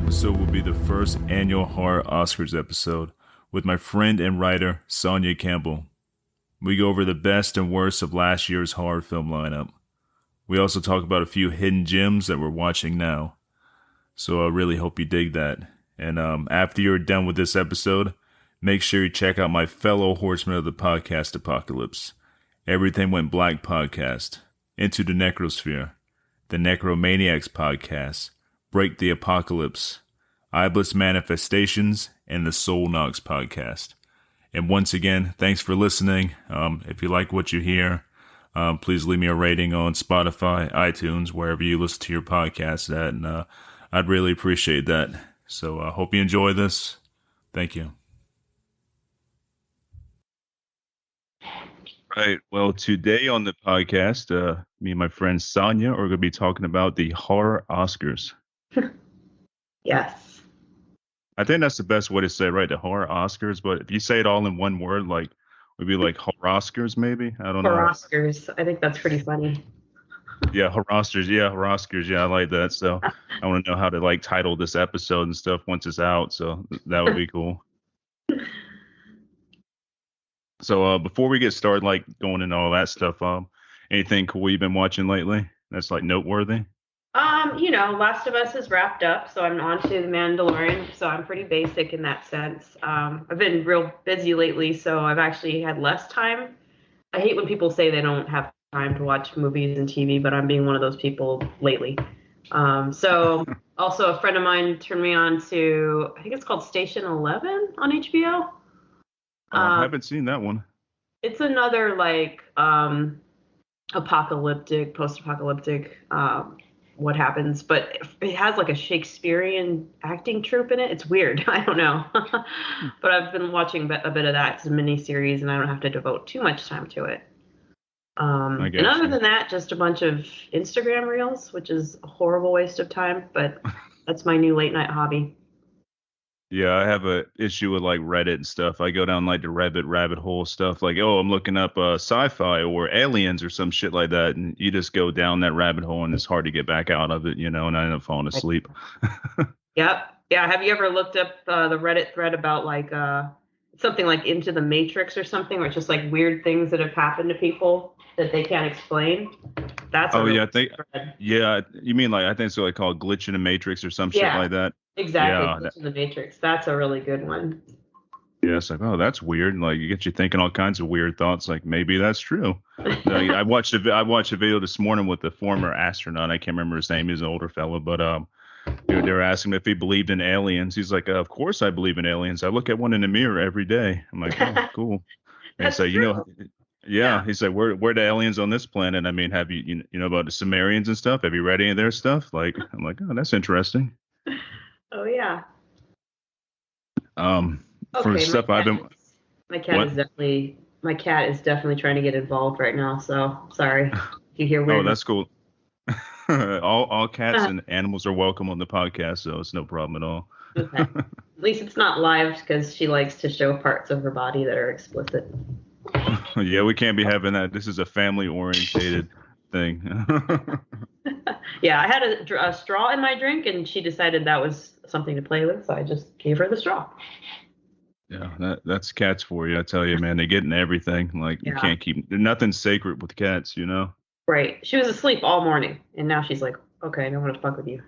episode will be the first annual Horror Oscars episode with my friend and writer, Sonia Campbell. We go over the best and worst of last year's horror film lineup. We also talk about a few hidden gems that we're watching now. So I really hope you dig that. And after you're done with this episode, make sure you check out my fellow horsemen of the podcast apocalypse, Everything Went Black podcast, Into the Necrosphere, the Necromaniacs podcast, Break the Apocalypse, Iblis Manifestations, and the Soul Knocks podcast. And once again, thanks for listening. If you like what you hear, please leave me a rating on Spotify, iTunes, wherever you listen to your podcast at, and I'd really appreciate that. So I hope you enjoy this. Thank you. Right. Well, today on the podcast, me and my friend Sonia are going to be talking about the horror Oscars. Yes. I think that's the best way to say it, right? The horror Oscars. But if you say it all in one word, like, would be like horror Oscars, maybe? I don't know. Horror Oscars. I think that's pretty funny. Yeah, horror Oscars. Yeah, horror Oscars. Yeah, I like that. So I want to know how to like title this episode and stuff once it's out. So that would be cool. So before we get started, like going into all that stuff, anything cool you've been watching lately that's like noteworthy? Last of Us is wrapped up, so I'm on to The Mandalorian, so I'm pretty basic in that sense. I've been real busy lately, so I've actually had less time. I hate when people say they don't have time to watch movies and TV, but I'm being one of those people lately. So also a friend of mine turned me on to, I think it's called Station 11 on HBO. I haven't seen that one. It's another like post-apocalyptic, what happens, but it has like a Shakespearean acting troupe in it. It's weird. I don't know. But I've been watching a bit of that. It's a mini series and I don't have to devote too much time to it. And other than that, just a bunch of Instagram reels, which is a horrible waste of time, but that's my new late night hobby. Yeah, I have a issue with like Reddit and stuff. I go down like the rabbit hole stuff, like, oh, I'm looking up sci-fi or aliens or some shit like that, and you just go down that rabbit hole and it's hard to get back out of it, and I end up falling asleep. Yep. Yeah. Have you ever looked up the Reddit thread about like something like Into the Matrix or something, where it's just like weird things that have happened to people that they can't explain? That's I think thread. Yeah, you mean like I think it's like called Glitch in the Matrix or some shit like that. Exactly. Yeah, Glitch in the Matrix. That's a really good one. Yeah, it's like, oh, that's weird. Like, you get you thinking all kinds of weird thoughts. Like, maybe that's true. I watched a video this morning with a former astronaut. I can't remember his name. He's an older fellow, but they were asking him if he believed in aliens. He's like, of course I believe in aliens. I look at one in the mirror every day. I'm like, oh, cool. And so, yeah. He's like, where the aliens on this planet? I mean, have you know about the Sumerians and stuff? Have you read any of their stuff? Like, I'm like, oh, that's interesting. Oh yeah. For stuff I've been. My cat is definitely trying to get involved right now. So sorry if you hear weird. Oh, that's cool. all cats and animals are welcome on the podcast, so it's no problem at all. Okay. At least it's not live because she likes to show parts of her body that are explicit. Yeah, we can't be having that. This is a family-orientated thing. Yeah, I had a straw in my drink, and she decided that was something to play with, so I just gave her the straw. Yeah, that's cats for you. I tell you, man, they get in everything. Like, you can't keep. Nothing's sacred with cats, Right. She was asleep all morning, and now she's like, okay, I don't want to fuck with you.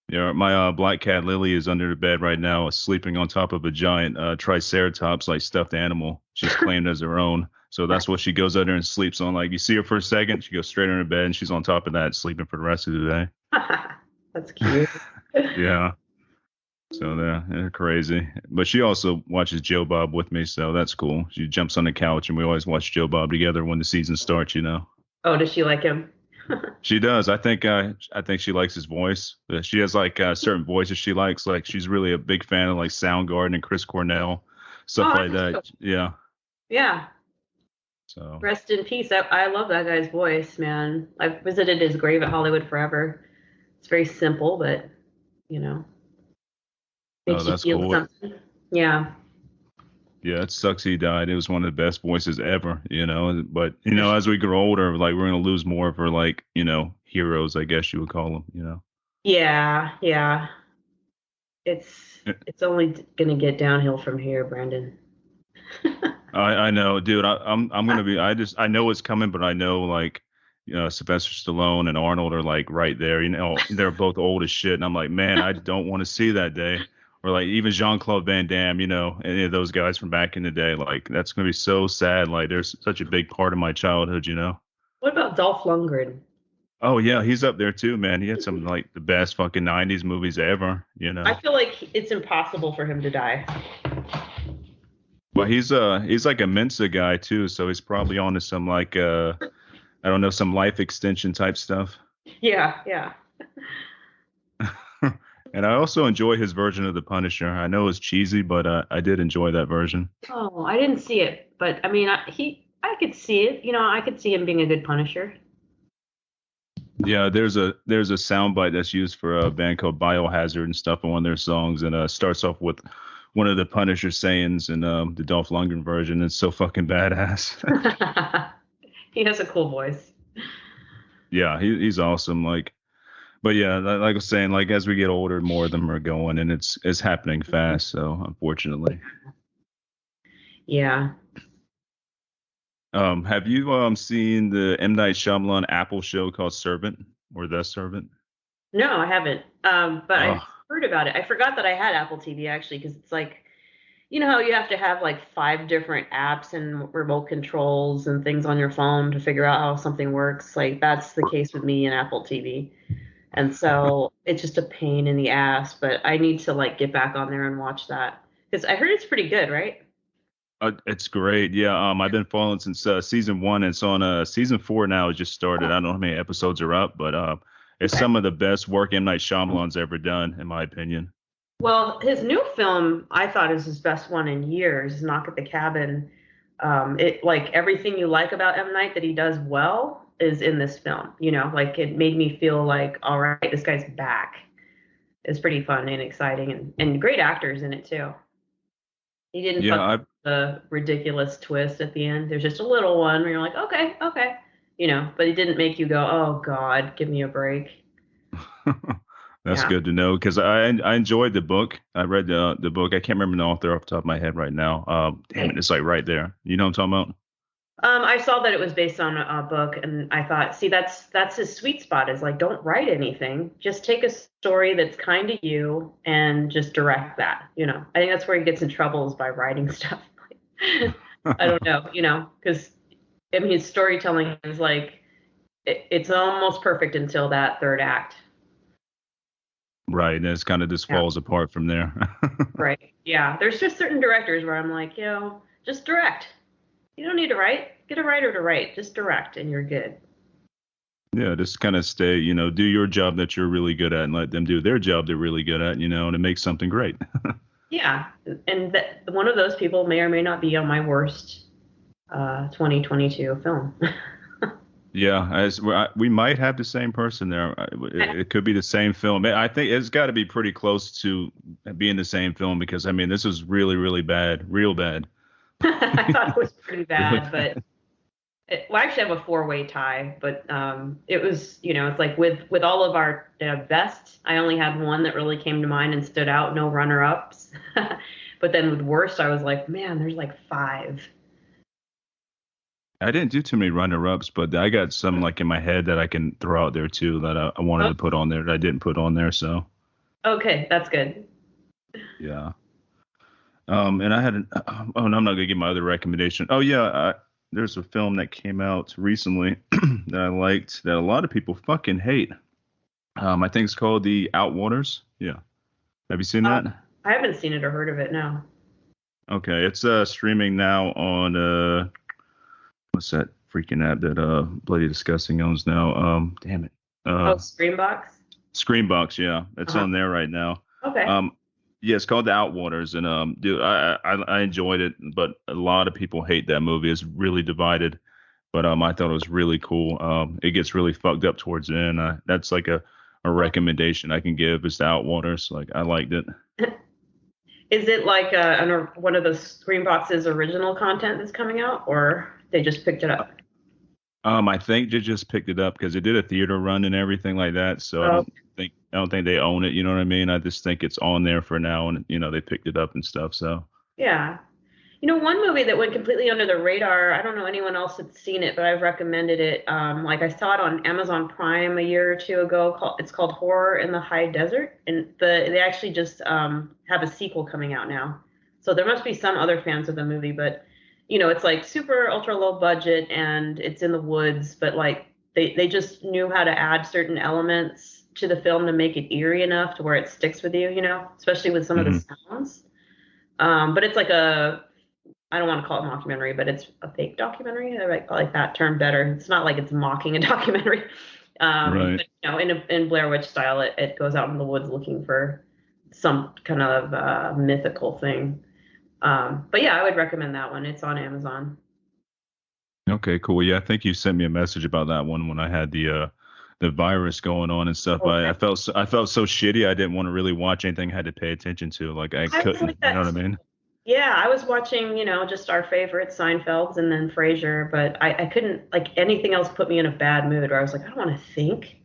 Yeah, my black cat Lily is under the bed right now, sleeping on top of a giant triceratops, like stuffed animal. She's claimed as her own. So that's what she goes under and sleeps on. Like, you see her for a second, she goes straight on her bed, and she's on top of that, sleeping for the rest of the day. That's cute. Yeah. So they're crazy. But she also watches Joe Bob with me, so that's cool. She jumps on the couch, and we always watch Joe Bob together when the season starts, Oh, does she like him? She does. I think she likes his voice. She has like certain voices she likes. Like, she's really a big fan of like Soundgarden and Chris Cornell, stuff like that. Cool. Yeah. Yeah. So rest in peace. I love that guy's voice, man. I've visited his grave at Hollywood Forever. It's very simple, but makes you feel something. Yeah. Yeah, it sucks he died. It was one of the best voices ever, But as we grow older, like, we're gonna lose more of our like, heroes, I guess you would call them, Yeah, yeah. It's only going to get downhill from here, Brandon. I know, dude. I'm gonna be. I know it's coming, but I know like, Sylvester Stallone and Arnold are like right there. They're both old as shit, and I'm like, man, I don't want to see that day. Or like even Jean-Claude Van Damme, any of those guys from back in the day. Like that's gonna be so sad. Like there's such a big part of my childhood. What about Dolph Lundgren? Oh yeah, he's up there too, man. He had some like the best fucking '90s movies ever. I feel like it's impossible for him to die. Well, he's like a Mensa guy too, so he's probably on to some like I don't know, some life extension type stuff. Yeah, yeah. And I also enjoy his version of the Punisher. I know it's cheesy, but I did enjoy that version. Oh, I didn't see it, but I mean, I could see it. I could see him being a good Punisher. Yeah, there's a soundbite that's used for a band called Biohazard and stuff in one of their songs, and starts off with one of the Punisher sayings in the Dolph Lundgren version. It's so fucking badass. He has a cool voice. Yeah, he's awesome. Like, but yeah, like I was saying, like as we get older, more of them are going, and it's happening fast. So unfortunately, Yeah. have you seen the M Night Shyamalan Apple show called Servant or The Servant? No, I haven't. But I've Oh, heard about it. I forgot that I had Apple TV actually, because it's like, you know how you have to have like five different apps and remote controls and things on your phone to figure out how something works. Like that's the case with me and Apple TV. And so it's just a pain in the ass, but I need to like get back on there and watch that because I heard it's pretty good, right? it's great. Yeah, I've been following since season one. It's on season four now. It just started. I don't know how many episodes are up, but it's Okay. some of the best work M Night Shyamalan's ever done, in my opinion. Well, his new film I thought is his best one in years, Knock at the Cabin. It like everything you like about M. Night that he does well is in this film. Like it made me feel like, all right, this guy's back. It's pretty fun and exciting and great actors in it too. He didn't Yeah, fuck the ridiculous twist at the end. There's just a little one where you're like, okay, okay, but it didn't make you go, oh God, give me a break. that's Yeah. good to know because I enjoyed the book. I read the book. I can't remember the author off the top of my head right now. Damn it, it's like right there. You know what I'm talking about? I saw that it was based on a book, and I thought, see, that's his sweet spot is like, don't write anything, just take a story that's kind of you and just direct that. I think that's where he gets in trouble is by writing stuff. I don't know, because I mean, his storytelling is like it's almost perfect until that third act. Right, and it's kind of just Yeah, falls apart from there. right. Yeah, there's just certain directors where I'm like, just direct. You don't need to write. Get a writer to write. Just direct, and you're good. Yeah, just kind of stay, do your job that you're really good at and let them do their job they're really good at, and it makes something great. Yeah, and one of those people may or may not be on my worst 2022 film. Yeah, we might have the same person there. It could be the same film. I think it's got to be pretty close to being the same film because I mean, this is really, really bad, real bad. I thought it was pretty Really bad, but bad. well, I actually have a four-way tie, but it was, it's like with all of our best, I only had one that really came to mind and stood out, no runner-ups. But then with worst, I was like, man, there's like five. I didn't do too many runner-ups, but I got some like in my head that I can throw out there too that I wanted Oh, to put on there that I didn't put on there. So okay, that's good. yeah. And I had oh, and I'm not gonna give my other recommendation. Oh yeah, there's a film that came out recently that I liked that a lot of people fucking hate. I think it's called The Outwaters. Yeah. Have you seen Uh, that? I haven't seen it or heard of it, no. Okay, it's streaming now on what's that freaking app that Bloody Disgusting owns now? Damn it. Oh, Screambox? Screenbox, yeah. It's Uh-huh. on there right now. Okay. Um yeah, it's called The Outwaters and dude, I enjoyed it, but a lot of people hate that movie. It's really divided. But I thought it was really cool. It gets really fucked up towards the end. That's like a recommendation I can give is The Outwaters. Like I liked it. Is it like one of the Screambox's original content that's coming out, or they just picked it up? I think they just picked it up because it did a theater run and everything like that. So Oh, I don't think they own it. You know what I mean? I just think it's on there for now, and they picked it up and stuff. So yeah. One movie that went completely under the radar, I don't know anyone else that's seen it, but I've recommended it. Like I saw it on Amazon Prime a year or two ago. It's called Horror in the High Desert, and they actually just have a sequel coming out now. So there must be some other fans of the movie, but it's like super ultra low budget and it's in the woods, but like they just knew how to add certain elements to the film to make it eerie enough to where it sticks with you, especially with some of the mhm. sounds. But it's like I don't want to call it mockumentary, but it's a fake documentary. I like that term better. It's not like it's mocking a documentary. Right. But in Blair Witch style, it goes out in the woods looking for some kind of mythical thing. But yeah, I would recommend that one. It's on Amazon. Okay, cool. Yeah, I think you sent me a message about that one when I had the virus going on and stuff. I, Okay. I felt I felt so shitty. I didn't want to really watch anything I had to pay attention to. Like I I was couldn't. like You know that. what I mean? Yeah, I was watching, just our favorites, Seinfeld's and then Frasier, but I couldn't, like, anything else put me in a bad mood where I was like, I don't want to think.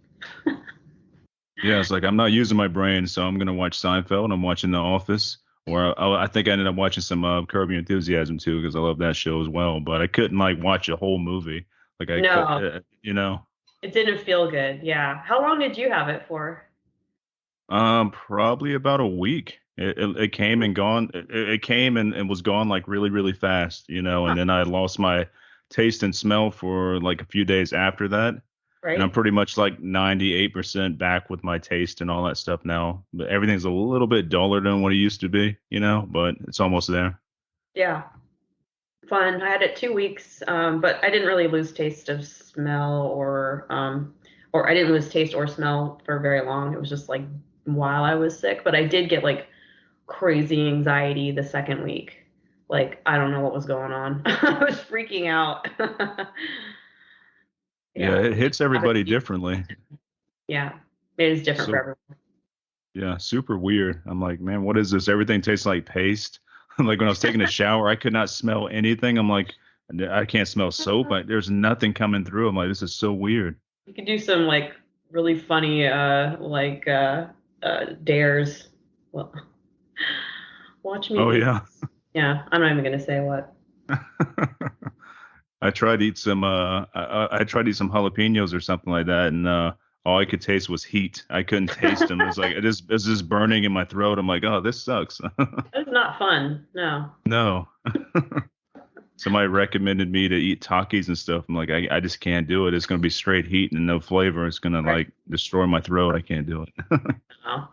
Yeah, it's like I'm not using my brain, so I'm gonna watch Seinfeld. I'm watching The Office, or I think I ended up watching some Curb Your Enthusiasm too because I love that show as well. But I couldn't like watch a whole movie. Like I could, No, it didn't feel good. Yeah. How long did you have it for? probably about a week. It came and gone. It came and was gone like really really fast, Huh, And then I lost my taste and smell for like a few days after that. And I'm right? pretty much like 98% back with my taste and all that stuff now. But everything's a little bit duller than what it used to be, but it's almost there. Yeah. Fun. I had it 2 weeks, but I didn't really lose taste of smell or I didn't lose taste or smell for very long. It was just like while I was sick, but I did get like crazy anxiety the second week. Like I don't know what was going on. I was freaking out. Yeah, Yeah. it hits Have it- everybody differently. Yeah. It is different for So, everyone. yeah, super weird. I'm like, man, what is this? Everything tastes like paste. Like when I was taking a shower, I could not smell anything. I'm like, I can't smell soap. There's nothing coming through. I'm like, this is so weird. You could do some like really funny dares. Well, watch me Oh, eat. yeah. Yeah, I'm not even gonna say what. I tried to eat some I tried to eat some jalapenos or something like that, and all I could taste was heat. I couldn't taste them. It was like it's just burning in my throat. I'm like, oh, this sucks. It's not fun. No. No. Somebody recommended me to eat Takis and stuff. I'm like, I just can't do it. It's gonna be straight heat and no flavor. It's gonna Right. like destroy my throat. I can't do it. No.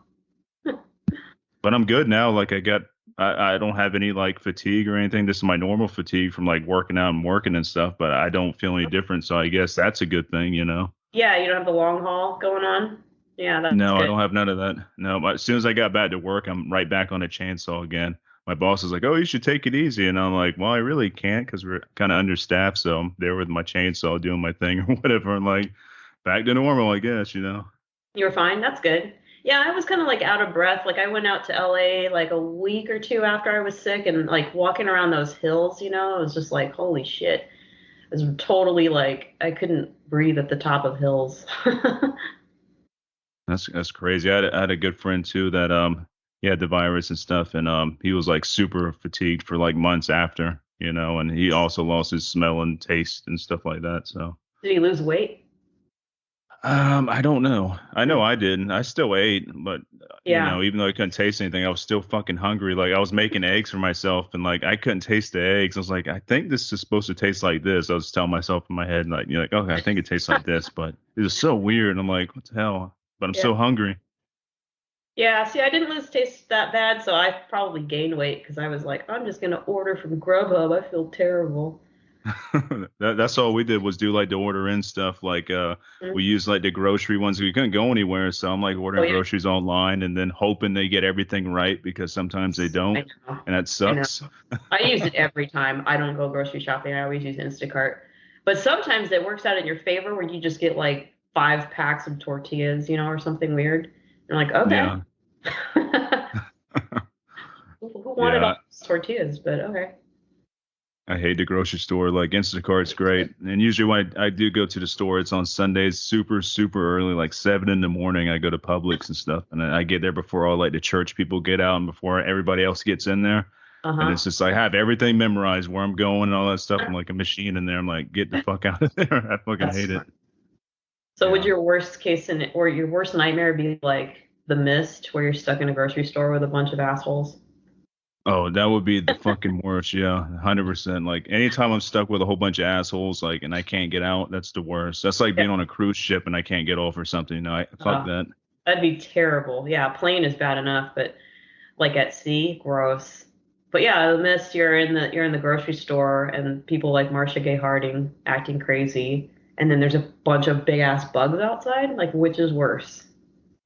But I'm good now. Like I don't have any like fatigue or anything. This is my normal fatigue from like working out and working and stuff, but I don't feel any different. So I guess that's a good thing. Yeah, you don't have the long haul going on. Yeah, that's No, I good. don't have none of that. No, but as soon as I got back to work, I'm right back on a chainsaw again. My boss is like, "Oh, you should take it easy," and I'm like, "Well, I really can't because we're kind of understaffed." So I'm there with my chainsaw doing my thing or whatever. I'm like, back to normal, I guess. You were fine. That's good. Yeah, I was kind of like out of breath. Like I went out to LA like a week or two after I was sick and like walking around those hills, it was just like, holy shit. It was totally like I couldn't breathe at the top of hills. That's crazy. I had a good friend too that he had the virus and stuff, and he was like super fatigued for like months after, and he also lost his smell and taste and stuff like that. So. Did he lose weight? I don't know. I Hmm. know I didn't. I still ate, but Yeah. even though I couldn't taste anything, I was still fucking hungry. Like I was making eggs for myself, and like I couldn't taste the eggs. I was like, I think this is supposed to taste like this. I was telling myself in my head, like, you're like, okay, I think it tastes like this, but it was so weird. I'm like, what the hell? But I'm Yeah. so hungry. Yeah, see, I didn't lose taste that bad, so I probably gained weight because I was like, I'm just gonna order from Grubhub. I feel terrible. That's all we did was do like the order in stuff. Like Mm. we used like the grocery ones. We couldn't go anywhere, so I'm like Oh ordering yeah, groceries online and then hoping they get everything right because sometimes they don't, I know. and that I know. sucks. I use it every time. I don't go grocery shopping. I always use Instacart. But sometimes it works out in your favor where you just get like 5 packs of tortillas, or something weird. You're like, okay. Yeah. Who wanted all Yeah. those tortillas? But okay. I hate the grocery store. Like Instacart's great, and usually when I do go to the store, it's on Sundays, super super early, like 7 in the morning. I go to Publix and stuff, and I get there before all like the church people get out and before everybody else gets in there. And Uh-huh. it's just I have everything memorized where I'm going and all that stuff. I'm like a machine in there. I'm like, get the fuck out of there. I fucking That's hate it. smart. So would Yeah. your worst case or your worst nightmare be like the mist where you're stuck in a grocery store with a bunch of assholes? Oh, that would be the fucking worst. Yeah, 100%. Like anytime I'm stuck with a whole bunch of assholes, like, and I can't get out, that's the worst. That's like Yeah. being on a cruise ship and I can't get off or something. Fuck Uh, that. that'd be terrible. Yeah, plane is bad enough, but like at sea, gross. But yeah, the mist, you're in the grocery store and people like Marcia Gay Harding acting crazy, and then there's a bunch of big ass bugs outside. Like, which is worse?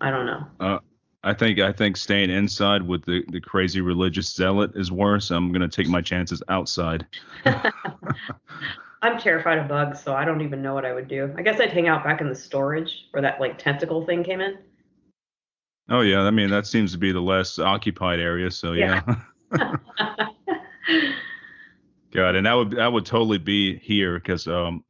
I don't know. Uh, I think staying inside with the crazy religious zealot is worse. I'm gonna take my chances outside. I'm terrified of bugs, so I don't even know what I would do. I guess I'd hang out back in the storage where that like tentacle thing came in. Oh yeah, I mean that seems to be the less occupied area. So Yeah. yeah. God, and that would totally be here because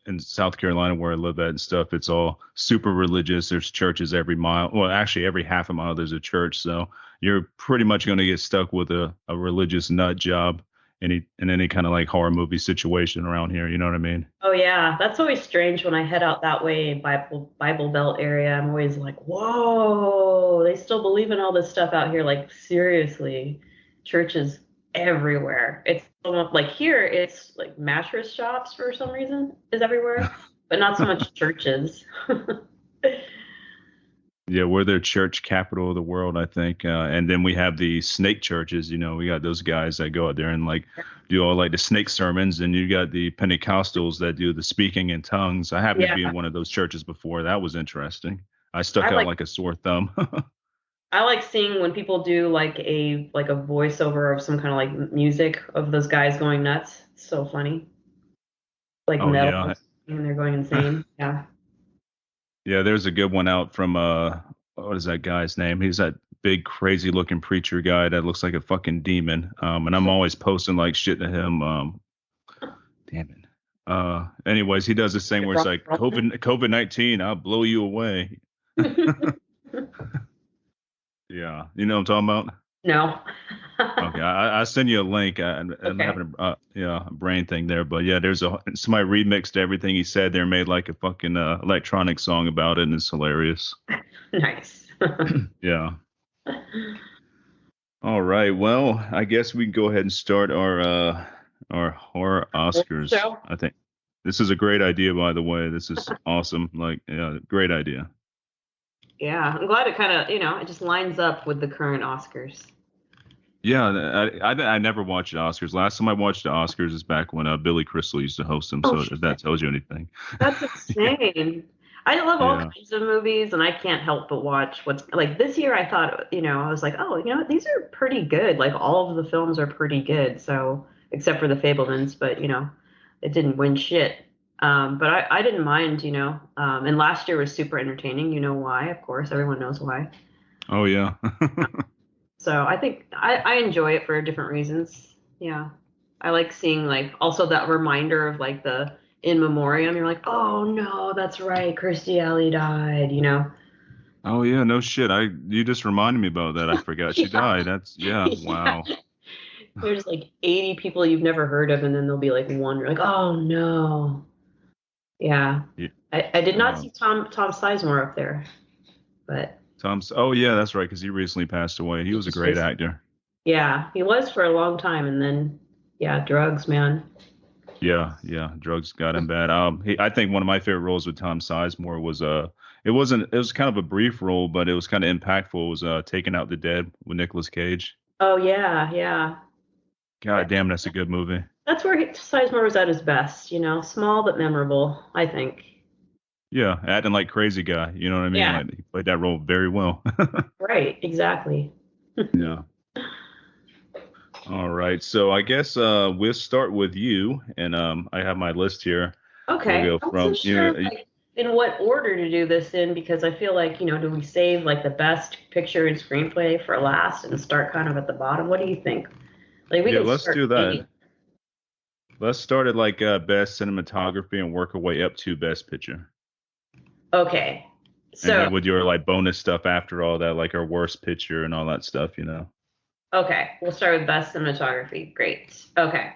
in South Carolina where I live at and stuff, it's all super religious. There's churches every mile. Well, actually every half a mile there's a church. So you're pretty much going to get stuck with a religious nut job in any kind of like horror movie situation around here. You know what I mean? Oh yeah, that's always strange when I head out that way, Bible Belt area. I'm always like, whoa, they still believe in all this stuff out here. Like seriously, churches everywhere. It's almost like here, it's like mattress shops for some reason is everywhere, but not so much churches. Yeah, we're the church capital of the world, I think. And then we have the snake churches. You know, we got those guys that go out there and like do all like the snake sermons, and you got the Pentecostals that do the speaking in tongues. I happened to Yeah, be in one of those churches before. That was interesting. I I stuck out like like a sore thumb. I like seeing when people do like a voiceover of some kind of like music of those guys going nuts. It's so funny. Like Oh metal yeah, and they're going insane. Yeah. yeah. There's a good one out from what is that guy's name? He's that big crazy looking preacher guy that looks like a fucking demon. And I'm always posting like shit to him. Damn it. Anyways, he does this thing where it's like COVID-19, I'll blow you away. Yeah, you know what I'm talking about. No. Okay, I send you a link. I'm Okay. having a brain thing there, but yeah, there's somebody remixed everything he said there, made like a fucking electronic song about it, and it's hilarious. Nice. Yeah. All right. Well, I guess we can go ahead and start our horror Oscars. So, I think this is a great idea, by the way. This is awesome. Like, yeah, great idea. yeah, I'm glad it kind of, it just lines up with the current Oscars. Yeah, I never watched the Oscars. Last time I watched the Oscars is back when Billy Crystal used to host them. Oh, So if that shit. tells you anything. That's insane. I love all Yeah. kinds of movies, and I can't help but watch what's like this year. I thought, I was like, oh, what, these are pretty good. Like all of the films are pretty good. So, except for The Fablemans, but it didn't win shit. But I didn't mind, and last year was super entertaining. You know why? Of course, everyone knows why. Oh yeah. So I think I enjoy it for different reasons. Yeah. I like seeing like also that reminder of like the in memoriam. You're like, oh no, that's right. Kirstie Alley died. Oh yeah. No shit. You just reminded me about that. I forgot she Yeah. died. That's yeah. Yeah. Wow. There's like 80 people you've never heard of, and then there'll be like one. You're like, oh no. Yeah. Yeah. I did not Uh, see Tom Sizemore up there, but Tom's. Oh yeah, that's right. Because he recently passed away. He he was a just great recently. actor. Yeah, he was for a long time, and then yeah, drugs, man. Yeah, yeah, drugs got him bad. I think one of my favorite roles with Tom Sizemore was it was kind of a brief role, but it was kind of impactful. It was Taking Out the Dead with Nicolas Cage. Oh yeah, yeah. God damn, that's a good movie. That's where Sizemore was at his best, small but memorable, I think. Yeah, acting like crazy guy. You know what I mean? Yeah, Like he played that role very well. right, exactly. Yeah. All right. So I guess we'll start with you, and I have my list here. We'll Okay, go I wasn't from sure like in what order to do this in because I feel like, do we save like the best picture and screenplay for last and start kind of at the bottom? What do you think? Like we yeah, can let's start do that. maybe. Let's start at like best cinematography and work our way up to best picture. Okay. And So, then with your like bonus stuff after all that, like our worst picture and all that stuff, you know. okay, we'll start with best cinematography. Great. Okay.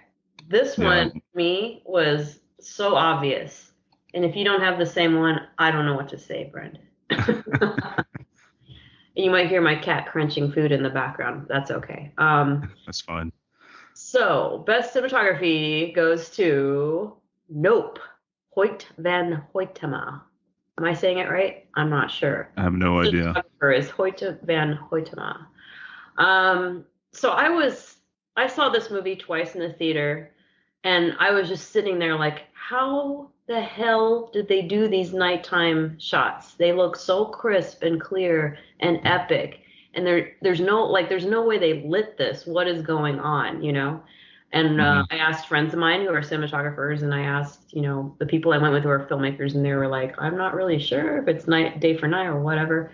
This Yeah, one, to me, was so obvious. And if you don't have the same one, I don't know what to say, Brendan. You might hear my cat crunching food in the background. That's okay. that's fine. So, best cinematography goes to Nope, Hoyt van Hoytema. Am I saying it right? I'm not sure. I have no idea. Cinematographer is Hoyt van Hoytema. So I saw this movie twice in the theater, and I was just sitting there like, how the hell did they do these nighttime shots? They look so crisp and clear and epic. And there's no way they lit this. What is going on, you know? And Hmm. I asked friends of mine who are cinematographers, and I asked, the people I went with who are filmmakers, and they were like, I'm not really sure if it's night, day for night or whatever.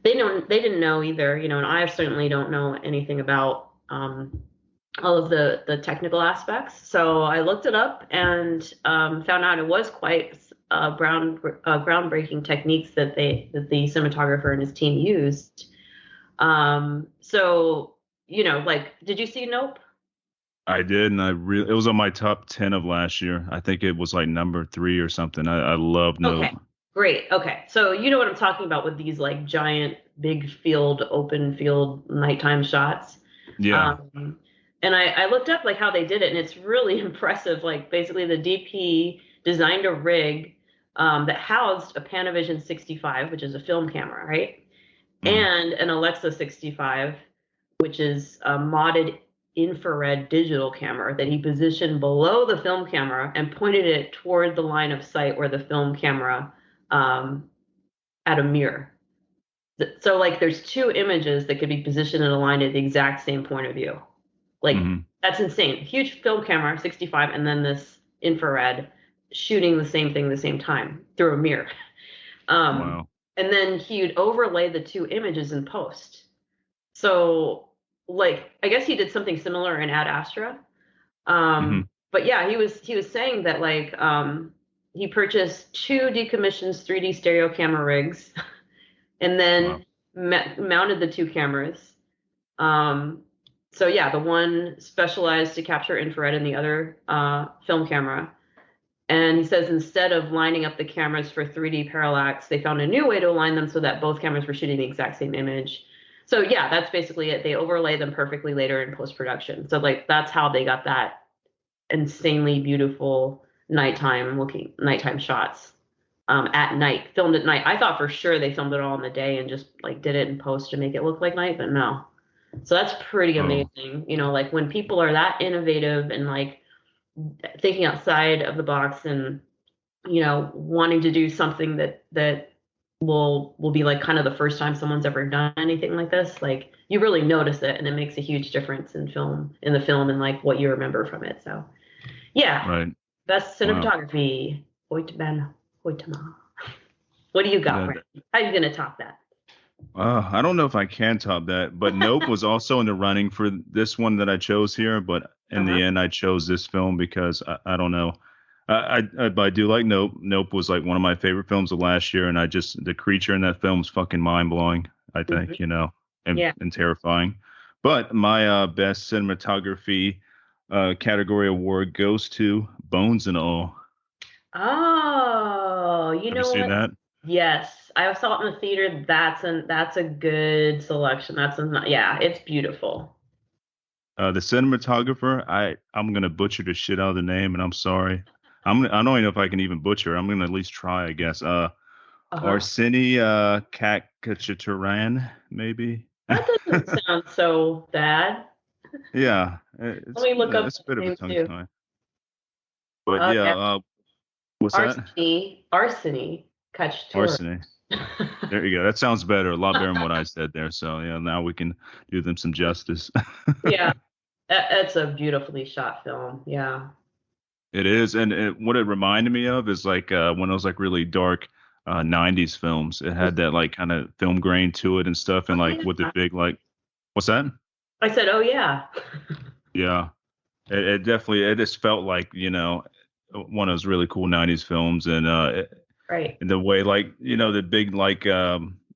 They didn't know either, and I certainly don't know anything about all of the technical aspects. So I looked it up and found out it was quite groundbreaking techniques that the cinematographer and his team used. So like, did you see Nope? I did, and it was on my top 10 of last year. I think it was like number three or something. I love Nope. Okay, great. Okay, so you know what I'm talking about with these like giant, big field, open field nighttime shots. Yeah. Um, and I looked up like how they did it, and it's really impressive. Like basically, the DP designed a rig that housed a Panavision 65, which is a film camera, right? Mm. And an Alexa 65, which is a modded infrared digital camera that he positioned below the film camera and pointed it toward the line of sight where the film camera um, at a mirror. So like there's two images that could be positioned and aligned at the exact same point of view. Like Hmm. that's insane. Huge film camera, 65, and then this infrared shooting the same thing at the same time through a mirror. Um, Wow. and then he'd overlay the two images in post. So, like, I guess he did something similar in Ad Astra. Hmm. But yeah, he was saying that like he purchased two decommissioned 3D stereo camera rigs, and Wow. then mounted the two cameras. Um, so yeah, the one specialized to capture infrared, and the other film camera. And he says instead of lining up the cameras for 3D parallax, they found a new way to align them so that both cameras were shooting the exact same image. So yeah, that's basically it. They overlay them perfectly later in post production. So like that's how they got that insanely beautiful nighttime shots at night, filmed at night. I thought for sure they filmed it all in the day and just like did it in post to make it look like night, but no. So that's pretty Oh, amazing. Like when people are that innovative and like thinking outside of the box and wanting to do something that will be like kind of the first time someone's ever done anything like this, like you really notice it and it makes a huge difference in the film and like what you remember from it. So yeah, right. best Wow. cinematography, Hoyt van Hoytema. What do you got, Yeah. Brent? How are you gonna top that? I don't know if I can top that, but Nope was also in the running for this one that I chose here. But in Uh-huh. the end, I chose this film because I don't know. But I do like Nope. Nope was like one of my favorite films of last year, and the creature in that film is fucking mind blowing. I Mhm. think, and Yeah. terrifying. But my best cinematography category award goes to Bones and All. Oh, you Have you know seen what? that? Yes, I saw it in the theater. That's a good selection. Yeah, it's beautiful. The cinematographer, I'm gonna butcher the shit out of the name, and I'm sorry. I don't even know if I can even butcher it. I'm gonna at least try, I guess. Uh-huh. Arsini Kakachaturan, maybe. That doesn't sound so bad. Yeah, Let me look up it's a his bit of a name tongue too. tie. But yeah, Yeah, what's that? Arseny Kachtur. Arseny. There you go. That sounds better, a lot better than what I said there. So yeah, now we can do them some justice. Yeah, that's a beautifully shot film. Yeah. It is, and what it reminded me of is like one of those like really dark '90s films. It had that like kind of film grain to it and stuff, and Oh like with the yeah. big like, what's that? I said, oh yeah. Yeah, it definitely it just felt like one of those really cool '90s films, and Right. and the way like the big like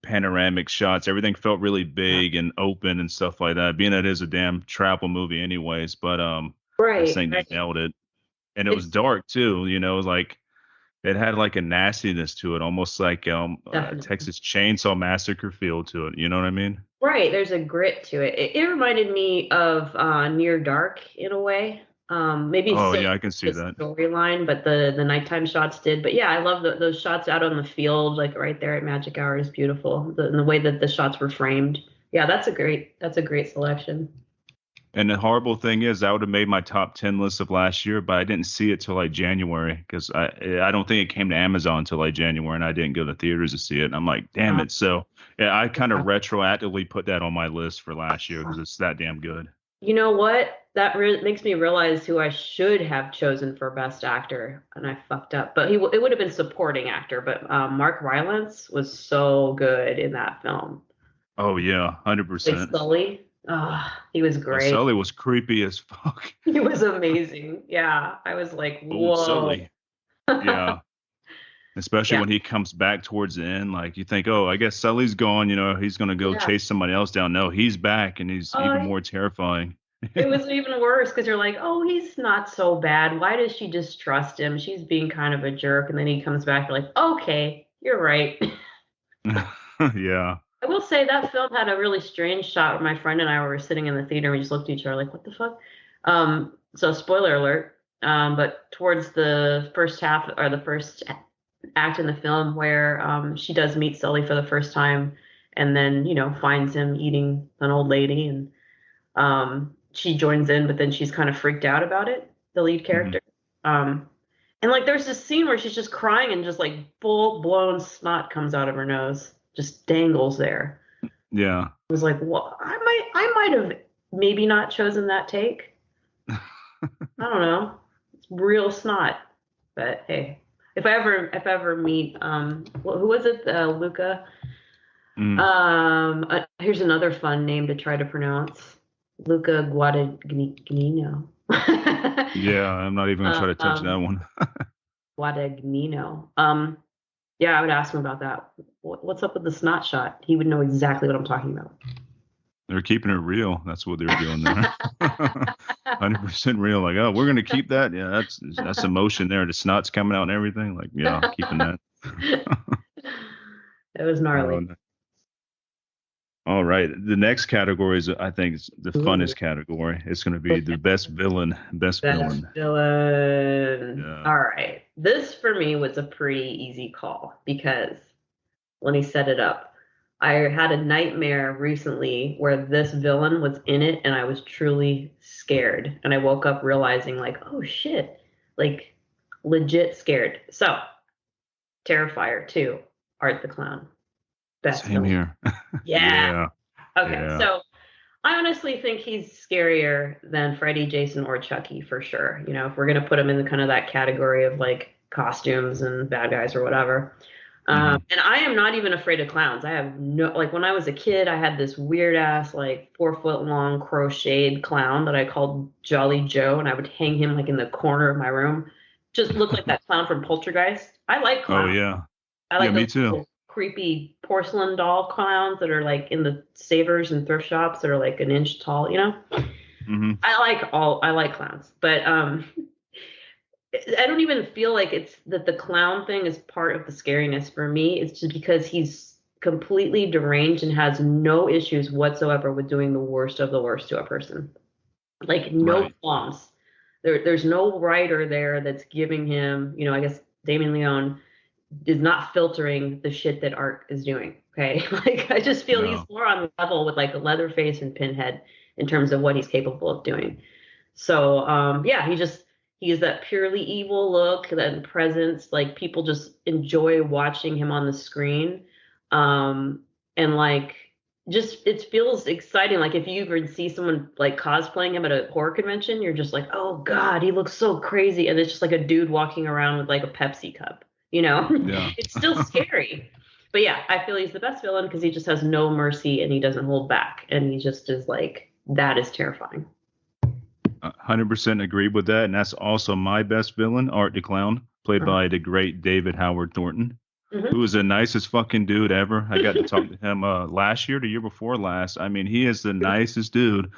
panoramic shots, everything felt really Yeah. big and open and stuff like that. Being that it is a damn travel movie, anyways, but I just Right. think they Right. nailed it, and it was It's dark too. It was like it had like a nastiness to it, almost like definitely. Texas Chainsaw Massacre feel to it. You know what I mean? Right, there's a grit to it. It reminded me of Near Dark in a way. Maybe Oh still yeah, I can see the that. storyline, but the nighttime shots did. But yeah, I love those shots out on the field, like right there at Magic Hour is beautiful. And the way that the shots were framed. Yeah, that's a great selection. And the horrible thing is, that would have made my top 10 list of last year, but I didn't see it till like January because I don't think it came to Amazon till like January, and I didn't go to theaters to see it. And I'm like, damn Uh, it. So yeah, I kind of yeah. retroactively put that on my list for last year because it's that damn good. You know what? That makes me realize who I should have chosen for Best Actor, and I fucked up. But it would have been supporting actor. But Mark Rylance was so good in that film. Oh yeah, Like 100%. Sully. He was Oh, great. Sully was creepy as fuck. He was amazing. Yeah, I was like, Old whoa. Sully. Yeah. Especially Yeah, when he comes back towards the end, like you think, oh, I guess Sully's gone. He's gonna go yeah. chase somebody else down. No, he's back, and he's even Uh, more terrifying. it was even worse because you're like, oh, he's not so bad. Why does she just trust him? She's being kind of a jerk. And then he comes back, you're like, okay, you're right. Yeah. I will say that film had a really strange shot where my friend and I were sitting in the theater and we just looked at each other like, what the fuck? So spoiler alert. But towards the first half or the first act in the film where she does meet Sully for the first time and then, finds him eating an old lady and she joins in, but then she's kind of freaked out about it, the lead Mhm. character. Um, and like there's this scene where she's just crying and just like full blown snot comes out of her nose, just dangles there. Yeah. I was like, well, I might have maybe not chosen that take. I don't know. It's real snot. But hey, if I ever meet who was it? Luca. Mm. Here's another fun name to try to pronounce. Luca Guadagnino. Yeah, I'm not even gonna try to touch that um, one. Guadagnino. Yeah, I would ask him about that. What's up with the snot shot? He would know exactly what I'm talking about. They're keeping it real. That's what they're doing there. 100% real. Like, oh, we're gonna keep that. Yeah, that's emotion there. The snot's coming out and everything. Like, yeah, keeping that. It was gnarly. Oh, all right. The next category is, I think, is the Ooh, funnest category. It's going to be the okay. best villain. Best Best villain. villain. Yeah. All right. This for me was a pretty easy call because let me set it up. I had a nightmare recently where this villain was in it and I was truly scared. And I woke up realizing, like, oh shit, like legit scared. So, Terrifier 2, Art the Clown. Best Same villain. here. Yeah. Yeah. Okay. Yeah. So, I honestly think he's scarier than Freddy, Jason, or Chucky for sure. If we're gonna put him in the kind of that category of like costumes and bad guys or whatever. Hmm. And I am not even afraid of clowns. I have no like when I was a kid, I had this weird ass like 4 foot long crocheted clown that I called Jolly Joe, and I would hang him like in the corner of my room. Just looked like that clown from Poltergeist. I like Oh clowns. yeah. I Yeah, like me those too. little creepy porcelain doll clowns that are like in the savers and thrift shops that are like an inch tall. Hmm. I like clowns, but I don't even feel like it's that the clown thing is part of the scariness for me. It's just because he's completely deranged and has no issues whatsoever with doing the worst of the worst to a person. Like no Right. qualms. There's no writer there that's giving him, I guess Damien Leone is not filtering the shit that Art is doing. Okay. Like I just feel he's No. more on level with like a Leatherface and Pinhead in terms of what he's capable of doing. So yeah, he has that purely evil look, that presence. Like people just enjoy watching him on the screen. And like just it feels exciting. Like if you ever see someone like cosplaying him at a horror convention, you're just like, oh God, he looks so crazy. And it's just like a dude walking around with like a Pepsi cup, you know? Yeah. It's still scary. But yeah, I feel he's the best villain because he just has no mercy and he doesn't hold back. And he just is like, that is terrifying. 100% agree with that, and that's also my best villain, Art the Clown, played by the great David Howard Thornton, who Mm-hmm. was the nicest fucking dude ever. I got to talk to him last year, the year before last. I mean, he is the nicest dude,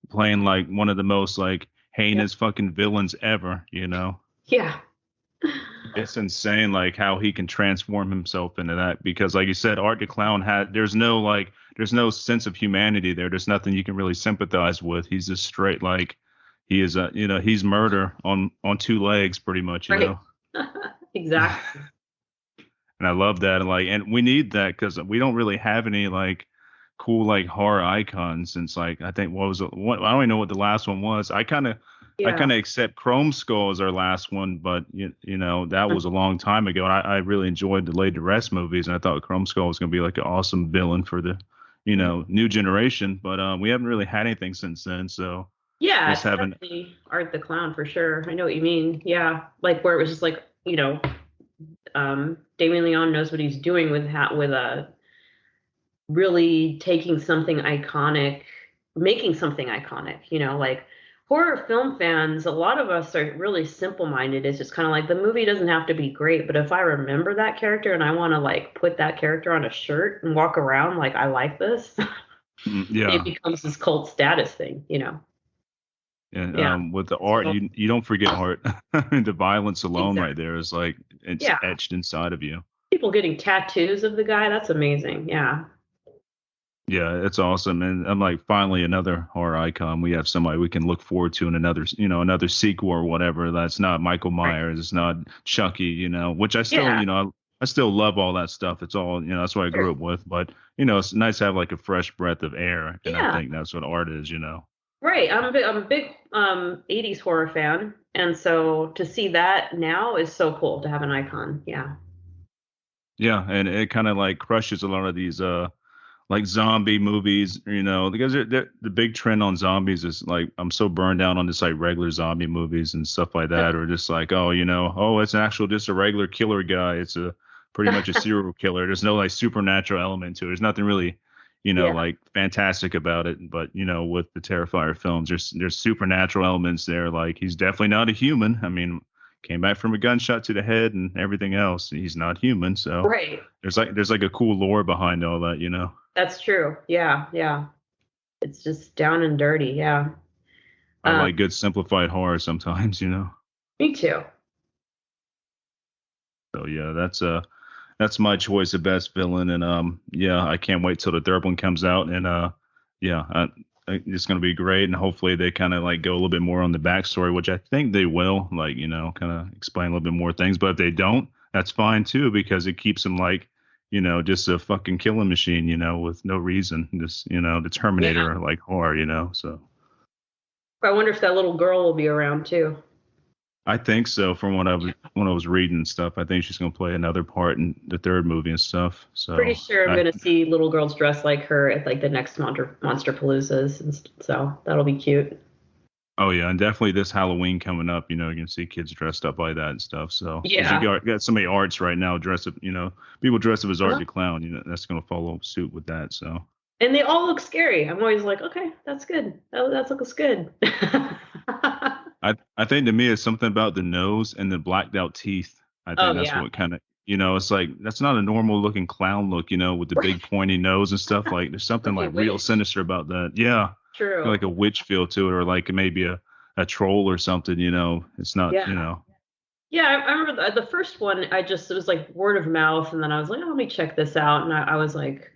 playing like one of the most like Yeah. heinous fucking villains ever. You know, Yeah. it's insane like how he can transform himself into that because, like you said, Art the Clown had there's no sense of humanity there. There's nothing you can really sympathize with. He's just straight like he is a he's murder on two legs pretty much. Right. Exactly. And I love that. And we need that because we don't really have any like cool like horror icons since like I think what I don't even know what the last one was. I Yeah. kind of accept Chrome Skull as our last one, but you know that was a long time ago. And I really enjoyed the Laid to Rest movies, and I thought Chrome Skull was going to be like an awesome villain for the new generation. But we haven't really had anything since then. So Yeah, just it's having definitely Art the Clown for sure. I know what you mean. Yeah. Like where it was just like, Damien Leone knows what he's doing with really taking something iconic, making something iconic, like horror film fans, a lot of us are really simple minded. It's just kind of like the movie doesn't have to be great, but if I remember that character and I want to like put that character on a shirt and walk around like I like this, it yeah. becomes this cult status thing. And Yeah. with the art, So, you don't forget art. The violence alone right exactly. there is like it's Yeah. etched inside of you. People getting tattoos of the guy, that's amazing. Yeah. Yeah, it's awesome. And I'm like, finally another horror icon. We have somebody we can look forward to in another sequel or whatever. That's not Michael Right. Myers. It's not Chucky, which I still, Yeah. I still love all that stuff. It's all, that's what I Sure. grew up with. But, it's nice to have like a fresh breath of air. And I Yeah. think that's what art is. Right. I'm a big 80s horror fan. And so to see that now is so cool to have an icon. Yeah. Yeah. And it kind of like crushes a lot of these, like zombie movies, because the big trend on zombies is like I'm so burned out on just like regular zombie movies and stuff like that, or just like oh it's just a regular killer guy. It's a pretty much a serial killer. There's no like supernatural element to it. There's nothing really, Yeah. like fantastic about it. But with the Terrifier films, there's supernatural elements there. Like he's definitely not a human. I mean, came back from a gunshot to the head and everything else. He's not human, so Right. there's like a cool lore behind all that. That's true. Yeah. Yeah. It's just down and dirty. Yeah. I Um, like good simplified horror sometimes. Me too. So yeah, that's my choice of best villain, and yeah, I can't wait till the third one comes out, and yeah, it's gonna be great, and hopefully they kind of like go a little bit more on the backstory, which I think they will, like kind of explain a little bit more things. But if they don't, that's fine too, because it keeps them like just a fucking killing machine, with no reason, just the Yeah. Terminator like horror. So. I wonder if that little girl will be around too. I think so. From what I was Yeah. when I was reading and stuff, I think she's gonna play another part in the third movie and stuff. Pretty So, sure I'm gonna see little girls dressed like her at like the next Monster Paloozas, and so that'll be cute. oh yeah, and definitely this Halloween coming up. You can see kids dressed up like that and stuff. So, because you Yeah. got so many arts right now dressed up. People dressed up as Art Uh-huh. the Clown. That's gonna follow suit with that. So, And they all look scary. I'm always like, okay, that's good. That looks good. I think to me it's something about the nose and the blacked out teeth. I Oh think that's yeah. what kind of it's like that's not a normal looking clown look. With the big pointy nose and stuff. Like there's something Like a like real witch. sinister about that. Yeah. True. Like a witch feel to it, or like maybe a troll or something. It's not, Yeah. Yeah, I remember the first one. It was like word of mouth, and then I was like, oh, let me check this out, and I was like,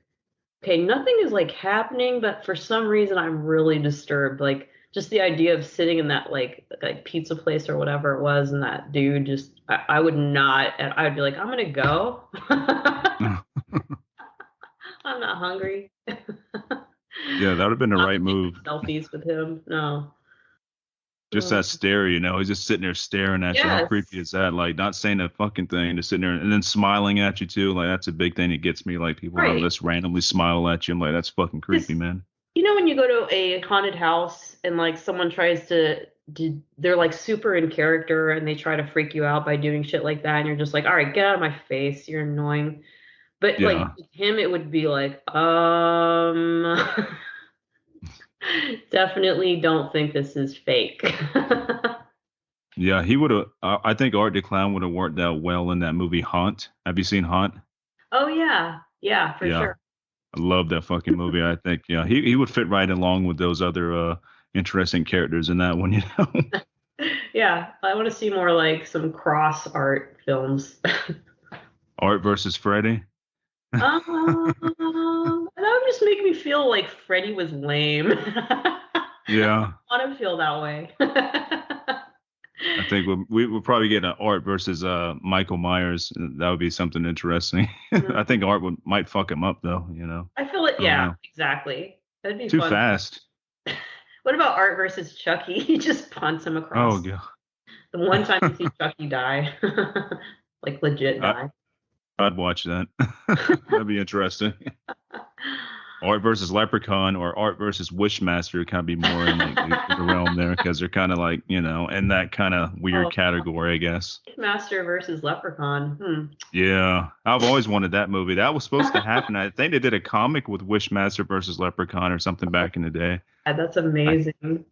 okay, nothing is like happening, but for some reason I'm really disturbed. Like just the idea of sitting in that like pizza place or whatever it was, and that dude just I would not. And I'd be like, I'm gonna go. I'm not hungry. Yeah, that would have been the Not right to take move. selfies with him. No. Just Oh, that stare. He's just sitting there staring at you. How creepy yes. is that? Like not saying a fucking thing, just sitting there and then smiling at you too. Like that's a big thing that gets me. Like people don't Right. just randomly smile at you. I'm like, that's fucking creepy, This, man. when you go to a haunted house and like someone tries they're like super in character and they try to freak you out by doing shit like that, and you're just like, all right, get out of my face, you're annoying. But like Yeah. with him, it would be like, Definitely don't think this is fake. Yeah, he would have. I think Art the Clown would have worked out well in that movie Haunt. Have you seen Haunt? Oh yeah, yeah, for Yeah, sure. I love that fucking movie. I think yeah, he would fit right along with those other interesting characters in that one. You know, Yeah, I want to see more like some cross art films. Art versus Freddy. That would just make me feel like Freddy was lame. I Yeah, want to feel that way. I think we'll probably get an Art versus Michael Myers. That would be something interesting. I think Art might fuck him up though. You know, I feel it. I don't Yeah, know. exactly. That'd be Too fun. fast. What about Art versus Chucky? He just punts him Oh across. god. The one time you see Chucky die, like legit I, die. I'd watch that. That'd be interesting. Art versus Leprechaun or Art versus Wishmaster kind of be more in like the realm there because they're kind of like in that kind of weird Oh, category, I guess. Master versus Leprechaun. Hmm. Yeah, I've always wanted that movie. That was supposed to happen. I think they did a comic with Wishmaster versus Leprechaun or something back in the day. God, that's I amazing.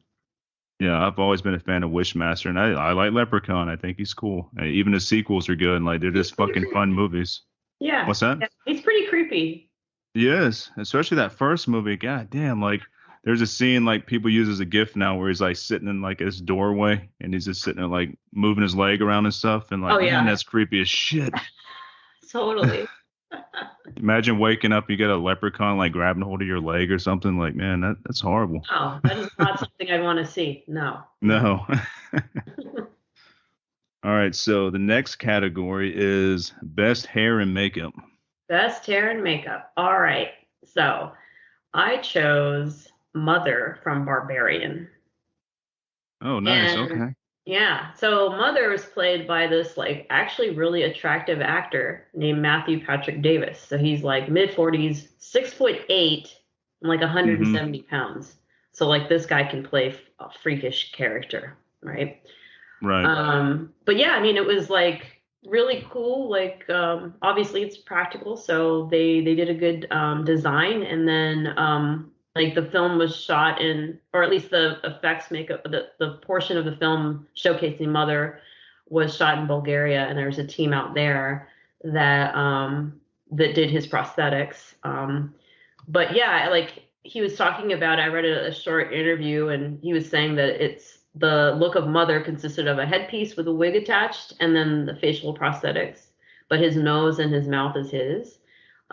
Yeah, I've always been a fan of Wishmaster, and I like Leprechaun. I think he's cool. Even the sequels are good. And, like they're He's just pretty fucking fun creepy. movies. Yeah, What's that? yeah. He's pretty creepy. Yes, especially that first movie. God damn, like there's a scene like people use as a gif now where he's like sitting in like his doorway and he's just sitting there like moving his leg around and stuff and Oh like man, yeah, that's creepy as shit. totally. Imagine waking up, you get a leprechaun like grabbing hold of your leg or something. Like man, that's horrible. Oh, that is not something I'd want to see. No, no. No. All right, so the next category is best hair and makeup. Best hair and makeup. All right. So I chose Mother from Barbarian. Oh, nice. And Okay. yeah, so Mother was played by this like actually really attractive actor named Matthew Patrick Davis. So he's like mid 40s, 6'8", and like Mm-hmm. 170 pounds. So like this guy can play a freakish character, right? Right. But yeah, I mean, it was like really cool. Like, obviously it's practical, so they did a good design, and then like the film was shot in, or at least the effects makeup, the portion of the film showcasing Mother was shot in Bulgaria, and there's a team out there that did his prosthetics. But yeah, like he was talking about, I read a short interview, and he was saying that it's the look of Mother consisted of a headpiece with a wig attached and then the facial prosthetics, but his nose and his mouth is his.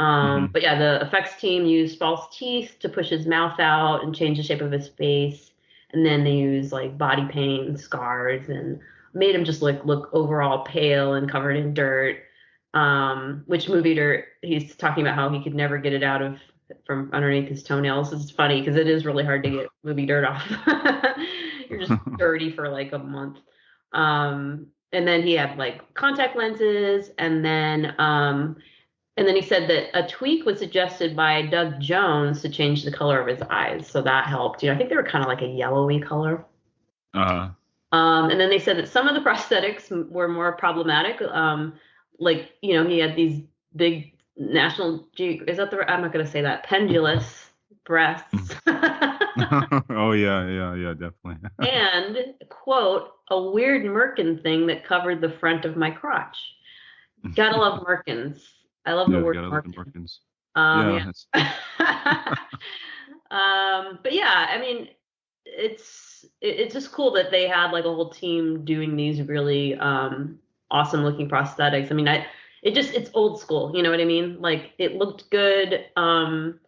Mm-hmm. But yeah, the effects team used false teeth to push his mouth out and change the shape of his face. And then they used like body paint and scars and made him just look overall pale and covered in dirt. Which movie dirt? He's talking about how he could never get it out of from underneath his toenails. It's funny because it is really hard to get movie dirt off. You're just dirty for like a month. And then he had like contact lenses, and then he said that a tweak was suggested by Doug Jones to change the color of his eyes, so that helped. I think they were kind of like a yellowy color. Uh, And then they said that some of the prosthetics were more problematic. Like, he had these big is that I'm not going to say that, pendulous breasts. oh yeah, definitely. And, quote, a weird merkin thing that covered the front of my crotch. Gotta love merkins. I love the Yeah, word gotta love the merkin. Brookins. Yeah, it's Yeah. But yeah, I mean, it's just cool that they had like a whole team doing these really awesome looking prosthetics. I mean, it's old school, you know what I mean? Like it looked good, and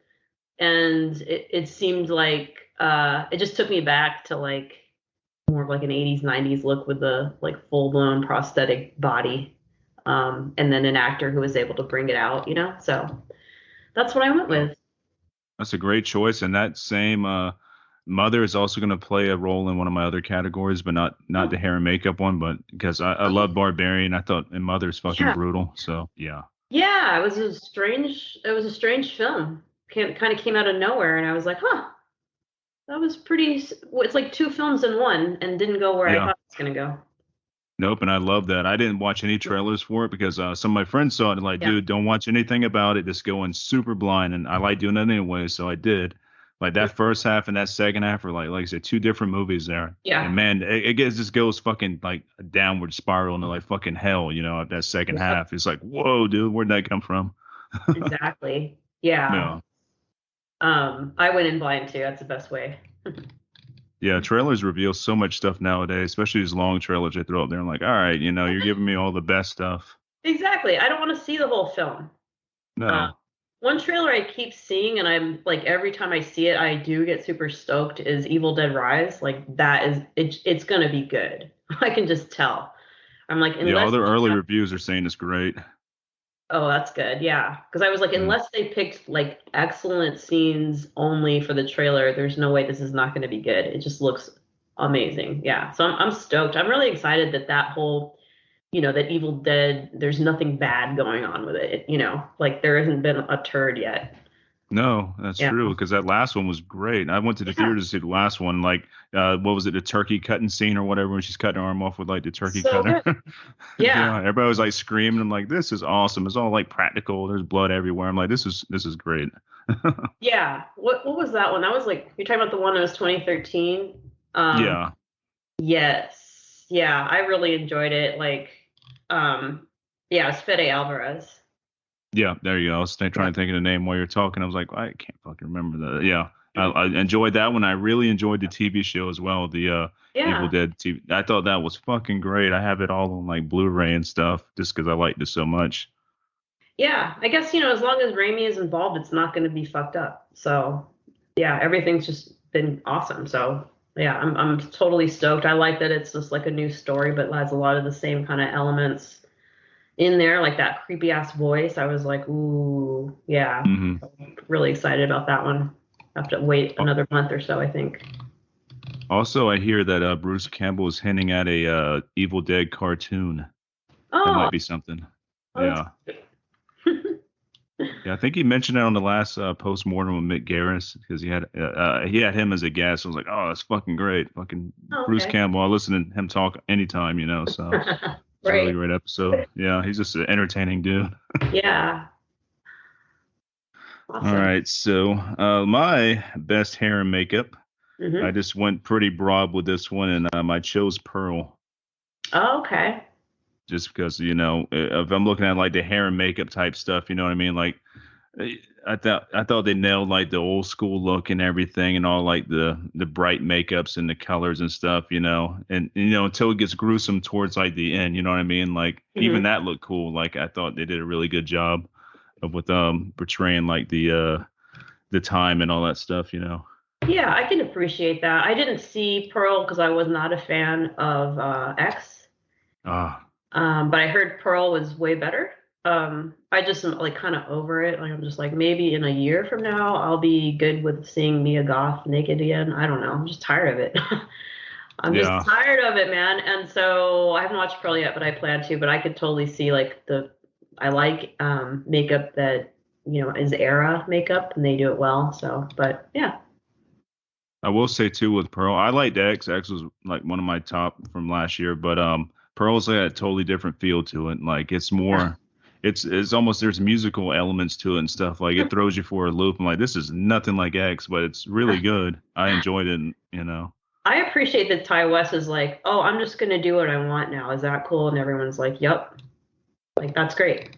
it seemed like it just took me back to like more of like an 80s 90s look with the like full blown prosthetic body, and then an actor who was able to bring it out, so that's what I went oh, with. that's a great choice, and that same mother is also going to play a role in one of my other categories, but not Oh, the hair and makeup one, but because I love Barbarian, I thought and Mother's fucking yeah, brutal. So yeah, yeah, it was a strange film. Kind of came out of nowhere, and I was like, huh, that was pretty. It's like two films in one, and didn't go where I yeah. thought it was gonna go. Nope, and I love that. I didn't watch any trailers for it because some of my friends saw it and like, Yeah. dude, don't watch anything about it. Just go in super blind, and I like doing that anyway, so I did. Like that first half and that second half are like I said, two different movies there. Yeah. And man, just goes fucking like a downward spiral into like fucking hell, that second Yep. half. It's like, whoa, dude, where'd that come from? Exactly. Yeah. Yeah. I went in blind too. That's the best way. Yeah, trailers reveal so much stuff nowadays, especially these long trailers they throw up there. I'm like, all right, you're giving me all the best stuff. Exactly. I don't want to see the whole film. Uh, No. One trailer I keep seeing, and I'm like every time I see it, I do get super stoked. Is Evil Dead Rise? Like that is it's gonna be good. I can just tell. I'm like Yeah, all unless the they early have, reviews are saying it's great. oh that's good, yeah. Because I was like Mm. unless they picked like excellent scenes only for the trailer, there's no way this is not going to be good. It just looks amazing, yeah. So I'm stoked. I'm really excited that that whole that Evil Dead, there's nothing bad going on with it. Like there hasn't been a turd yet. No, that's Yeah. true because that last one was great. I went to the Yeah. theater to see the last one. Like, what was it, the turkey cutting scene or whatever, when she's cutting her arm off with like the turkey So cutter. good. Yeah. Yeah, everybody was like screaming. I'm like, this is awesome. It's all like practical. There's blood everywhere. I'm like, this is great. Yeah. What was that one? That was like you're talking about the one that was 2013. Yeah, Yes. Yeah, I really enjoyed it. Like yeah, it was Fede Alvarez. yeah. There you go. I was trying Yeah. to think of the name while you're talking. I was like, I can't fucking remember that. Yeah, Mhm. I enjoyed that one. I really enjoyed the TV show as well. The Evil Yeah. Dead TV. I thought that was fucking great. I have it all on like Blu-ray and stuff just because I liked it so much. Yeah. I guess, as long as Raimi is involved, it's not going to be fucked up. So, yeah, everything's just been awesome. So, yeah, I'm totally stoked. I like that it's just like a new story, but has a lot of the same kind of elements in there, like that creepy ass voice. I was like, ooh, yeah, Hmm. really excited about that one. I have to wait another month or so, I think. Also, I hear that Bruce Campbell is hinting at a Evil Dead cartoon. That Oh, might be something. oh Yeah. that's Yeah, I think he mentioned it on the last post-mortem with Mick Garris because he had him as a guest. I was like, oh, that's fucking great, fucking oh, Bruce okay. Campbell. I listen to him talk anytime, so it's a really Right. great episode. Yeah, he's just an entertaining dude. Yeah. All Awesome. right, so my best hair and makeup, I Hmm. just went pretty broad with this one, and I chose Pearl. Oh, okay. Just because if I'm looking at like the hair and makeup type stuff, you know what I mean. Like I thought they nailed like the old school look and everything, and all like the bright makeups and the colors and stuff, and until it gets gruesome towards like the end, you know what I mean. Like even Hmm. that looked cool. Like I thought they did a really good job of with portraying like the time and all that stuff. Yeah, I can appreciate that. I didn't see Pearl because I was not a fan of X. Ah, But I heard Pearl was way better. I just am like kind of over it. Like I'm just like maybe in a year from now I'll be good with seeing Mia Goth naked again. I don't know. I'm just tired of it. I'm just yeah. tired of it, man. And so I haven't watched Pearl yet, but I plan to. But I could totally see like I like makeup that is era makeup and they do it well. So, but yeah. I will say too with Pearl, I liked X. X was like one of my top from last year, but Pearl's like a totally different feel to it. Like it's Yeah. more, it's almost there's musical elements to it and stuff. Like it throws you for a loop. I'm like, this is nothing like X, but it's really good. I enjoyed it. I appreciate that Ty West is like, oh, I'm just gonna do what I want now. Is that cool? And everyone's like, yep. Like that's great.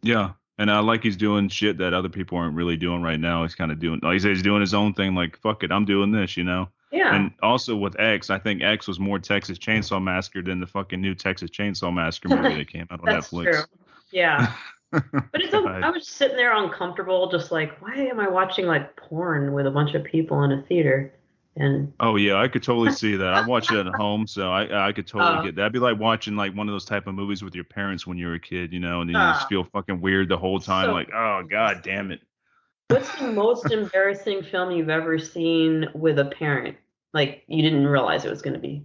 Yeah. And I like he's doing shit that other people aren't really doing right now. He's kind of doing, like he said, he's doing his own thing. Like, fuck it, I'm doing this. Yeah, And also with X, I think X was more Texas Chainsaw Massacre than the fucking new Texas Chainsaw Massacre movie that came out on that's true. Netflix. Yeah. But God. I was sitting there uncomfortable, just like, why am I watching like porn with a bunch of people in a theater? And Oh yeah, I could totally see that. I watched it at home, so I could totally uh, get that. That'd be like watching like one of those type of movies with your parents when you were a kid, and then you just uh, feel fucking weird the whole time, so like, oh god damn it. what's the most embarrassing film you've ever seen with a parent? Like you didn't realize it was gonna be.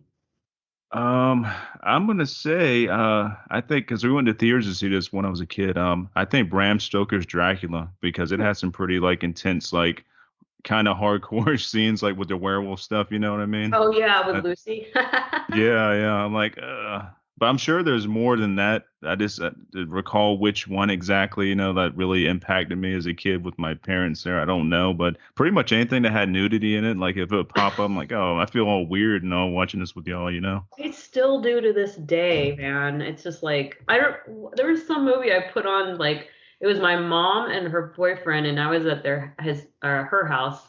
Um, I'm gonna say, I think because we went to theaters to see this when I was a kid. I think Bram Stoker's Dracula because it has some pretty like intense, like kind of hardcore scenes, like with the werewolf stuff. You know what I mean? Oh yeah, with I, Lucy. yeah, yeah. I'm like, but I'm sure there's more than that. I just to recall which one exactly, that really impacted me as a kid with my parents there. I don't know, but pretty much anything that had nudity in it, like if it would pop up, I'm like, oh, I feel all weird, watching this with y'all. I still do to this day, man. It's just like I don't. There was some movie I put on, like it was my mom and her boyfriend, and I was at her house,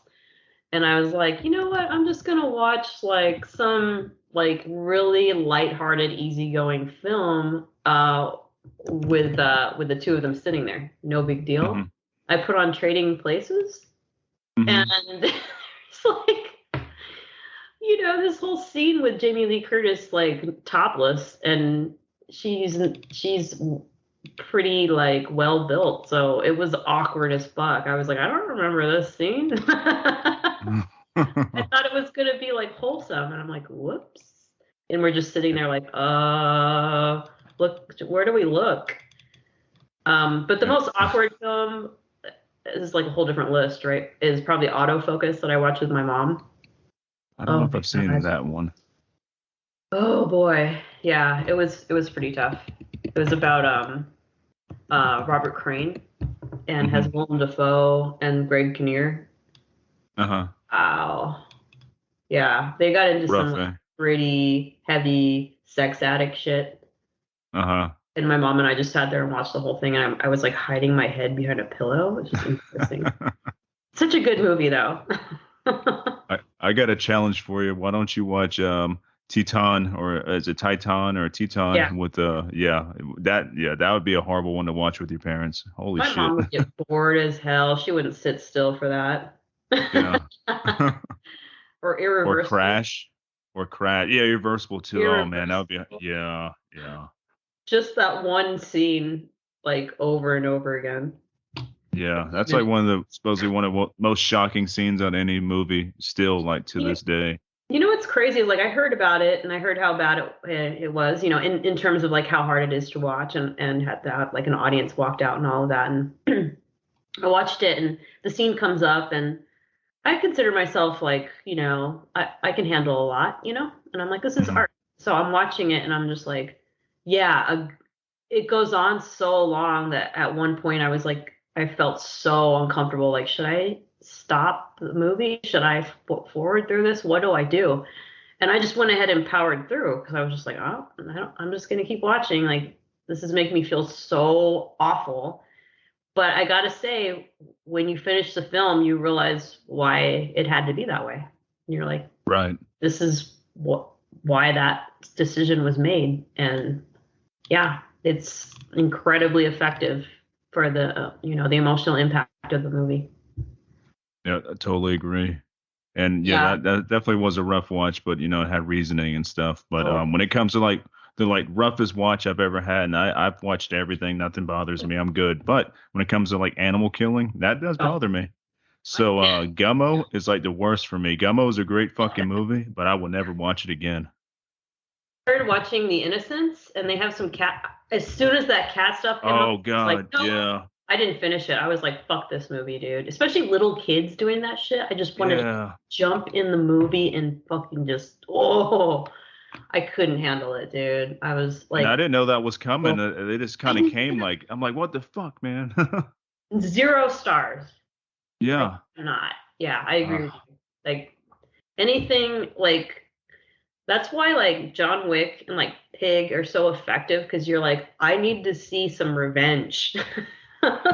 and I was like, you know what? I'm just gonna watch like some like really lighthearted, easygoing film with the two of them sitting there. No big deal. Hmm. I put on Trading Places, and Hmm. it's like this whole scene with Jamie Lee Curtis like topless, and she's pretty like well built, so it was awkward as fuck. I was like, I don't remember this scene. I thought it was gonna be like wholesome, and I'm like, whoops. And we're just sitting there like, look, where do we look? But the Yeah. most awkward film is like a whole different list, right? Is probably Autofocus that I watched with my mom. I don't know Oh if my I've seen god. that one. Oh boy. Yeah, it was pretty tough. It was about Robert Crane and has Hmm. Willem Dafoe and Greg Kinnear. Uh-huh. Wow. Yeah, they got into some Rough, like eh? pretty heavy sex addict shit. Uh-huh. And my mom and I just sat there and watched the whole thing, and I was like hiding my head behind a pillow. It's just embarrassing. Such a good movie, though. I got a challenge for you. Why don't you watch Teton, or is it Titan or Yeah, Teton with that would be a horrible one to watch with your parents. Holy my shit. mom would get bored as hell. She wouldn't sit still for that. Yeah. Or Or Irreversible. Crash. Or Crash. Yeah, Irreversible too. Oh man, that would be Irreversible. yeah, yeah. Just that one scene, like over and over again. Yeah, that's like Even, one of the supposedly one of the most shocking scenes on any movie still like to you, this day. you know what's crazy is like I heard about it and I heard how bad it was, in terms of like how hard it is to watch and had that like an audience walked out and all of that. And I watched it and the scene comes up and I consider myself like, I can handle a lot, and I'm like, this is Mhm. art. So I'm watching it and I'm just like, yeah, it goes on so long that at one point I was like, I felt so uncomfortable. Like, should I stop the movie? Should I forward through this? What do I do? And I just went ahead and powered through because I was just like, oh, I'm just gonna keep watching. Like, this is making me feel so awful. But I gotta say, when you finish the film, you realize why it had to be that way. And you're like, Right. this is why that decision was made. And yeah, it's incredibly effective for the emotional impact of the movie. Yeah, I totally agree. And yeah, Yeah. that definitely was a rough watch, but it had reasoning and stuff. But Oh, when it comes to like the like roughest watch I've ever had, and I've watched everything, nothing bothers me. I'm good. But when it comes to like animal killing, that does oh. bother me. So Gummo is like the worst for me. Gummo is a great fucking movie, but I will never watch it again. Started watching The Innocents, and they have some cat. As soon as that cat stuff came up, Oh it's like, God, no, yeah, I didn't finish it. I was like, fuck this movie, dude. Especially little kids doing that shit. I just wanted to yeah. jump in the movie and fucking just, oh, I couldn't handle it, dude. I was And I like, didn't know that was coming. oh, They just I kind of didn't came either. like I'm like, what the fuck, man? 0 stars. I Yeah. cannot. Yeah, I agree with Uh, you. Like anything like that's why like John Wick and like Pig are so effective because you're like, I need to see some revenge.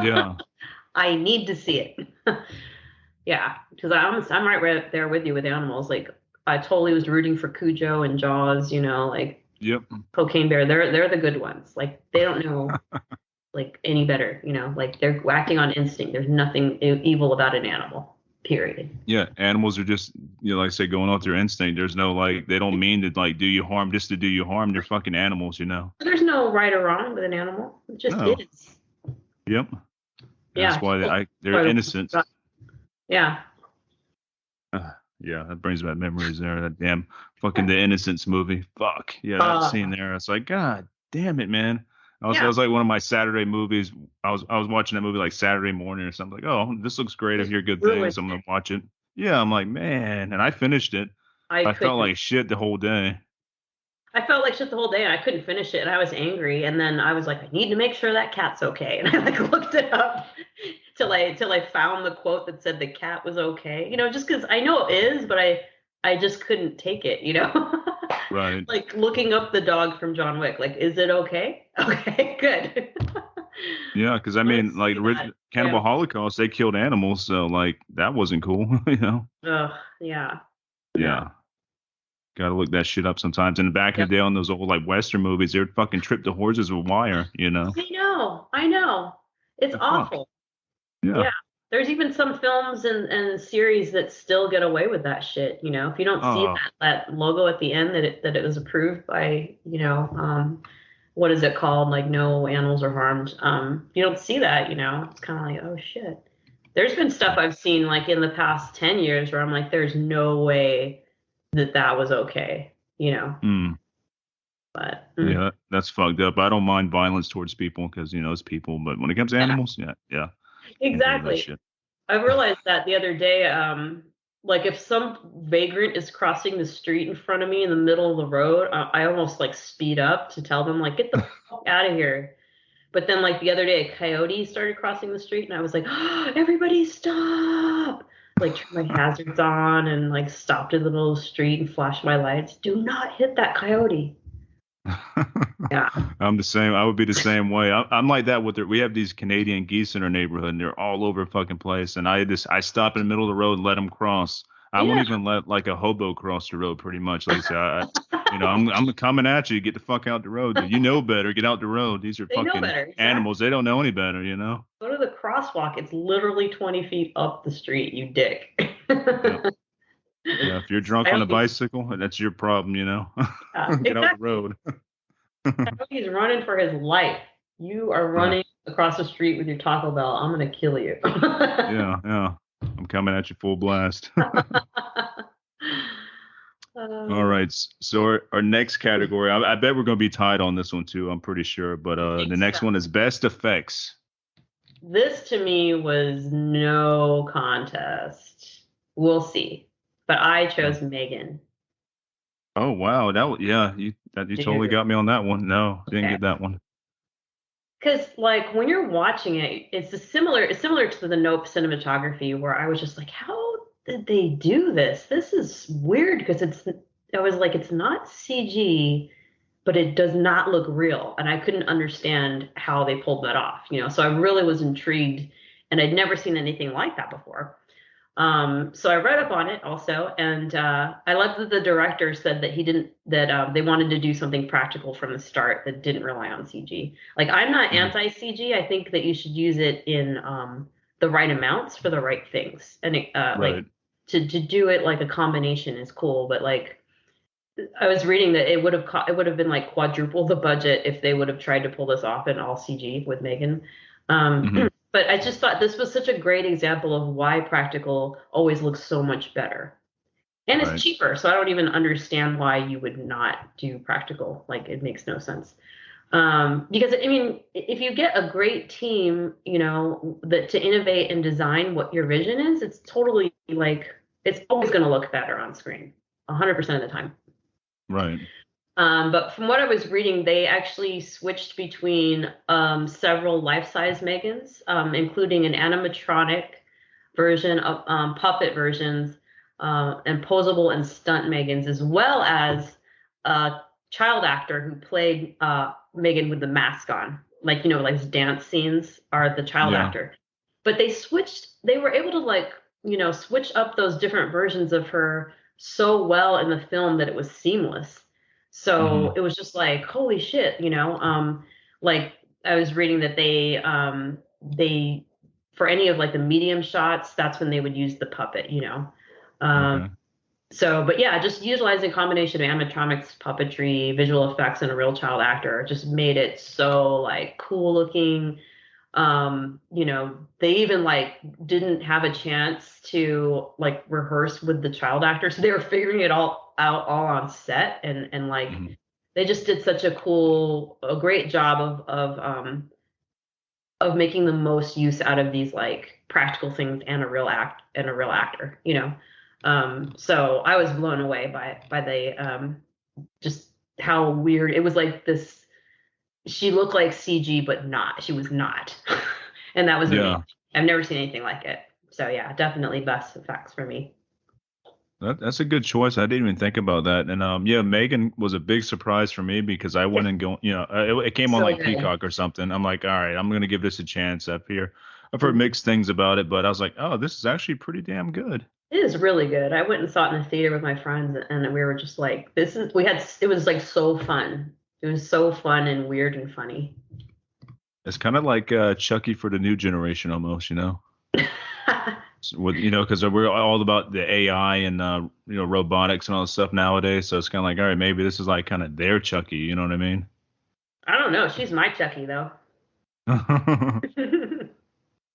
yeah. I need to see it. Yeah, because I'm right there with you with animals. Like I totally was rooting for Cujo and Jaws, like Yep. Cocaine Bear. They're the good ones. Like they don't know like any better, like they're acting on instinct. There's nothing evil about an animal. Period. Yeah, animals are just like I say, going off their instinct. There's no like they don't mean to like do you harm just to do you harm. They're fucking animals. There's no right or wrong with an animal. It just No. is. Yep. That's Yeah. why People they're try to- innocent. Yeah. Yeah, that brings back memories there. That damn fucking The Innocents movie. Fuck. Yeah, that scene Uh, there. It's like, God damn it, man. That yeah. was like one of my Saturday movies. I was watching that movie like Saturday morning or something. Like, oh, this looks great. I Just hear good ruined things. I'm it. gonna watch it. Yeah, I'm like, man, and I finished it. I I felt couldn't. like shit the whole day. I felt like shit the whole day and I couldn't finish it and I was angry. And then I was like, I need to make sure that cat's okay. And I like looked it up till I found the quote that said the cat was okay. Just because I know it is, but I just couldn't take it. Right. Like looking up the dog from John Wick, like, is it okay? Okay, good. Yeah, because I I want mean, to like see that. Cannibal Yeah. Holocaust, they killed animals, so like that wasn't cool, you know? Ugh, yeah. No. Yeah. Gotta look that shit up sometimes. And back in Yep. the day on those old like Western movies, they would fucking trip the horses with wire, you know? I know. I know. It's The fuck? awful. Yeah. Yeah. There's even some films and series that still get away with that shit. If you don't see Oh, that logo at the end that it was approved by, what is it called? Like no animals are harmed. You don't see that, it's kind of like, oh shit. There's been stuff I've seen like in the past 10 years where I'm like, there's no way that was okay, mm, but yeah, that's fucked up. I don't mind violence towards people because, it's people, but when it comes to yeah, animals, yeah, yeah, can't deal with that exactly. shit. I realized that the other day, like if some vagrant is crossing the street in front of me in the middle of the road, I almost like speed up to tell them like, get the fuck out of here. But then like the other day, a coyote started crossing the street, and I was like, oh, everybody stop! Like turned my hazards on and like stopped in the middle of the street and flashed my lights. Do not hit that coyote. Yeah. I'm the same. I would be the same way. I'm like that with we have these Canadian geese in our neighborhood, and they're all over the fucking place. And I stop in the middle of the road and let them cross. I won't Yeah. even let like a hobo cross the road. Pretty much, like I say, I'm coming at you. Get the fuck out the road. Dude. You know better. Get out the road. These are They know fucking better. Exactly. animals. They don't know any better. You know. Go to the crosswalk. It's literally 20 feet up the street, you dick. Yeah. Yeah. If you're drunk on a Coyotes, bicycle, that's your problem. You know. Get out the exactly. road. Coyote's running for his life. You are Yeah. running across the street with your Taco Bell. I'm gonna kill you. Yeah. Yeah. I'm coming at you full blast. All Uh, right. So our next category, I bet we're going to be tied on this one too. I'm pretty sure. But I the think so. next one is best effects. This to me was no contest. We'll see. But I Oh, chose Megan. oh, wow. Yeah. You totally Dude. got me on that one. No, didn't Okay. get that one. Because like when you're watching it, it's similar to the Nope cinematography where I was just like, how did they do this? This is weird because I was like, it's not CG, but it does not look real. And I couldn't understand how they pulled that off. So I really was intrigued and I'd never seen anything like that before. So I read up on it also, and I love that the director said that he didn't that they wanted to do something practical from the start that didn't rely on CG. Like I'm not Mhm. anti CG. I think that you should use it in the right amounts for the right things, and like Right. to do it like a combination is cool. But like I was reading that it would have been like quadruple the budget if they would have tried to pull this off in all CG with Megan. Hmm. But I just thought this was such a great example of why practical always looks so much better. And it's Right. cheaper, so I don't even understand why you would not do practical. Like it makes no sense. Because I mean, if you get a great team, that to innovate and design what your vision is, it's totally like it's always going to look better on screen, 100% of the time. Right. But from what I was reading, they actually switched between several life-size Megans, including an animatronic version of puppet versions, and posable and stunt Megans, as well as a child actor who played Megan with the mask on. Like his dance scenes are the child Yeah. actor. But they were able to switch up those different versions of her so well in the film that it was seamless. So Hmm. it was just like, holy shit. Like I was reading that they for any of like the medium shots, that's when they would use the puppet. Um, Okay. but yeah, just utilizing a combination of animatronics, puppetry, visual effects, and a real child actor just made it so like cool looking. They even like didn't have a chance to like rehearse with the child actor, so they were figuring it all out all on set, and like Hmm. they just did such a great job of making the most use out of these like practical things and a real actor. So I was blown away by the just how weird it was. Like this, she looked like CG, but not. She was not, and that was amazing. Yeah. I've never seen anything like it. So yeah, definitely best effects for me. That's a good choice. I didn't even think about that. And yeah, Megan was a big surprise for me because I It's went and go, it came on so like good. Peacock or something. I'm like, all right, I'm gonna give this a chance up here. I've heard Mhm. mixed things about it, but I was like, oh, this is actually pretty damn good. It is really good. I went and saw it in the theater with my friends, and we were just like, "This is." We had it was like so fun. It was so fun and weird and funny. It's kind of like Chucky for the new generation almost, you know. With because we're all about the AI and robotics and all this stuff nowadays. So it's kind of like, all right, maybe this is like kind of their Chucky. You know what I mean? I don't know. She's my Chucky though.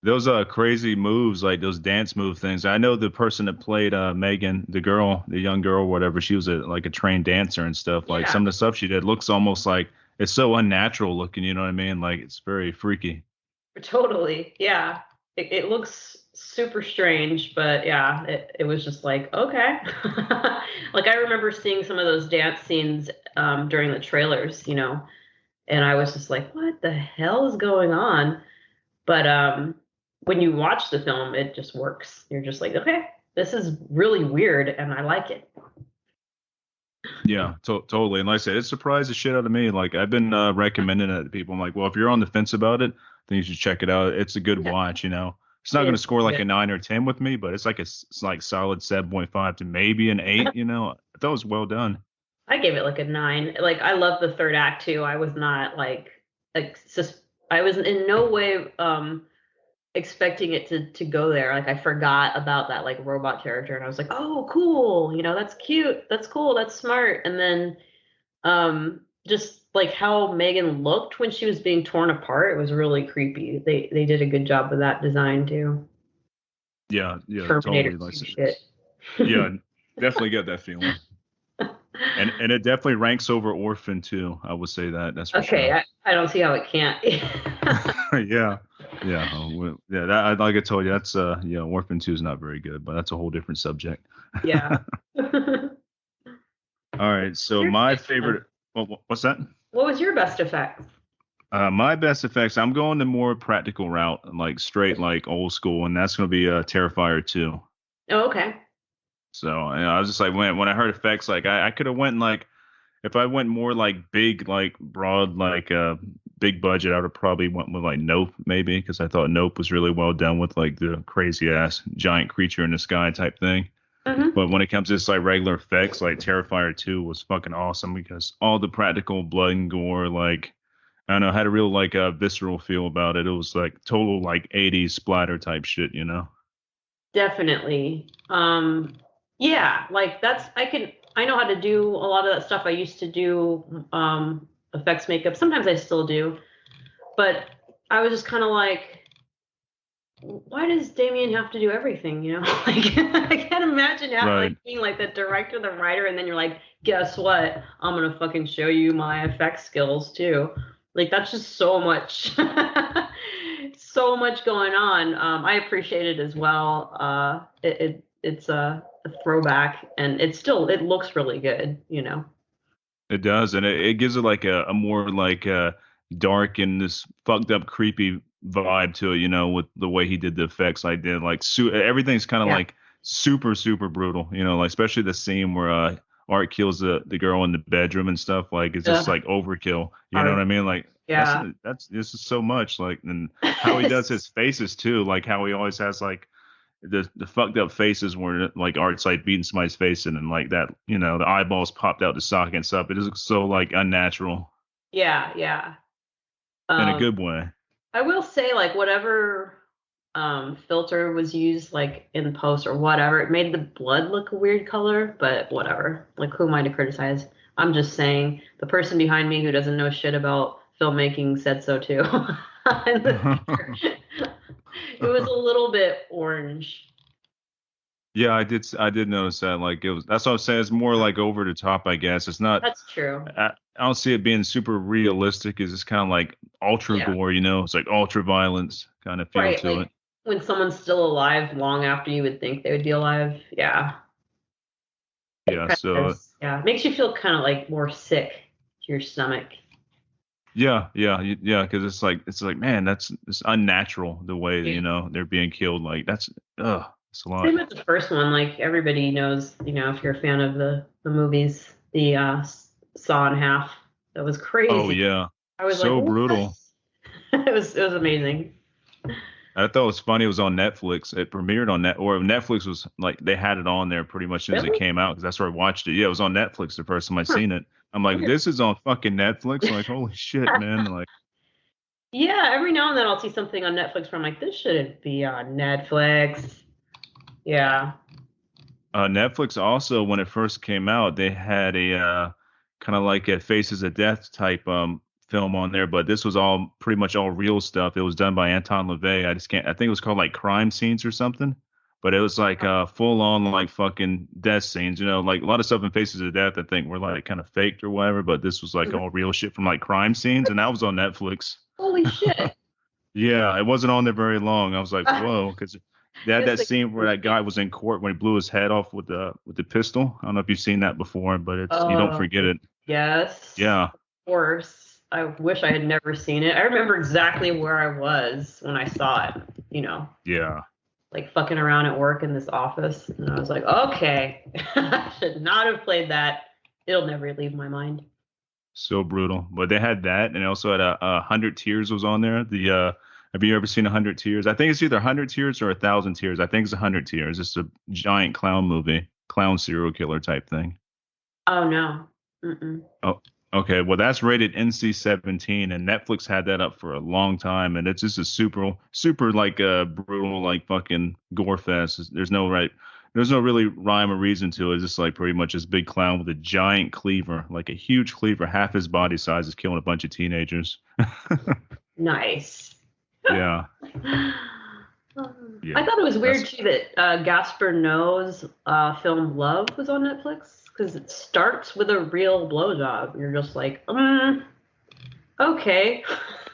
Those crazy moves, like those dance move things. I know the person that played Megan, the girl, the young girl, whatever. She was like a trained dancer and stuff. Like Yeah, some of the stuff she did looks almost like it's so unnatural looking. You know what I mean? Like it's very freaky. totally. Yeah, it looks super strange, but yeah, it was just like okay. Like I remember seeing some of those dance scenes during the trailers, and I was just like, what the hell is going on? But when you watch the film, it just works. You're just like, okay, this is really weird, and I like it. Yeah, totally. And like I said, it surprised the shit out of me. Like I've been recommending it to people. I'm like, well, if you're on the fence about it, then you should check it out. It's a good Yeah, watch. It's not going to it's score like good. a 9 or 10 with me, but it's like it's like solid 7.5 to maybe an 8. I thought it was well done. I gave it like a 9. Like I love the third act too. I was not I was in no way expecting it to go there. Like I forgot about that like robot character, and I was like, oh, cool. That's cute. That's cool. That's smart. And then just like how Megan looked when she was being torn apart, it was really creepy. They did a good job with that design too. Yeah, yeah, Terminator totally. Like, 2 shit. yeah, definitely get that feeling. And it definitely ranks over Orphan too. I would say that. That's for Okay, sure. I don't see how it can't. Yeah. Yeah. Yeah. That, like I told you, that's Orphan 2 is not very good, but that's a whole different subject. Yeah. All right. So Your my pick, then. favorite. What's that? What was your best effect? My best effects. I'm going the more practical route, like straight, like old school, and that's going to be Terrifier 2. Oh, okay. So I was just like, when I heard effects, like I could have went like if I went more like big, like broad, like big budget, I would have probably went with like Nope maybe because I thought Nope was really well done with like the crazy ass giant creature in the sky type thing. Hmm. But when it comes to just like regular effects, like Terrifier 2 was fucking awesome because all the practical blood and gore, like I don't know, had a real like visceral feel about it. It was like total like 80s splatter type shit. Definitely. Yeah, like I know how to do a lot of that stuff. I used to do effects makeup. Sometimes I still do, but I was just kind of like, why does Damien have to do everything? Like I can't imagine like Right. being like the director, the writer, and then you're like, guess what? I'm gonna fucking show you my effects skills too. Like that's just so much, so much going on. I appreciate it as well. It's a throwback, and it looks really good. It does, and it gives it like a more like dark and this fucked up creepy vibe to it, with the way he did the effects. I did like everything's kind of Yeah. like super super brutal, like especially the scene where Art kills the girl in the bedroom and stuff. Like it's just Ugh, like overkill. You know what hard. I mean? Like Yeah. that's this is so much like and how he does his faces too. Like how he always has like the fucked up faces where like Art's like beating somebody's face in and like that, the eyeballs popped out the socket and stuff. It is so like unnatural Yeah, yeah. in a Um, good way. I will say, like, whatever filter was used, like in post or whatever, it made the blood look a weird color, but whatever. Like, who am I to criticize? I'm just saying the person behind me who doesn't know shit about filmmaking said so too. In the theater. It was a little bit orange. Yeah, I did notice that. Like it was. That's what I'm saying. It's more like over the top, I guess. It's not. That's true. I don't see it being super realistic. It's just kind of like ultra Yeah. gore. It's like ultra violence kind of feel Right. to Like it. when someone's still alive long after you would think they would be alive. Yeah. It Yeah. kind of So is. Yeah. It makes you feel kind of like more sick. your stomach. Yeah. Because it's like, man, it's unnatural the way Yeah. they're being killed. Like it's a lot. Same with the first one. Like everybody knows, if you're a fan of the movies, the Saw in Half. That was Oh crazy. yeah, I was like, so what? brutal. It was amazing. I thought it was funny. It was on Netflix. It premiered on or Netflix was like they had it on there pretty much as soon as it Really? came out because that's where I watched it. Yeah, it was on Netflix the first time I Huh. seen it. I'm like, Weird. this is on fucking Netflix. I'm like, holy shit, man. Like, Yeah, every now and then I'll see something on Netflix where I'm like, this shouldn't be on Netflix. Yeah. Netflix also when it first came out, they had a kind of like a Faces of Death type film on there, but this was all pretty much all real stuff. It was done by Anton LaVey. I just can't. I think it was called like Crime Scenes or something. But it was like full on like fucking death scenes, like a lot of stuff in Faces of Death I think were like kind of faked or whatever, but this was like all real shit from like crime scenes, and that was on Netflix. Holy shit. Yeah, it wasn't on there very long. I was like, I whoa, because they had guess that they scene where that guy was in court when he blew his head off with the pistol. I don't know if you've seen that before, but you don't Oh, forget it. yes. Yeah, Of course. I wish I had never seen it. I remember exactly where I was when I saw it, yeah, like fucking around at work in this office. And I was like, okay, I should not have played that. It'll never leave my mind. so brutal. But they had that, and they also had a Hundred Tears was on there. Have you ever seen 100 Tears? I think it's either 100 Tears or 1,000 Tears. I think it's 100 Tears. It's a giant clown movie, clown serial killer type thing. Oh, no. Mm-mm. Oh, okay. Well, that's rated NC-17, and Netflix had that up for a long time, and it's just a super, super like brutal, like fucking gore fest. There's no really rhyme or reason to it. It's just like pretty much this big clown with a giant cleaver, like a huge cleaver, half his body size, is killing a bunch of teenagers. Nice. Yeah, I yeah. thought it was weird That's too that Gaspar Noé's film Love was on Netflix because it starts with a real blowjob. You're just like, okay.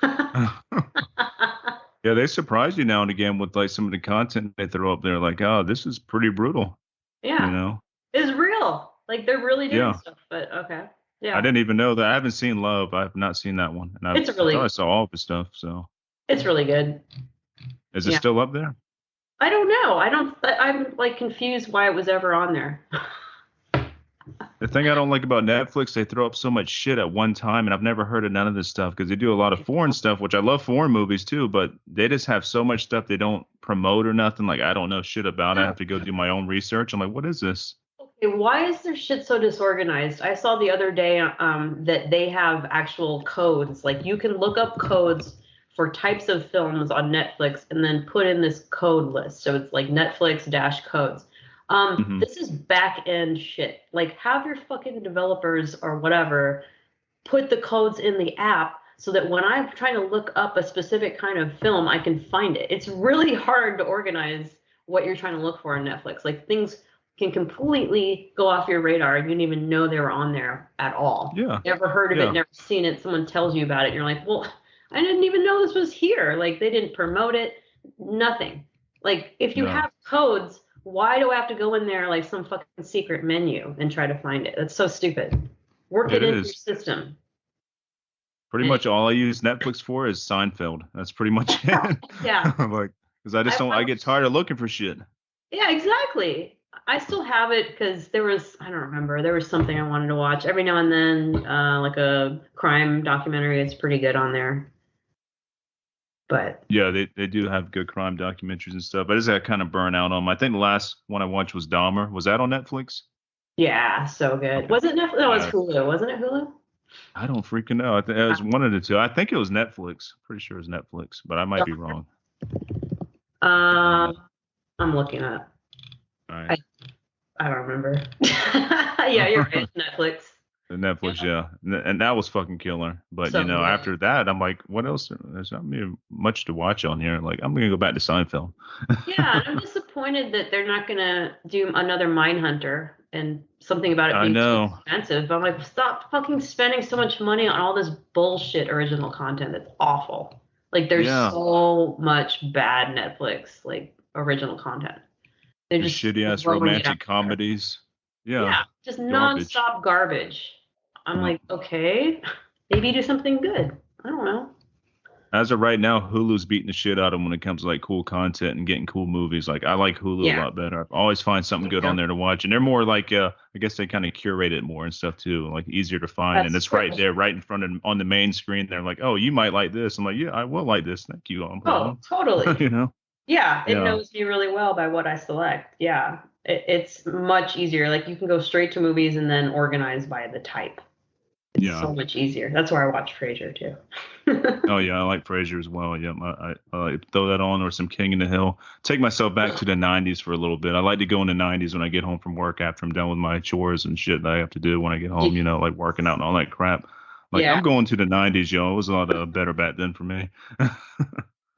yeah. They surprise you now and again with like some of the content they throw up there. Like, oh, this is pretty brutal. You Yeah, know? it's real. Like they're really doing Yeah. stuff. But okay, I yeah, didn't even know that. I haven't seen Love. I have not seen that one, and it's I thought I really, saw all of his stuff. So, it's really good. is it Yeah, still up there? I don't know. I don't. I'm like confused why it was ever on there. The thing I don't like about Netflix, they throw up so much shit at one time, and I've never heard of none of this stuff because they do a lot of foreign stuff, which I love foreign movies too, but they just have so much stuff they don't promote or nothing. Like I don't know shit about. I have to go do my own research. I'm like, what is this? Okay, why is their shit so disorganized? I saw the other day that they have actual codes. Like you can look up codes for types of films on Netflix and then put in this code list. So it's like Netflix dash codes. Hmm. This is back end shit. Like have your fucking developers or whatever put the codes in the app so that when I'm trying to look up a specific kind of film, I can find it. It's really hard to organize what you're trying to look for on Netflix. Like things can completely go off your radar. You didn't even know they were on there at all. Yeah, Never heard of it, yeah, never seen it. Someone tells you about it. And you're like, well, I didn't even know this was here. Like they didn't promote it, nothing. Like if you no, have codes, why do I have to go in there like some fucking secret menu and try to find it? That's so stupid. Work it it into your is. system. Pretty much all I use Netflix for is Seinfeld. That's pretty much it. Yeah. I'm like, because I just I don't. I get watched, tired of looking for shit. yeah, exactly. I still have it because I don't remember, there was something I wanted to watch. Every now and then, like a crime documentary, it's pretty good on there. But Yeah, they do have good crime documentaries and stuff. I just got kind of burnt out on them. I think the last one I watched was Dahmer. Was that on Netflix? yeah, so good. Okay. Was it Netflix? No, it was Yeah, Hulu. Wasn't it Hulu? I don't freaking know. I think it was one of the two. I think it was Netflix. Pretty sure it was Netflix, but I might be wrong. Uh, Um, I'm looking up. all right. I, I don't remember. Yeah, you're right. Netflix. The Yeah, Netflix, yeah, and that was fucking killer. But so good. after that, I'm like, what else? There's not really much to watch on here. Like, I'm gonna go back to Seinfeld. Yeah, and I'm disappointed that they're not gonna do another Mindhunter and something about it I being too know. expensive. But I'm like, stop fucking spending so much money on all this bullshit original content that's awful. Like there's Yeah, so much bad Netflix like original content. They're the just shitty ass throwing it out romantic there. comedies. Yeah, Yeah, just garbage. nonstop garbage. I'm Yep. like, okay, maybe do something good. I don't know. As of right now, Hulu's beating the shit out of them when it comes to like cool content and getting cool movies. Like I like Hulu a Yeah. lot better. I always find something good Yeah. on there to watch, and they're more like I guess they kind of curate it more and stuff too, like easier to find, and That's it's true. right there, right in front of on the main screen. They're like, oh, you might like this. I'm like, yeah, I will like this. Thank you, Oh, Amazon. totally. You know? Yeah, it Yeah, knows me really well by what I select. Yeah, it's much easier. Like you can go straight to movies and then organize by the type. It's yeah. so much easier. That's where I watch Frasier too. Oh yeah, I like Frasier as well. Yeah, I like throw that on or some King in the Hill. Take myself back to the '90s for a little bit. I like to go in the '90s when I get home from work after I'm done with my chores and shit that I have to do when I get home. You know, like working out and all that crap. Like Yeah, I'm going to the '90s, yo. It was a lot better back then for me.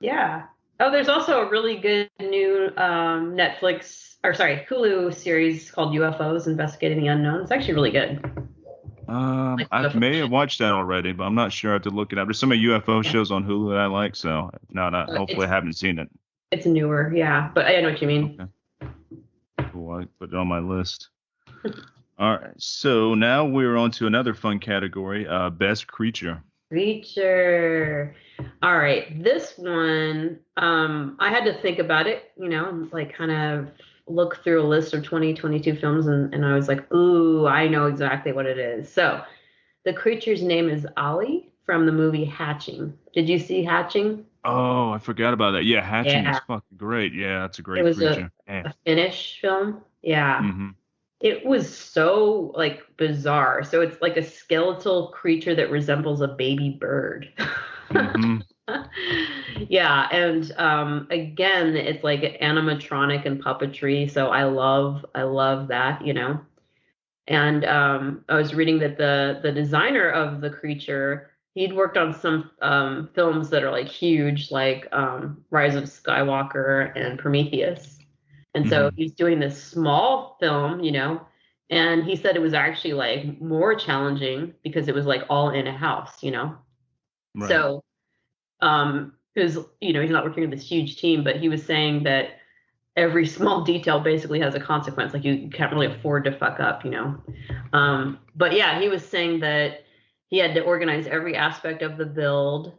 yeah. Oh, there's also a really good new Netflix or sorry, Hulu series called UFOs Investigating the Unknown. It's actually really good. Like I UFO may have shit. watched that already, but I'm not sure. I have to look it up. There's so many UFO Yeah. shows on Hulu that I like, so if not, hopefully I It's haven't seen it. newer, yeah, but I know what you mean. Okay, cool. I put it on my list. All right, so now we're on to another fun category, best creature. Creature. All right, this one, I had to think about it, and like kind of look through a list of 2022 films, and I was like, ooh, I know exactly what it is. So the creature's name is Ollie from the movie Hatching. Did you see Hatching? Oh, I forgot about that. Yeah, Hatching was Yeah, fucking great. Yeah, that's a it great was a, creature. Yeah. a Finnish film. Yeah. Mm-hmm. It was so like bizarre. So it's like a skeletal creature that resembles a baby bird. Mm-hmm. Yeah, and again, it's like animatronic and puppetry, so I love that. And I was reading that the designer of the creature, he'd worked on some films that are like huge, like Rise of Skywalker and Prometheus. And so Mm-hmm. he's doing this small film, and he said it was actually like more challenging because it was like all in a house. Right. So because he's not working with this huge team, but he was saying that every small detail basically has a consequence. Like you can't really afford to fuck up. But yeah, he was saying that he had to organize every aspect of the build.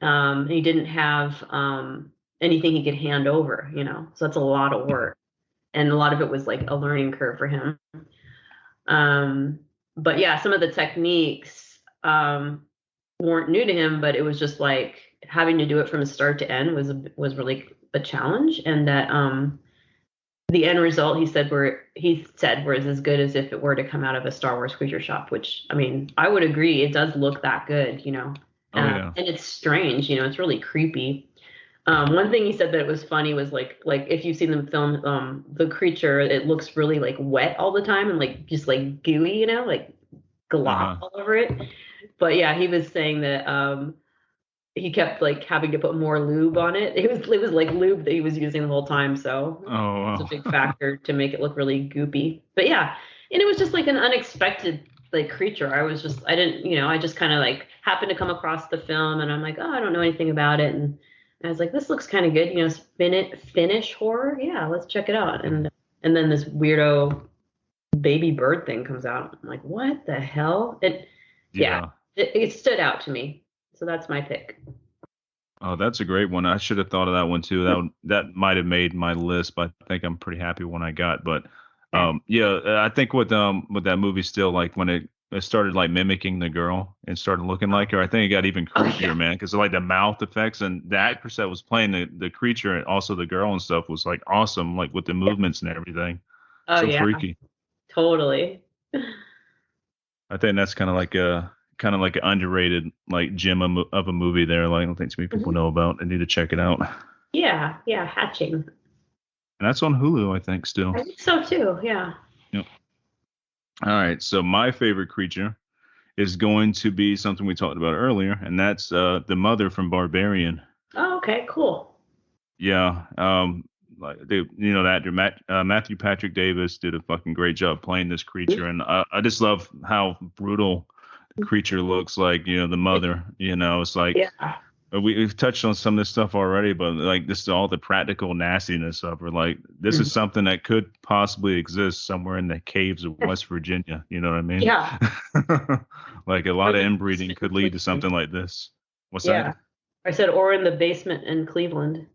He didn't have anything he could hand over. So that's a lot of work. And a lot of it was like a learning curve for him. Um, but yeah, some of the techniques weren't new to him, but it was just like having to do it from start to end was really a challenge, and that the end result he said was as good as if it were to come out of a Star Wars creature shop. Which I mean, I would agree, it does look that good. Oh yeah. And it's strange, it's really creepy. One thing he said that was funny was like if you've seen the film, the creature, it looks really like wet all the time and like just like gooey, like glop Uh-huh. all over it. But yeah, he was saying that he kept like having to put more lube on it. It was like lube that he was using the whole time, so it's a Oh big wow. factor to make it look really goopy. But yeah, and it was just like an unexpected like creature. I didn't, I just kind of like happened to come across the film, and I'm like, oh, I don't know anything about it, and I was like, this looks kind of good, Finnish horror. Yeah, let's check it out. And then this weirdo baby bird thing comes out. I'm like, what the hell? Yeah, Yeah. it stood out to me. So that's my pick. Oh, that's a great one. I should have thought of that one too. That might have made my list, but I think I'm pretty happy when I got. But Yeah. yeah, I think with that movie still like when it started like mimicking the girl and started looking like her, I think it got even Oh yeah. creepier, man. Because like the mouth effects and the actress that was playing the creature and also the girl and stuff was like awesome, like with the Yeah. movements and everything. Oh So yeah. freaky. Totally. I think that's kind of like an underrated like gem of a movie there. Like I don't think too many people Mhm. know about. I need to check it out. Yeah. Yeah. Hatching. And that's on Hulu, I think, still. I think so too. Yeah. Yep. All right. So my favorite creature is going to be something we talked about earlier, and that's the mother from Barbarian. Oh, okay. Cool. Yeah. Like the actor Matthew Patrick Davis did a fucking great job playing this creature, and I just love how brutal the creature looks like. The mother. It's like Yeah. we've touched on some of this stuff already, but like this is all the practical nastiness of her. Like this is Mhm. something that could possibly exist somewhere in the caves of West Virginia. You know what I mean? Yeah. Like a Or lot of the inbreeding basement in could lead to Cleveland. something like this. What's that? Yeah. I said, or in the basement in Cleveland.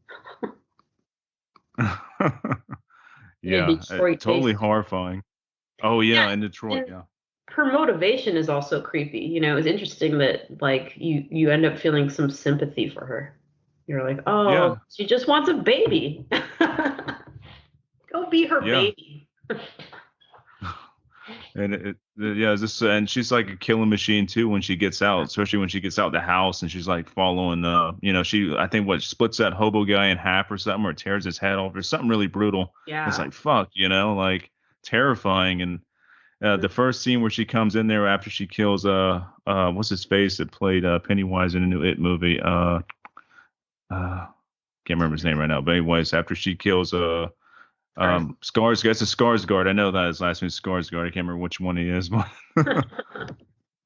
In a Yeah, Detroit totally basement. horrifying. Oh Yeah. yeah, in Detroit. And Yeah, her motivation is also creepy. It's interesting that like you end up feeling some sympathy for her. You're like, oh, yeah, she just wants a baby. Go be her yeah. baby. And yeah, this and she's like a killing machine too when she gets out, especially when she gets out the house and she's like following she I think what splits that hobo guy in half or something or tears his head off or something really brutal. It's Yeah. like fuck, like terrifying. And the first scene where she comes in there after she kills what's his face that played Pennywise in a new It movie, uh can't remember his name right now, but anyways, after she kills Cars. Skarsgård. It's a Skarsgård. I know that his last name is Skarsgård. I can't remember which one he is, but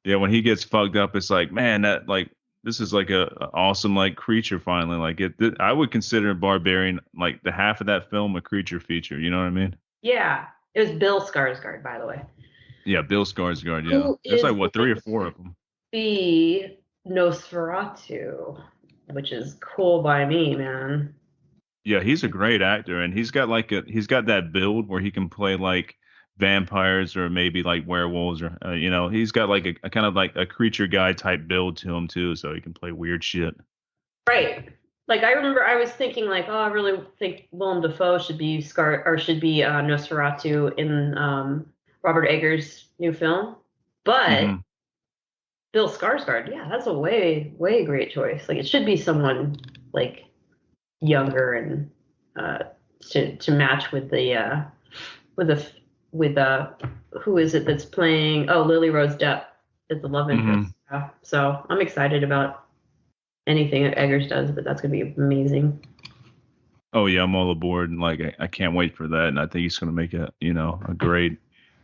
yeah, when he gets fucked up, it's like, man, that like this is like a awesome like creature finally. Like I would consider Barbarian like the half of that film a creature feature. You know what I mean? Yeah. It was Bill Skarsgård, by the way. Yeah, Bill Skarsgård. Yeah, Who there's is like going what three or four to of them. be Nosferatu, which is cool by me, man. Yeah, he's a great actor, and he's got that build where he can play like vampires or maybe like werewolves or he's got like a kind of like a creature guy type build to him too, so he can play weird shit. Right. Like I remember I was thinking like, oh, I really think Willem Dafoe should be Nosferatu in Robert Eggers' new film. But Hmm. Bill Skarsgård, yeah, that's a way, way great choice. Like it should be someone like younger and uh to match with the with who is it that's playing? Oh, Lily Rose Depp is the love interest. Hmm. Yeah. So I'm excited about anything that Eggers does, but that's gonna be amazing. Oh yeah, I'm all aboard, and like I can't wait for that. And I think he's gonna make a great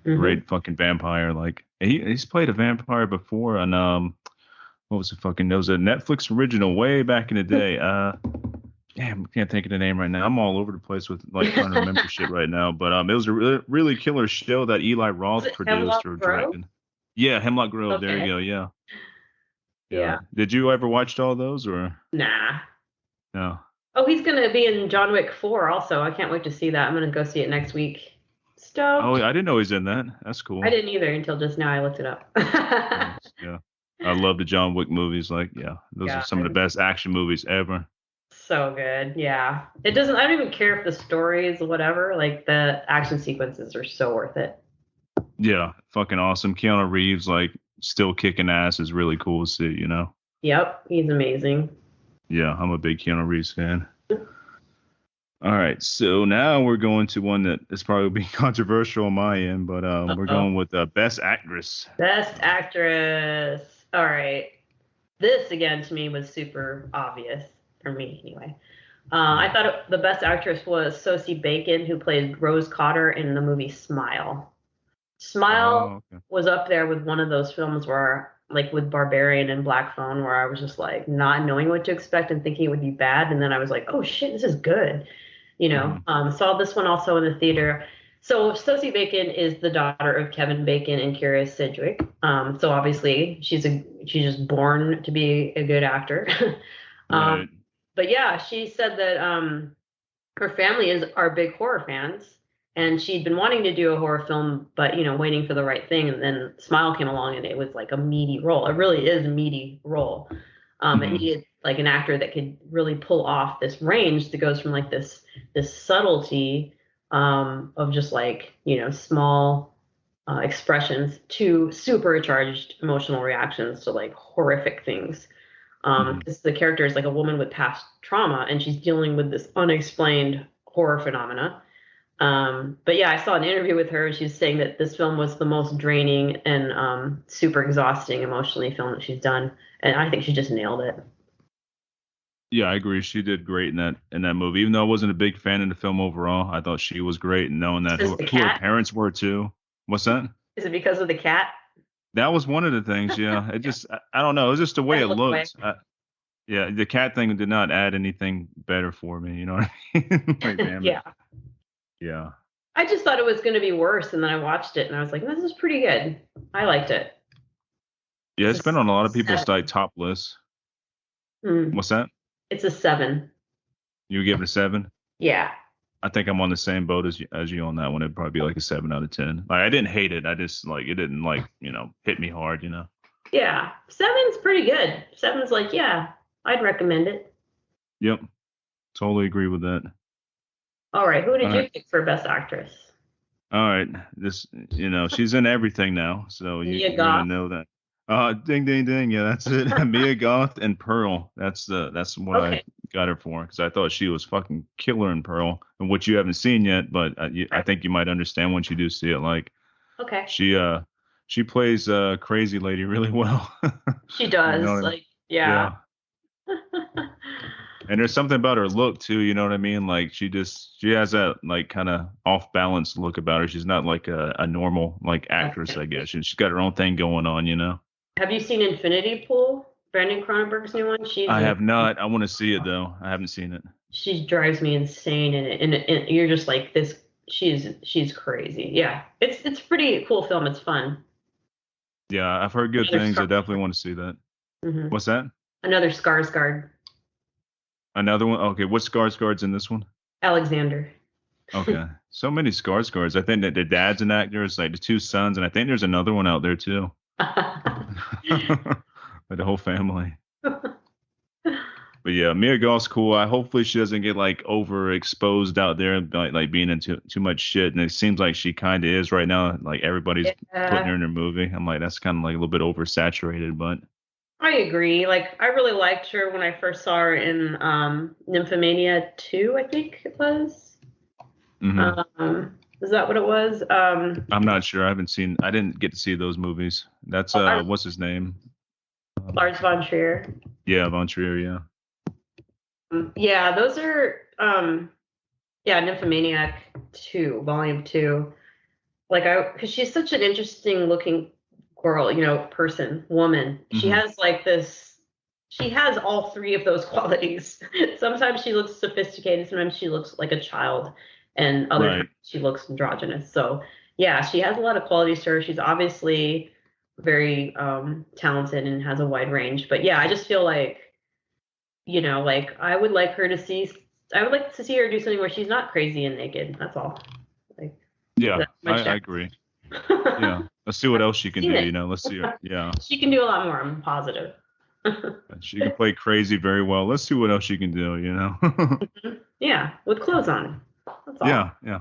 Hmm. fucking vampire. Like he's played a vampire before on what was it fucking? There was a Netflix original way back in the day. Damn, I can't think of the name right now. I'm all over the place with like trying to remember shit right now. But it was a really killer show that Eli Was Roth it produced Hemlock or Grove? directed. Yeah, Hemlock Grove. There you Okay. go. Yeah, Yeah. yeah. Did you ever watch all those or Nah. no? Oh, he's gonna be in John Wick 4 also. I can't wait to see that. I'm gonna go see it next week. Oh, Stoked. I didn't know he's in that. That's I cool. didn't either until just now I looked it up. Nice. Yeah. I love the John Wick movies. Like, yeah, those are some of the God. best action movies ever. So good. Yeah. It doesn't I don't even care if the story is whatever. Like the action sequences are so worth it. Yeah, fucking awesome. Keanu Reeves, like, still kicking ass is really cool to see. Yep, he's amazing. Yeah, I'm a big Keanu Reeves fan. All right, so now we're going to one that is probably being controversial on my end, but we're Uh-oh. going with Best Actress. Best actress. All right. This again to me was super obvious for me anyway. I thought the best actress was Sosie Bacon, who played Rose Cotter in the movie Smile. Smile Oh, okay. was up there with one of those films where, like with Barbarian and Black Phone, where I was just like not knowing what to expect and thinking it would be bad, and then I was like, oh shit, this is good. Hmm. Saw this one also in the theater. So Sosie Bacon is the daughter of Kevin Bacon and Kira Sedgwick. So obviously she's just born to be a good actor. um, Right. but yeah, she said that her family are big horror fans, and she'd been wanting to do a horror film, but waiting for the right thing. And then Smile came along, and it was like a meaty role. It really is a meaty role. It Hmm. needed like an actor that could really pull off this range that goes from like this subtlety of just like small expressions to supercharged emotional reactions to like horrific things. Hmm. Because the character is like a woman with past trauma, and she's dealing with this unexplained horror phenomena. But yeah, I saw an interview with her. She's saying that this film was the most draining and super exhausting emotionally film that she's done, and I think she just nailed it. Yeah, I agree. She did great in that movie. Even though I wasn't a big fan of the film overall, I thought she was great. And knowing that Is this who the who her cat? parents were too. What's that? Is it because of the cat? That was one of the things. Yeah, it Yeah, just I don't know. It was just the way had to it look away. looked. Yeah, the cat thing did not add anything better for me. You know what I mean? Like, damn it. Yeah. Yeah. I just thought it was going to be worse, and then I watched it, and I was like, "This is pretty good. I liked it." Yeah, It's it's been on a lot of people's like seven. top lists. Hmm. What's that? It's a seven. You give it a 7? Yeah. I think I'm on the same boat as you on that one. It'd probably be like a 7 out of 10. Like I didn't hate it. I just like it didn't like hit me hard. Yeah. Seven's pretty good. Seven's like, yeah, I'd recommend it. Yep, totally agree with that. All right. Who All did right, you pick for best actress? all right. This she's in everything now, so Mia you're gonna Goth. know that. Ding ding ding. Yeah, that's it. Mia Goth and Pearl. That's what I Okay. got her for because I thought she was fucking killer in Pearl, and which you haven't seen yet, but I Right. think you might understand once you do see it. Like Okay. she uh she plays crazy lady really well. She You know what does. I mean? Like, yeah. Yeah. And there's something about her look too, you know what I mean? Like she has that like kind of off balance look about her. She's not like a normal like actress, I guess. And she's got her own thing going on. Have you seen Infinity Pool? Brandon Cronenberg's new one. I have not. I want to see it though. I haven't seen it. She drives me insane in it, and you're just like this. She's crazy. Yeah, it's pretty cool film. It's fun. Yeah, I've heard good Another things. I Scar. definitely want to see that. Hmm. What's that? Another Skarsgård. Another one? Okay, what Skarsgård's in this one? Alexander. Okay. So many Skarsgårds. I think that the dad's an actor. It's like the two sons, and I think there's another one out there too. Like the whole family. But yeah, Mia Goth's cool. I hopefully she doesn't get like overexposed out there, like being into too much shit. And it seems like she kind of is right now. Like everybody's putting Yeah, her in their movie. I'm like, that's kind of like a little bit oversaturated, but I agree. Like, I really liked her when I first saw her in Nymphomania 2, I think it was. hmm Is that what it was? I'm not sure. I haven't seen. I didn't get to see those movies. That's Lars, what's his name? Lars von Trier. Yeah, Von Trier. Yeah. Yeah, those are yeah, Nymphomaniac 2, Volume 2. Like because she's such an interesting looking girl, person, woman. She hmm has she has all three of those qualities. Sometimes she looks sophisticated, sometimes she looks like a child, and other times Right. she looks androgynous. So yeah, she has a lot of qualities to her. She's obviously very talented and has a wide range. But yeah, I just feel like, like I would like to see her do something where she's not crazy and naked. That's all. Like Yeah, that's my I check. agree. Yeah. Let's see what else she can Seen do. it. Let's see her. Yeah. She can do a lot more. I'm positive. She can play crazy very well. Let's see what else she can do. Yeah, with clothes on. That's all. Yeah, yeah.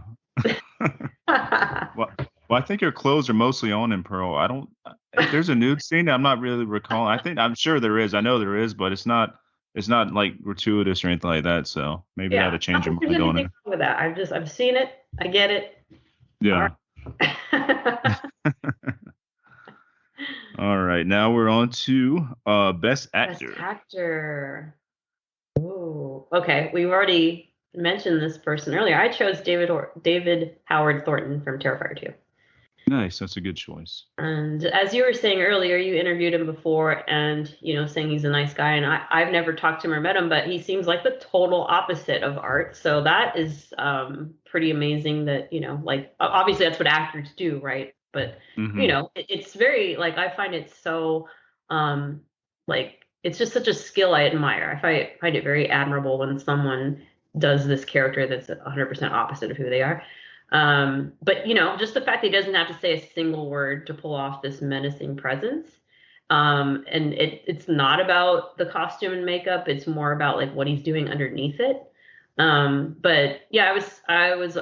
Well, I think her clothes are mostly on in Pearl. I don't. If there's a nude scene, I'm not really recalling. I'm sure there is. I know there is, but it's not. It's not like gratuitous or anything like that. So maybe I had Yeah, to change not your that there's mind on anything it. wrong with that. I've seen it. I get it. All Yeah. right. All right. Now we're on to best Best actor. actor. Ooh. Okay, we've already mentioned this person earlier. I chose David Howard Thornton from Terrifier 2. Nice. That's a good choice. And as you were saying earlier, you interviewed him before and, saying he's a nice guy. And I've never talked to him or met him, but he seems like the total opposite of Art. So that is pretty amazing that, like, obviously that's what actors do, right? But, hmm it's very, like, I find it so, like, it's just such a skill I admire. I find it very admirable when someone does this character that's 100% opposite of who they are. But just the fact that he doesn't have to say a single word to pull off this menacing presence. And it's not about the costume and makeup, it's more about like what he's doing underneath it. But yeah, I was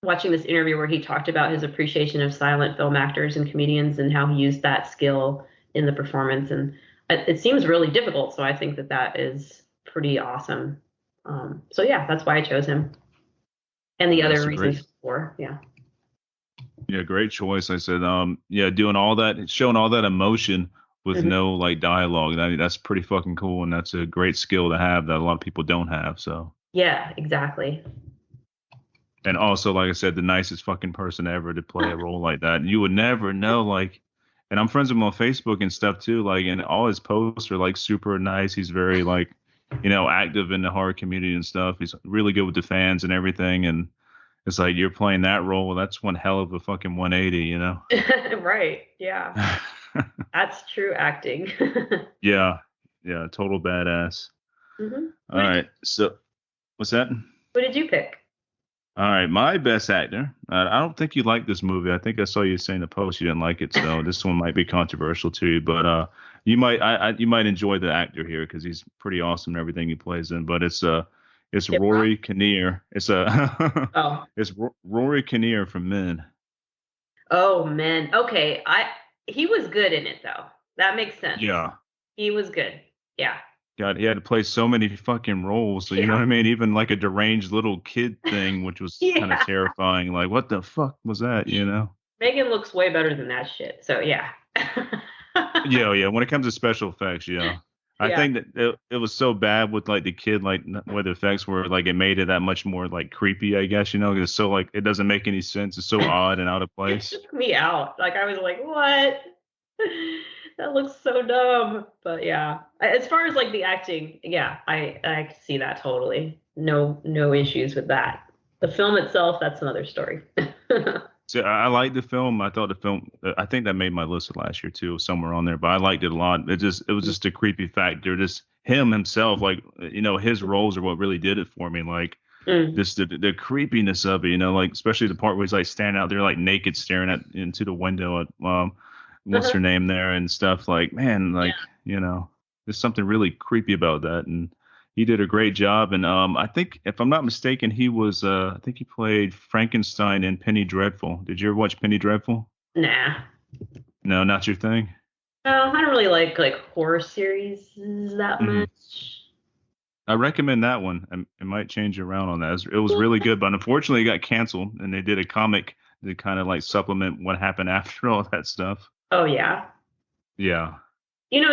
watching this interview where he talked about his appreciation of silent film actors and comedians and how he used that skill in the performance. And it seems really difficult, so I think that is pretty awesome. So yeah, that's why I chose him and the Yeah, other it's a great. reasons for, yeah. Yeah, great choice. I said, yeah, doing all that, showing all that emotion with Mhm. no like dialogue. That's pretty fucking cool, and that's a great skill to have that a lot of people don't have. So, Yeah, exactly. and also, like I said, the nicest fucking person ever to play a role like that. And you would never know, like, and I'm friends with him on Facebook and stuff too. Like, and all his posts are like super nice. He's very like, active in the horror community and stuff. He's really good with the fans and everything. And it's like you're playing that role. Well, that's one hell of a fucking 180, you know? Right. Yeah. That's true acting. Yeah, yeah, total badass. All Who did you right, so what's that? who did you pick? All right, my best actor. I don't think you like this movie. I think I saw you saying in the post you didn't like it, so this one might be controversial to you. But you might enjoy the actor here because he's pretty awesome in everything he plays in. But it's Kid Rock? Rory Kinnear. Oh. Rory Kinnear from Men. Oh man. Okay. I He was good in it though. That makes sense. Yeah, He was good. Yeah. God, he had to play so many fucking roles. So you know Yeah. what I mean? Even like a deranged little kid thing, which was kind of Yeah. terrifying. Like, what the fuck was that? You know? Megan looks way better than that shit. So yeah. Yeah, oh, yeah. When it comes to special effects, yeah. I Yeah. think that it was so bad with like the kid, like where the effects were like it made it that much more like creepy, I guess, 'cause it's so like it doesn't make any sense. It's so odd and out of It place. took me out. Like I was like, what? That looks so dumb. But yeah. As far as like the acting, yeah, I can see that totally. No issues with that. The film itself, that's another story. So I liked the film. I thought the film. I think that made my list of last year too, somewhere on there. But I liked it a lot. It was just a creepy factor. Just him himself, like his roles are what really did it for me. Like Mm. this the creepiness of it, like especially the part where he's like standing out there like naked staring at into the window at what's her name there and stuff. Like, man, Yeah. like, there's something really creepy about that. And he did a great job. And I think if I'm not mistaken, I think he played Frankenstein in Penny Dreadful. Did you ever watch Penny Dreadful? Nah. No, not your thing. No, I don't really like horror series that Hmm. much. I recommend that one. It might change you around on that. It was really good, but unfortunately it got canceled and they did a comic to kind of like supplement what happened after all that stuff. Oh yeah. Yeah.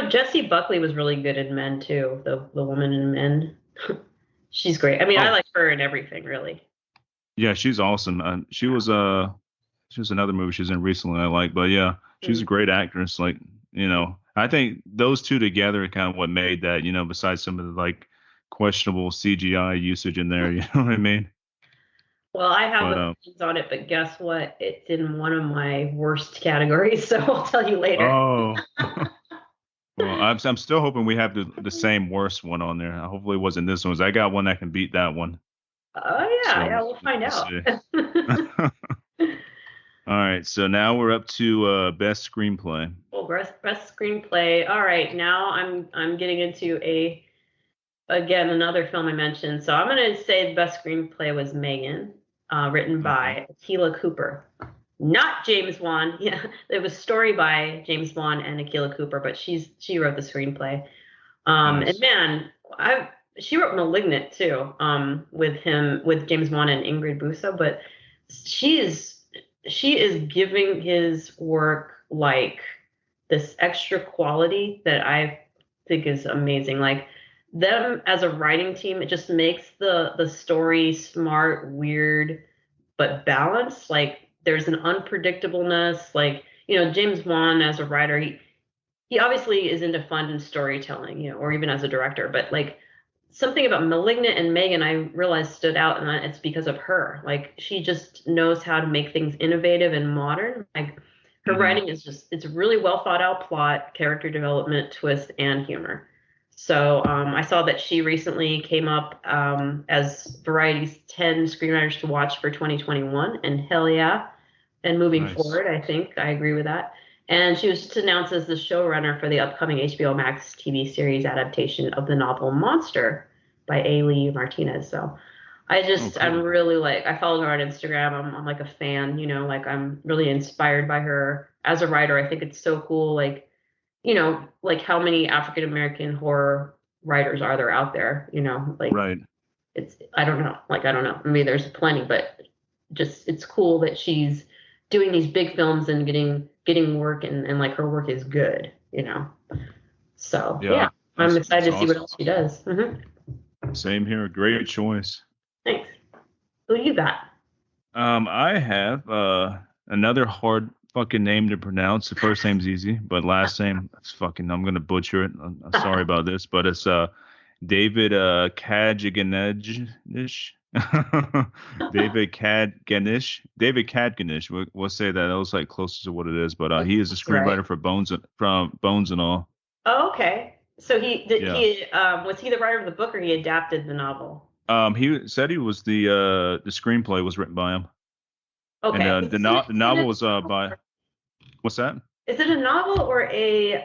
Jessie Buckley was really good in Men too. The woman in Men. She's great. I mean, I Oh, like her in everything, really. yeah, she's awesome. She was another movie she's in recently I like, but yeah, she's a Mm. great actress. Like, I think those two together are kind of what made that, besides some of the like questionable CGI usage in there, you know what I mean? Well, I have But opinions on it, but guess what? It's in one of my worst categories, so I'll tell you later. oh, well, I'm still hoping we have the same worst one on there. Hopefully it wasn't this one. 'Cause I got one that can beat that one. Oh yeah, So yeah, we'll find we'll out. see. All right, so now we're up to best screenplay. Well, best screenplay. All right, now I'm getting into again another film I mentioned. So I'm gonna say the best screenplay was Megan, written Okay. by Akilah Cooper, not James Wan. Yeah, it was story by James Wan and Akilah Cooper, but she wrote the screenplay. And Nice. man, I she wrote *Malignant* too, with James Wan and Ingrid Busso. But she is she is giving his work like this extra quality that I think is amazing. Like them as a writing team, it just makes the story smart, weird, but balanced. Like there's an unpredictableness. Like James Wan as a writer, he obviously is into fun and storytelling, or even as a director, but like something about *Malignant* and Megan I realized stood out, and it's because of her. Like she just knows how to make things innovative and modern. Like her Hmm. writing is just it's really well thought out plot, character development, twist, and humor. So I saw that she recently came up as Variety's 10 screenwriters to watch for 2021, and hell yeah. And moving Nice. forward, I think I agree with that. And she was just announced as the showrunner for the upcoming HBO Max TV series adaptation of the novel Monster by A. Lee Martinez. So Oh, I'm cool. really like, I follow her on Instagram. I'm like a fan, like I'm really inspired by her as a writer. I think it's so cool. Like how many African American horror writers are there out there? Like Right. I don't know. Like, I don't know. Maybe there's plenty, but just it's cool that she's doing these big films and getting work and like her work is good. So yeah, Yeah. I'm That's excited to see what awesome. else she does. Same here. Great choice. Thanks. Who you got? I have another hard fucking name to pronounce. The first name's easy, but last name, it's fucking. I'm gonna butcher it. I'm sorry about this, but it's David Kajganish. David Cadganish. We'll say that. That was like closest to what it is, but he is a That's right. screenwriter for Bones and All. Oh, okay. So he did Yeah. he was he the writer of the book or he adapted the novel? He said he was the screenplay was written by him, and Okay. the novel was by what's that? Is it a novel or a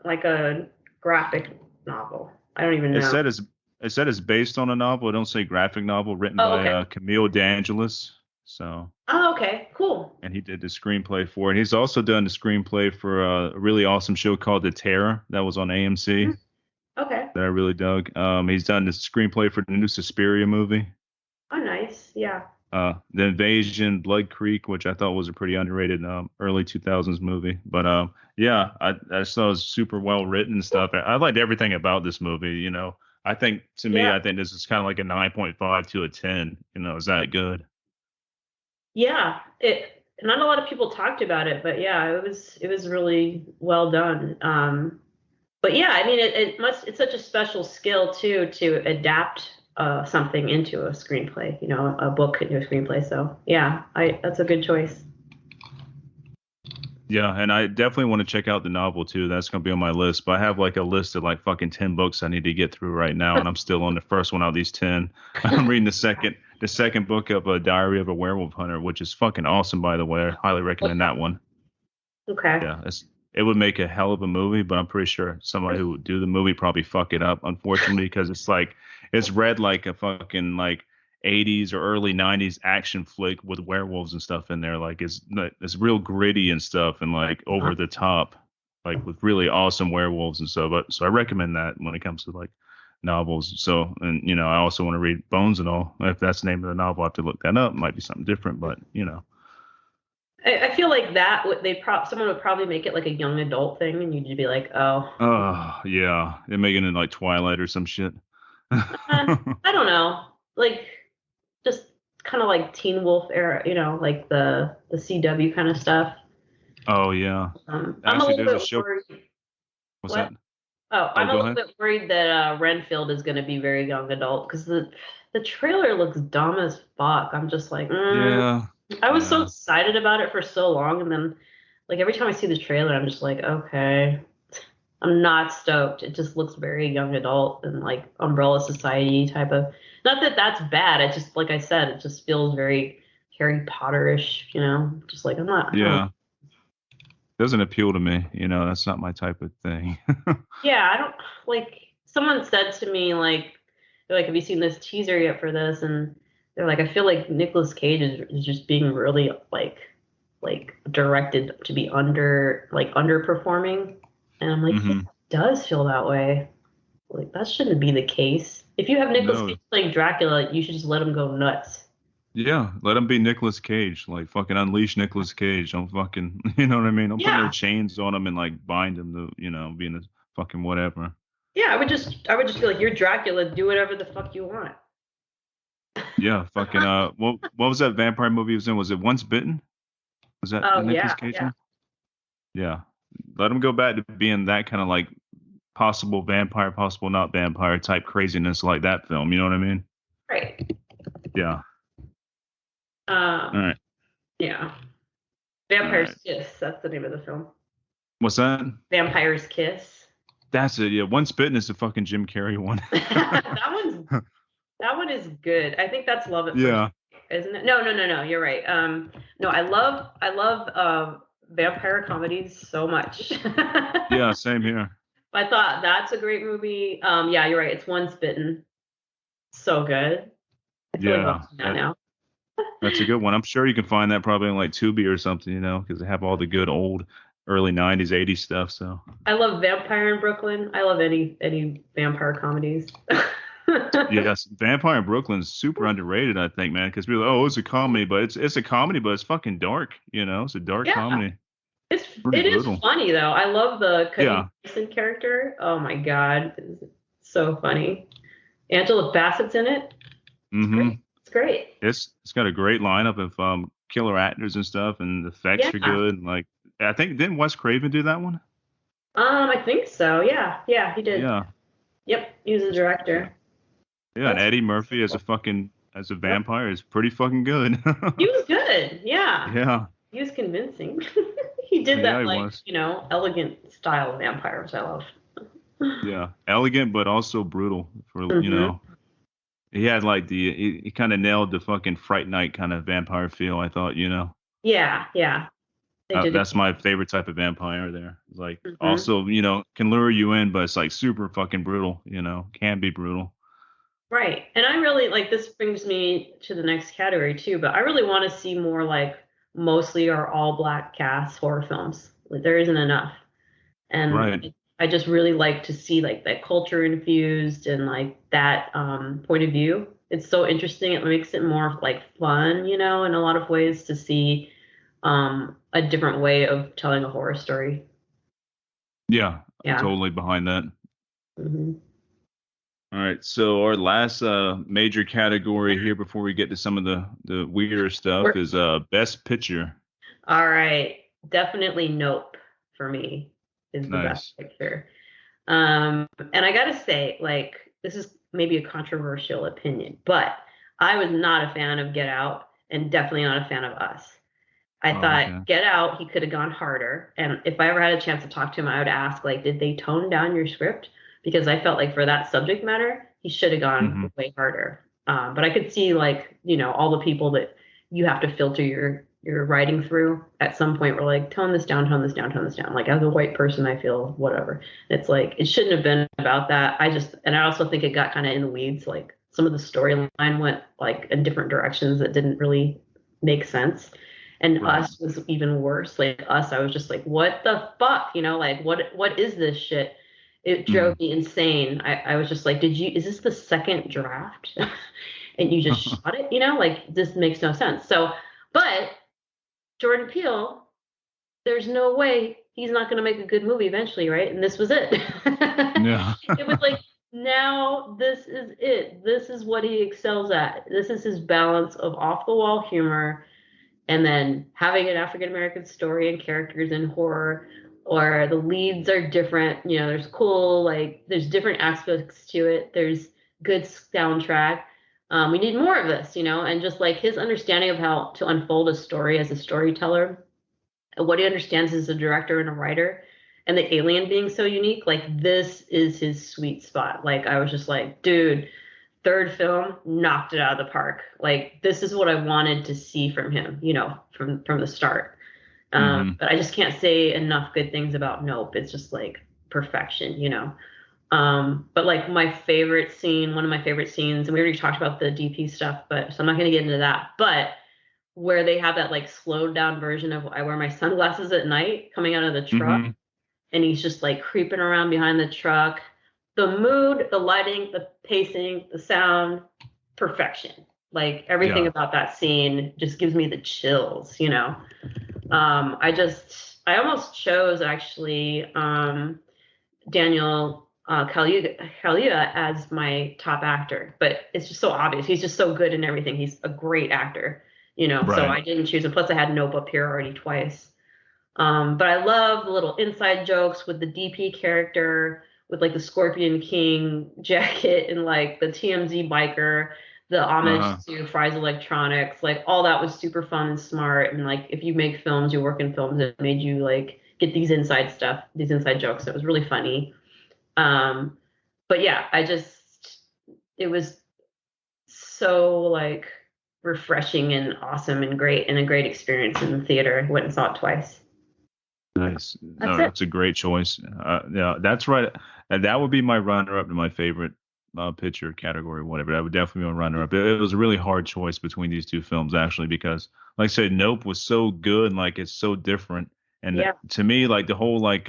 like a graphic novel? I don't even It know. said it's it said it's based on a novel. It don't say graphic novel written Oh, by okay. Camille DeAngelis. So, Oh, okay. Cool. and he did the screenplay for it. He's also done the screenplay for a really awesome show called The Terror that was on AMC Mm, okay. that I really dug. He's done the screenplay for the new Suspiria movie. Oh, nice. Yeah. The Invasion, Blood Creek, which I thought was a pretty underrated early 2000s movie. But yeah, I just thought it was super well written and stuff. I liked everything about this movie. I think to me, Yeah. I think this is kind of like a 9.5 to a 10. Is that good? Yeah. It not a lot of people talked about it, but yeah, it was really well done. But yeah, I mean, it's such a special skill too to adapt something into a screenplay, a book into a screenplay. So yeah, I that's a good choice. Yeah, and I definitely want to check out the novel too. That's gonna be on my list. But I have like a list of like fucking 10 books I need to get through right now, and I'm still on the first one out of these 10. I'm reading the second book of A Diary of a Werewolf Hunter, which is fucking awesome, by the way. I highly recommend that one. Okay. Yeah, it would make a hell of a movie, but I'm pretty sure somebody who would do the movie probably fuck it up, unfortunately, because it's read like a fucking like 80s or early 90s action flick with werewolves and stuff in there. Like it's real gritty and stuff and like over the top, like with really awesome werewolves and stuff. But so I recommend that when it comes to like novels. So and I also want to read Bones and All. If that's the name of the novel, I have to look that up. It might be something different, but. I feel like that someone would probably make it like a young adult thing, and you'd be like, oh, Oh, yeah. They're making it like Twilight or some shit. I don't know, like just kind of like Teen Wolf era, like the CW kind of stuff. Oh, yeah. I'm a Actually, little there's a bit show. worried. What's What? that? Oh, Oh, I'm a go little ahead. bit worried that Renfield is going to be very young adult because the trailer looks dumb as fuck. I'm just like, Yeah. I was so Yeah. excited about it for so long, and then like every time I see the trailer, I'm just like, okay, I'm not stoked. It just looks very young adult and like Umbrella Society type of. Not that that's bad. It just like I said, it just feels very Harry Potterish. Just like I'm not. I don't. Yeah. Doesn't appeal to me. That's not my type of thing. Yeah, I don't like. Someone said to me like, they're like, have you seen this teaser yet for this? And they're like, I feel like Nicolas Cage is just being really like directed to be underperforming. And I'm like, yeah, hmm it does feel that way. Like that shouldn't be the case. If you have Nicolas No. Cage playing Dracula, you should just let him go nuts. Yeah. Let him be Nicolas Cage. Like fucking unleash Nicolas Cage. Don't fucking, you know what I mean? Don't put no Yeah. chains on him and like bind him to, being a fucking whatever. Yeah, I would just feel like you're Dracula, do whatever the fuck you want. Yeah. Fucking, what was that vampire movie he was in? Was it Once Bitten? Was that the Oh Nicolas yeah, Cage yeah. one? Yeah. Let him go back to being that kind of like possible vampire, possible not vampire type craziness like that film. You know what I mean? Right. Yeah. All Um, right. yeah. All right. Vampire's Kiss, that's the name of the film. What's that? Vampire's Kiss. That's it. Yeah. Once Bitten is the fucking Jim Carrey one. that one's that one is good. I think that's Love at First Yeah. Sight, isn't it? No, no, no, no. You're right. No, I love vampire comedies so much. Yeah. Same here. I thought that's a great movie. Yeah, you're right. It's Once Bitten. So good. I feel like Yeah. watching that now. That's a good one. I'm sure you can find that probably in like Tubi or something, because they have all the good old early 90s, 80s stuff. So, I love Vampire in Brooklyn. I love any vampire comedies. yes, Vampire in Brooklyn's super underrated, I think, man, because people, oh, it's a comedy, but it's a comedy, but it's fucking dark, It's a dark Yeah, comedy. it's Pretty it is brutal. funny though. I love the Cuddy Yeah. Mason character. Oh my god, it's so funny. Angela Bassett's in it. It's Mm-hmm. great. It's great. It's got a great lineup of killer actors and stuff, and the effects Yeah. are good. Like I think didn't Wes Craven do that one? I think so. Yeah. Yeah, he did. Yeah, Yep. He was the yeah, director. yeah. And That's Eddie Murphy cool. as a Yep. vampire is pretty fucking good. He was good. Yeah. Yeah, He was convincing. He did yeah, that he like, was. elegant style of vampire, which I love. Yeah, elegant but also brutal. For Hmm. he had like he kind of nailed the fucking Fright Night kind of vampire feel. I thought, Yeah, yeah. They did it. that's my favorite type of vampire. There, like Hmm. also can lure you in, but it's like super fucking brutal. Can be brutal. Right. And I really like this brings me to the next category too, but I really want to see more like mostly or all black cast horror films. Like there isn't enough. And Right. I just really like to see like that culture infused and like that point of view. It's so interesting. It makes it more like fun, in a lot of ways to see a different way of telling a horror story. Yeah, I'm Yeah. totally behind that. Hmm. All right, so our last major category here before we get to some of the weirder stuff is best picture. All right. Definitely Nope for me is the best Nice. picture. And I gotta say, like, this is maybe a controversial opinion, but I was not a fan of Get Out and definitely not a fan of Us. I Oh, thought okay. Get Out, he could have gone harder. And if I ever had a chance to talk to him, I would ask, like, did they tone down your script? Because I felt like for that subject matter, he should have gone Hmm. way harder. But I could see, like, all the people that you have to filter your writing through at some point were like, tone this down, tone this down, tone this down. Like, as a white person, I feel whatever. It's like, it shouldn't have been about that. And I also think it got kind of in the weeds. Like, some of the storyline went, like, in different directions that didn't really make sense. And Right. Us was even worse. Like Us, I was just like, what the fuck? Like what is this shit? It drove Mm. me insane. I was just like, is this the second draft? And you just shot it, like this makes no sense. So, but Jordan Peele, there's no way he's not going to make a good movie eventually, right? And this was it. Yeah. It was like, now this is it. This is what he excels at. This is his balance of off the wall humor and then having an African American story and characters in horror, or the leads are different. There's cool, like, there's different aspects to it. There's good soundtrack. We need more of this, and just like his understanding of how to unfold a story as a storyteller, and what he understands as a director and a writer, and the alien being so unique, like, this is his sweet spot. Like, I was just like, dude, third film knocked it out of the park. Like, this is what I wanted to see from him, from the start. Hmm. But I just can't say enough good things about Nope. It's just like perfection. But like one of my favorite scenes, and we already talked about the DP stuff, but so I'm not going to get into that. But where they have that like slowed down version of I wear my sunglasses at night coming out of the truck, Hmm. and he's just like creeping around behind the truck. The mood, the lighting, the pacing, the sound, perfection. Like everything Yeah. about that scene just gives me the chills. I almost chose actually Daniel Kaluuya as my top actor, but it's just so obvious. He's just so good in everything. He's a great actor. So Right. I didn't choose him. Plus, I had Nope up here already twice. But I love the little inside jokes with the DP character, with like the Scorpion King jacket and like the TMZ biker, the homage Uh-huh. to Fry's Electronics, like all that was super fun and smart. And like if you make films, you work in films, it made you like get these inside stuff, these inside jokes. It was really funny. Um, but yeah, it was so like refreshing and awesome and great and a great experience in the theater. I went and saw it twice. Nice. That's No, it. that's a great choice. Yeah, that's right. And that would be my runner-up to my favorite picture category, whatever. That would definitely be my runner-up. It was a really hard choice between these two films, actually, because, like I said, Nope was so good, and like it's so different. And Yeah. to me, like the whole like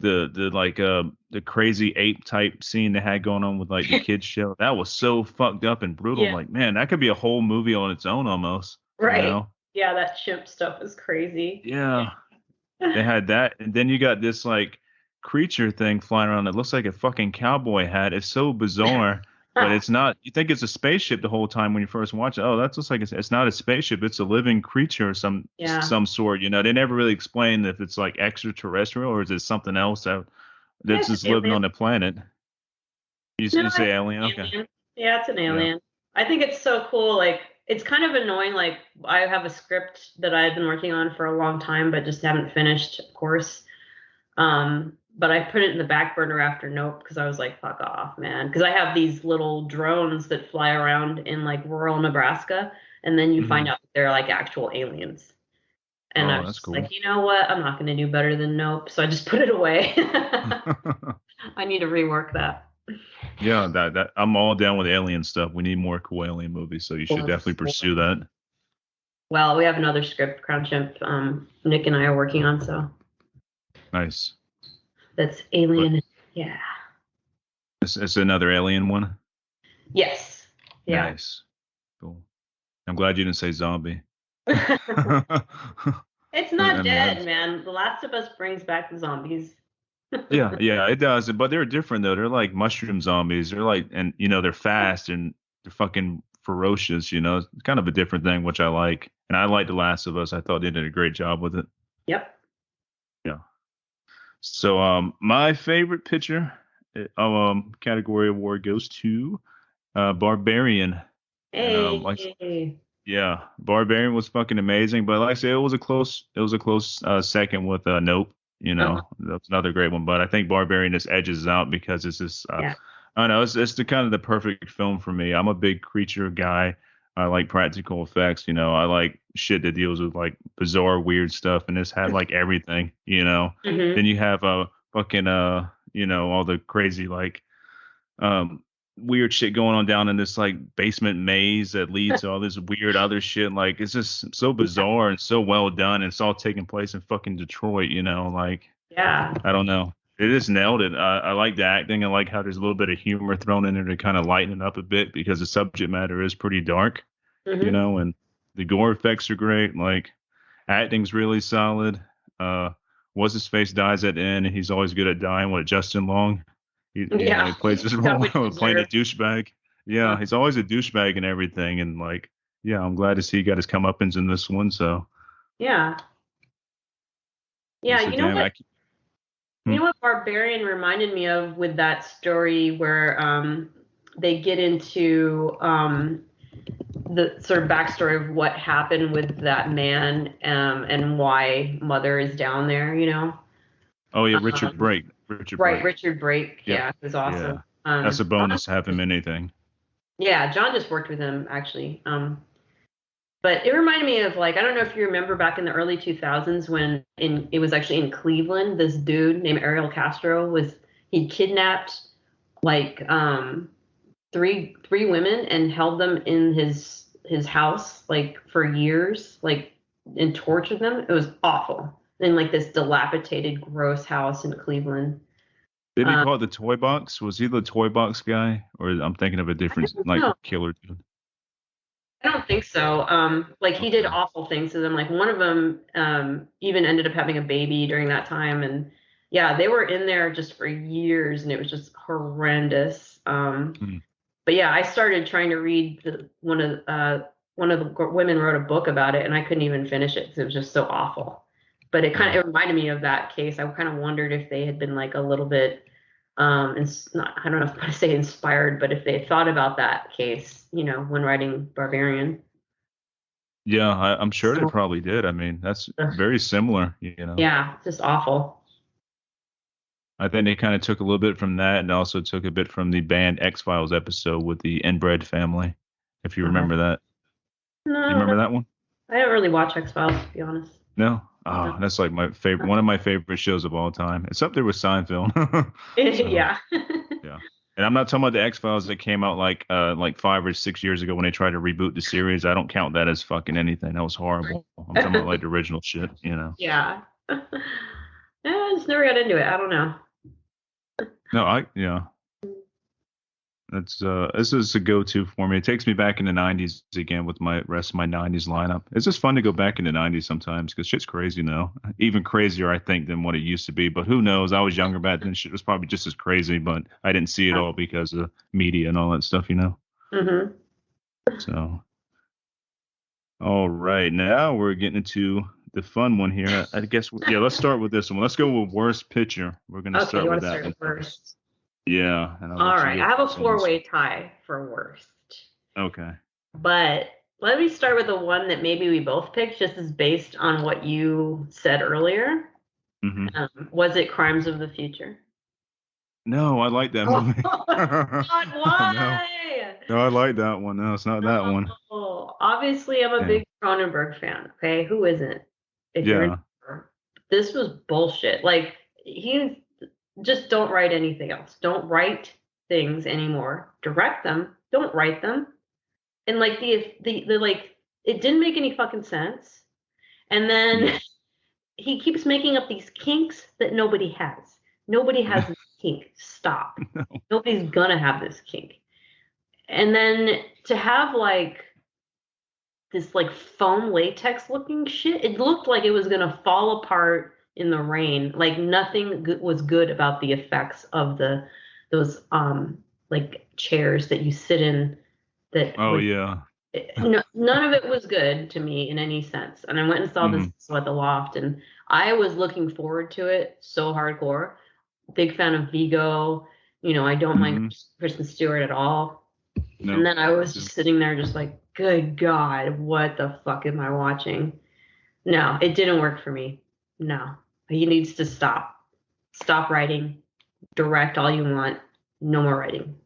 the crazy ape type scene they had going on with like the kids show, that was so fucked up and brutal. I'm Yeah. like, man, that could be a whole movie on its own almost. You Right. know? Yeah, that chimp stuff is crazy. Yeah. They had that, and then you got this like creature thing flying around that looks like a fucking cowboy hat. It's so bizarre. but it's not. You think it's a spaceship the whole time when you first watch it. Oh, that's just like it's not a spaceship. It's a living creature of Yeah. some sort. They never really explain if it's like extraterrestrial or is it something else Yeah, that's it's an just living alien. on the planet. No, You say it's alien? an Okay. alien. Yeah, it's an Yeah. alien. I think it's so cool. Like, it's kind of annoying. Like, I have a script that I've been working on for a long time, but just haven't finished, of course. But I put it in the back burner after Nope because I was like, fuck off, man. Because I have these little drones that fly around in like rural Nebraska, and then you find Hmm. out that they're like actual aliens. And I Oh, was that's just cool. like, you know what? I'm not going to do better than Nope. So I just put it away. I need to rework that. Yeah, that I'm all down with alien stuff. We need more cool alien movies, so you should definitely pursue that. Well, we have another script, Crown Chimp, Nick and I are working on, so Nice. that's But Alien. Yeah. it's another alien one. Yes. Yeah. Nice. Cool. I'm glad you didn't say zombie. It's I not mean, dead, that's man. The Last of Us brings back the zombies. yeah, it does. But they're different though. They're like mushroom zombies. They're like, and they're fast and they're fucking ferocious. It's kind of a different thing, which I like. And I like The Last of Us. I thought they did a great job with it. Yep. Yeah. So, my favorite picture, category award goes to Barbarian, and like Hey. yeah, Barbarian was fucking amazing. But like I said, it was a close second with Nope. Uh-huh. That's another great one. But I think Barbarian just edges out because it's just Yeah. I don't know, it's the kind of the perfect film for me. I'm a big creature guy. I like practical effects. I like shit that deals with like bizarre, weird stuff, and this had like everything. Then Hmm. you have fucking all the crazy like um weird shit going on down in this like basement maze that leads to all this weird other shit. Like it's just so bizarre and so well done. And it's all taking place in fucking Detroit, like Yeah. I don't know. It just nailed it. I like the acting. I like how there's a little bit of humor thrown in there to kind of lighten it up a bit because the subject matter is pretty dark, Hmm. and the gore effects are great. Like acting's really solid. Uh, what's his face dies at the end, and he's always good at dying. What Justin Long? He Yeah. plays his Got role what you of playing a deserve. douchebag. Yeah, he's always a douchebag and everything. And like, yeah, I'm glad to see he got his comeuppance in this one. So Yeah. Yeah. it's a damn. You Hmm. know what Barbarian reminded me of with that story where they get into the sort of backstory of what happened with that man and why Mother is down there, Oh yeah, Richard Um, Brake. Richard right, Brake. Richard Brake, Yeah, yeah, is awesome. yeah. That's a John, bonus to have him in anything. yeah, John just worked with him actually. But it reminded me of like I don't know if you remember back in the early 2000s when it was actually in Cleveland, this dude named Ariel Castro he kidnapped like three women and held them in his house like for years, like and tortured them. It was awful. In like this dilapidated, gross house in Cleveland. Did he Um, call it the toy box? Was he the toy box guy, or I'm thinking of a I different don't like know. killer dude? I don't think so. Like he did Okay. awful things to them. Like one of them even ended up having a baby during that time, and yeah, they were in there just for years, and it was just horrendous. Hmm. But yeah, I started trying to read one of the women wrote a book about it, and I couldn't even finish it because it was just so awful. But Yeah. it reminded me of that case. I kind of wondered if they had been like a little bit not I don't know if I say inspired, but if they thought about that case, when writing Barbarian. Yeah, I'm sure they So probably did. I mean, that's ugh, very similar. yeah, just awful. I think they kind of took a little bit from that and also took a bit from the band X-Files episode with the inbred family, if you Uh, remember that. You no, remember that one? I don't really watch X Files to be honest. No? No. Oh, that's like my favorite, one of my favorite shows of all time. It's up there with Seinfeld. So, Yeah. yeah. And I'm not talking about the X-Files that came out like 5 or 6 years ago when they tried to reboot the series. I don't count that as fucking anything. That was horrible. I'm talking about like the original shit. Yeah. Yeah, I just never got into it. I don't know. No, yeah. That's this is a go-to for me. It takes me back in the '90s again with my rest of my '90s lineup. It's just fun to go back in the '90s sometimes because shit's crazy now. Even crazier, I think, than what it used to be. But who knows? I was younger back then. Shit was probably just as crazy, but I didn't see it all because of media and all that stuff, you know. Mm-hmm. So, all right, now we're getting into the fun one here. I guess, yeah. Let's start with this one. Let's go with worst picture. We're gonna Okay, start you with want to that start one first. first? Yeah, and I'll All let you right, go I have a first on this four-way tie for worst. one. Okay. But let me start with the one that maybe we both picked, just as based on what you said earlier. Mm-hmm. Was it Crimes of the Future? No, I like that Oh, movie. God, No, why? no, I like that one. No, it's not that one. No. Obviously, I'm a Yeah, big Cronenberg fan. Okay, who isn't? If you're in, yeah, this was bullshit. Like he just don't write anything else. Don't write things anymore. Direct them. Don't write them. And like the like it didn't make any fucking sense. And then yeah. he keeps making up these kinks that nobody has. Nobody has this kink. Stop. Nobody's gonna have this kink. And then to have like this like foam latex looking shit, it looked like it was gonna fall apart in the rain. Like nothing was good about the effects of those like chairs that you sit in that Oh would yeah. no, none of it was good to me in any sense. And I went and saw this Hmm. at the loft, and I was looking forward to it so hardcore. Big fan of Vigo. You know, I don't mind Hmm. Kristen Stewart at all. And No. then I was just sitting there, just like, good God, what the fuck am I watching? No, it didn't work for me. No, he needs to stop. Stop writing. Direct all you want. No more writing.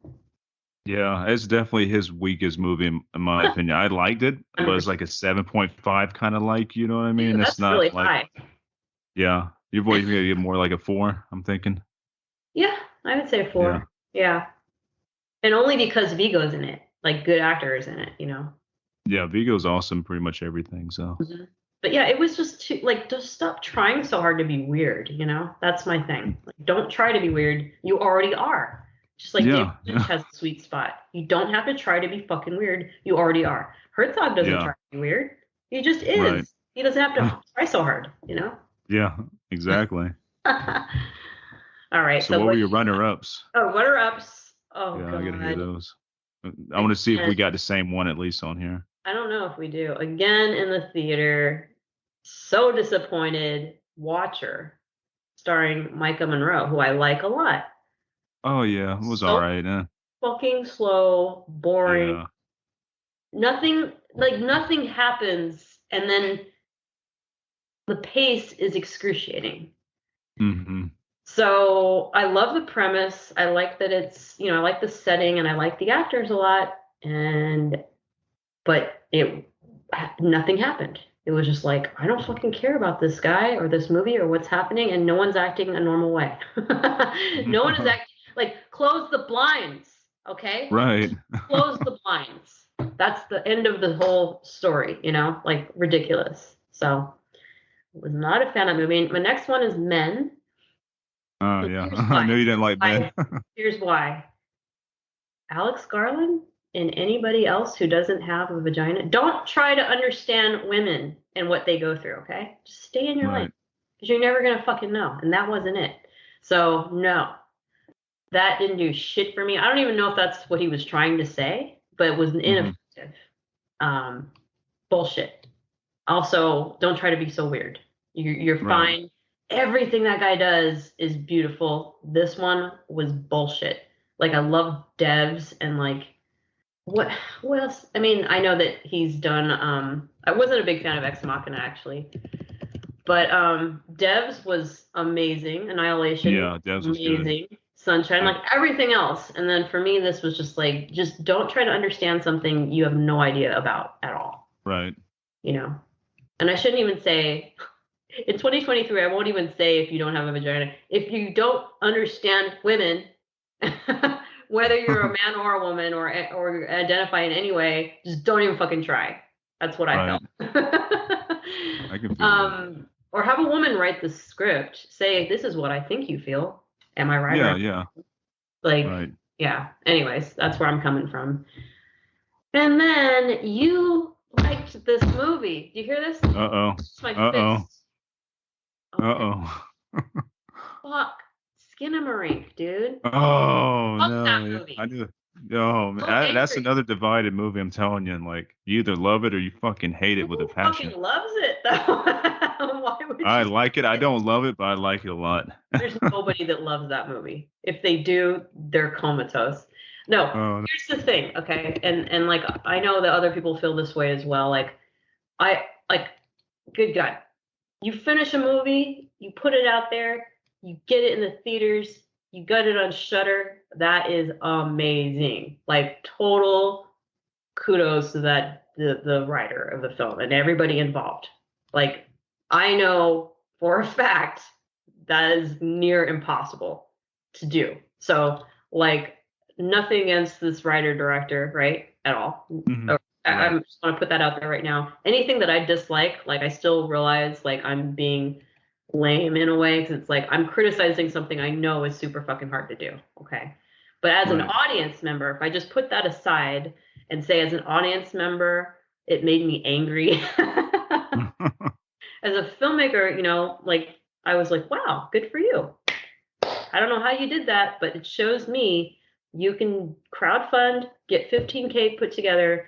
Yeah, it's definitely his weakest movie in my opinion. I liked it, but it's 100%. like a 7.5 kind of like, you know what I Ew, mean? It's that's not really like, high. yeah, your boy's gonna get more like a 4, I'm thinking. Yeah, I would say Yeah. 4. Yeah. And only because Vigo's in it, like good actors in it, you know. Yeah, Vigo's awesome pretty much everything, so. Mhm. But yeah, it was just too like just stop trying so hard to be weird, you know? That's my thing. Like, don't try to be weird. You already are. Just like David Yeah, Lynch yeah, has a sweet spot. You don't have to try to be fucking weird. You already are. Herzog doesn't yeah, try to be weird. He just right. is. He doesn't have to try so hard, you know? Yeah, exactly. All right. So So what were what do your you got? runner-ups? Oh, what are ups? Oh Yeah, I gotta hear God. those. I want to see if Again, we got the same one at least on here. I don't know if we do. Again in the theater. So disappointed. Watcher, starring Micah Monroe, who I like a lot. Oh yeah, it was all So right. fucking slow, boring. Yeah. Nothing happens, and then the pace is excruciating. Hmm. So I love the premise. I like that it's, I like the setting and I like the actors a lot. But nothing happened. It was just like, I don't fucking care about this guy or this movie or what's happening, and no one's acting a normal way. No one is acting like close the blinds, okay? Right. Close the blinds. That's the end of the whole story, like ridiculous. So was not a fan of the movie. My next one is Men. Oh So yeah. here's I why. know you didn't like Ben. Here's why. Alex Garland and anybody else who doesn't have a vagina, don't try to understand women and what they go through, okay? Just stay in your lane Right. because you're never going to fucking know. And that wasn't it. So, no, that didn't do shit for me. I don't even know if that's what he was trying to say, but it was Hmm. ineffective. Um, Bullshit. Also, don't try to be so weird. You're Right. fine. Everything that guy does is beautiful. This one was bullshit. Like I love devs and like what else? I mean, I know that he's done I wasn't a big fan of Ex Machina actually, but Devs was amazing. Annihilation, Yeah, Devs was good. amazing. Sunshine, Yep. like everything else. And then for me this was just like just don't try to understand something you have no idea about at all, Right. you know. And I shouldn't even say in 2023, I won't even say if you don't have a vagina. If you don't understand women, whether you're a man or a woman or identify in any way, just don't even fucking try. That's what I Right. felt. I can feel that. Or have a woman write the script. Say, this is what I think you feel. Am I right or Yeah, am yeah. I like, Right. Yeah. Anyways, that's where I'm coming from. And then you liked this movie. Do you hear this? Uh oh. It's my Uh oh. fist. Uh Okay. oh. Fuck. Skinamarink, dude. Oh Fuck no, that yeah, I movie. knew. Oh man, So that's angry. another divided movie. I'm telling you, like you either love it or you fucking hate it with a Who fucking passion. loves it though? Why would I you like it. like I it? don't love it, but I like it a lot. There's nobody that loves that movie. If they do, they're comatose. No, Oh, here's the thing, okay? And like I know that other people feel this way as well. Like I like good God. You finish a movie, you put it out there, you get it in the theaters, you got it on Shutter. That is amazing. Like total kudos to that the writer of the film and everybody involved. Like I know for a fact that is near impossible to do. So like nothing against this writer director, right? At all. mhm. I Right, just want to put that out there right now. Anything that I dislike, like I still realize like I'm being lame in a way because it's like I'm criticizing something I know is super fucking hard to do. Okay. But as an right. audience member, if I just put that aside and say as an audience member, it made me angry. As a filmmaker, like I was like, wow, good for you. I don't know how you did that, but it shows me you can crowdfund, get 15K put together,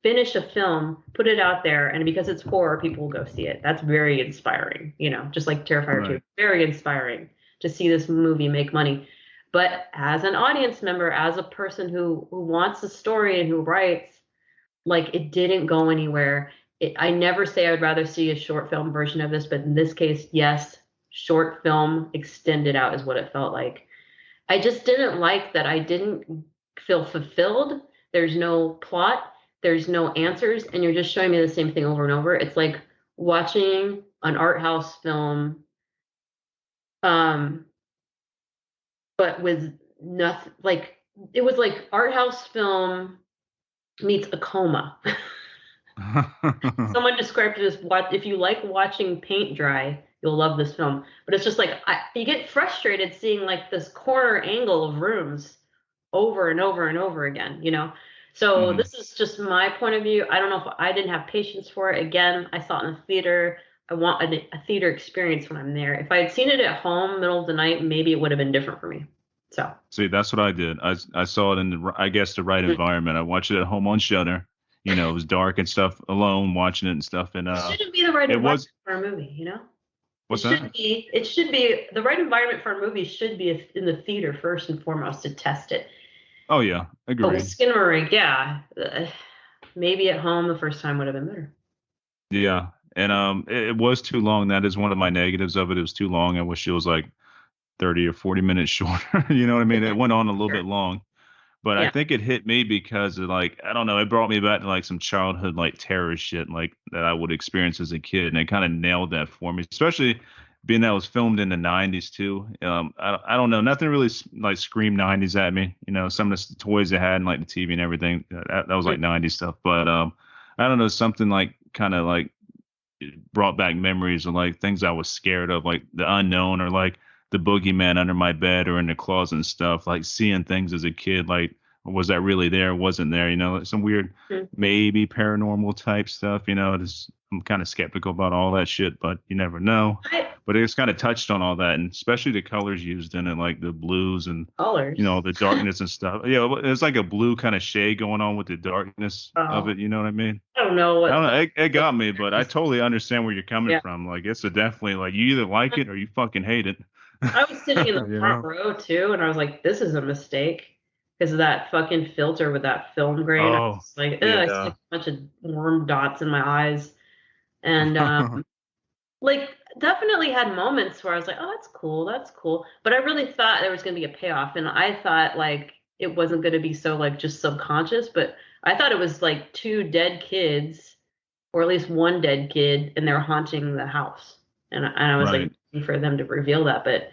finish a film, put it out there, and because it's horror, people will go see it. That's very inspiring, just like Terrifier 2. Right. Very inspiring to see this movie make money. But as an audience member, as a person who wants a story and who writes, like it didn't go anywhere. I never say I'd rather see a short film version of this, but in this case, yes, short film extended out is what it felt like. I just didn't like that I didn't feel fulfilled. There's no plot, there's no answers, and you're just showing me the same thing over and over. It's like watching an art house film, um, but with nothing. Like it was like art house film meets a coma. Someone described it as what if you like watching paint dry, you'll love this film. But it's just like you get frustrated seeing like this corner angle of rooms over and over and over again. So Mhm. this is just my point of view. I don't know if I didn't have patience for it. Again, I saw it in the theater. I want a theater experience when I'm there. If I had seen it at home, middle of the night, maybe it would have been different for me. So See, that's what I did. I saw it in I guess the right it environment. I watched it at home on Shutter. You know, it was dark and stuff, alone watching it and stuff. And shouldn't be the right it environment was for a movie. It what's should that? be. It should be the right environment for a movie. Should be in the theater first and foremost to test it. Oh yeah, But with agreed. Skinamarink, yeah, maybe at home the first time would have been better. Yeah, and it was too long. That is one of my negatives of it. It was too long. I wish it was like 30 or 40 minutes shorter. You know what I mean? It went on a little Sure. bit long. But I Yeah. think it hit me because of like I don't know, it brought me back to like some childhood like terror shit like that I would experience as a kid, and it kind of nailed that for me, especially being that it was filmed in the '90s too. I don't know, nothing really like screamed '90s at me. You know, some of the toys they had and like the TV and everything that was like '90s stuff. But I don't know, something like kind of like brought back memories of like things I was scared of, like the unknown or like the boogeyman under my bed or in the closet and stuff. Like seeing things as a kid, like was that really there? Wasn't there? You know, like some weird, Mhm. maybe paranormal type stuff. You know, I'm kind of skeptical about all that shit, but you never know. I, But it's kind of touched on all that, and especially the colors used in it, like the blues and Colors. the darkness and stuff. Yeah, it's like a blue kind of shade going on with the darkness of Oh, it. You know what I mean? I don't know I don't what know. It the got me, but I totally understand where you're coming yeah. from. Like, it's a definitely like you either like it or you fucking hate it. I was sitting in the You front know? row too, and I was like, "This is a mistake," because of that fucking filter with that film grain. I Oh, was like, "Ugh," I see yeah. like a bunch of worm dots in my eyes, and like definitely had moments where I was like, "Oh, that's cool, that's cool," but I really thought there was gonna be a payoff, and I thought like it wasn't gonna be so like just subconscious, but I thought it was like two dead kids, or at least one dead kid, and they're haunting the house, and I was like Right. waiting for them to reveal that, but.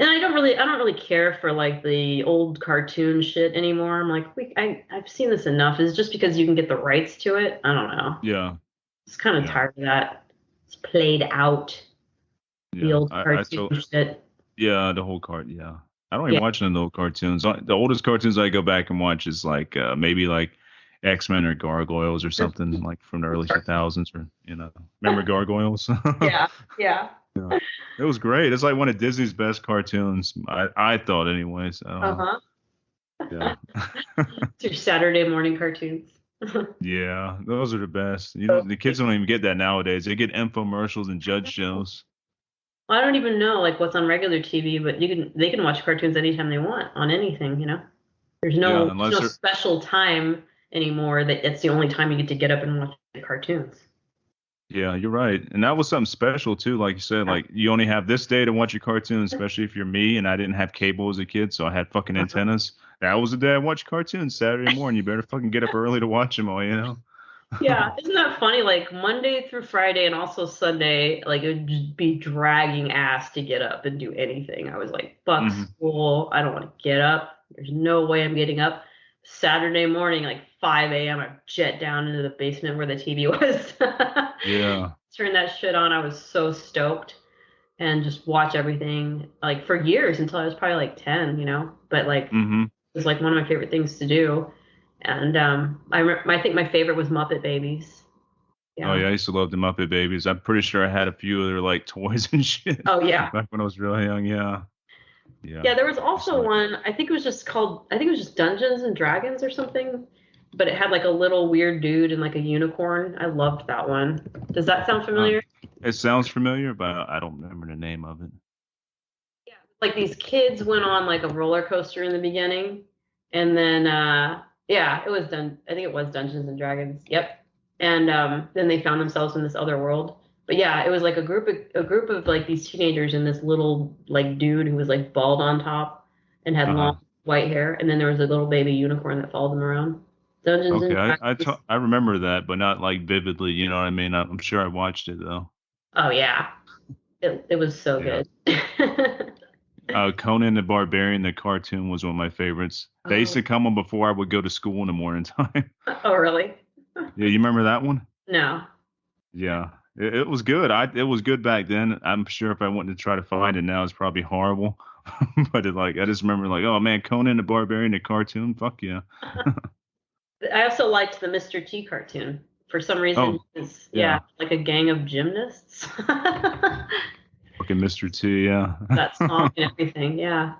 And I don't really care for like the old cartoon shit anymore. I'm like, I've seen this enough. Is it just because you can get the rights to it? I don't know. Yeah. Just kind of Yeah. tired of that. It's played out, the Yeah. old I cartoon told shit. yeah, the whole card, yeah. I don't even Yeah. watch none of the old cartoons. The oldest cartoons I go back and watch is like maybe like X-Men or Gargoyles or something like from the early 2000s or remember Gargoyles? Yeah. Yeah. Yeah. It was great. It's like one of Disney's best cartoons. I thought anyways. I don't know. Uh-huh. Yeah. It's your Saturday morning cartoons. Yeah, those are the best. Oh. The kids don't even get that nowadays. They get infomercials and judge shows. I don't even know like what's on regular TV, but they can watch cartoons anytime they want on anything, you know. Yeah, There's unless no they're special time anymore that it's the only time you get to get up and watch the cartoons. Yeah, you're right. And that was something special too. Like you said, like you only have this day to watch your cartoon, especially if you're me and I didn't have cable as a kid, so I had fucking antennas. That was the day I watched cartoons Saturday morning. You better fucking get up early to watch them all. Yeah, isn't that funny? Like Monday through Friday and also Sunday, like it would just be dragging ass to get up and do anything. I was like, fuck Hmm. school. I don't want to get up. There's no way I'm getting up. Saturday morning, like 5 a.m., I jet down into the basement where the TV was. Yeah. Turn that shit on. I was so stoked and just watch everything like for years until I was probably like 10, you know? But like it Hmm. was like one of my favorite things to do. And I think my favorite was Muppet Babies. Oh Yeah. yeah, I used to love the Muppet Babies. I'm pretty sure I had a few of their like toys and shit Oh yeah. back when I was really young. Yeah. Yeah. Yeah, there was Used to also like one, I think it was just Dungeons and Dragons or something, but it had like a little weird dude and like a unicorn. I loved that one. Does that sound uh, familiar? it sounds familiar, but I don't remember the name of it. Yeah. Like these kids went on like a roller coaster in the beginning, and then yeah, it was done. I think it was Dungeons and Dragons. Yep. And then they found themselves in this other world. But yeah, it was like a group of like these teenagers and this little like dude who was like bald on top and had long Uh-huh. white hair, and then there was a little baby unicorn that followed them around. Dungeons Okay, and Dragons. I remember that, but not like vividly. You know what I mean? I'm sure I watched it though. Oh yeah, it was so Yeah. good. Conan the Barbarian, the cartoon was one of my favorites. They used Oh, to come on before I would go to school in the morning time. oh really? Yeah, you remember that one? No. Yeah, it was good. It was good back then. I'm sure if I went to try to find it now, it's probably horrible. But I just remember like, oh man, Conan the Barbarian, the cartoon. Fuck yeah. I also liked the Mr. T cartoon. For some reason, Oh it's yeah, yeah, like a gang of gymnasts. fucking Mr. T. Yeah, That song and everything, yeah.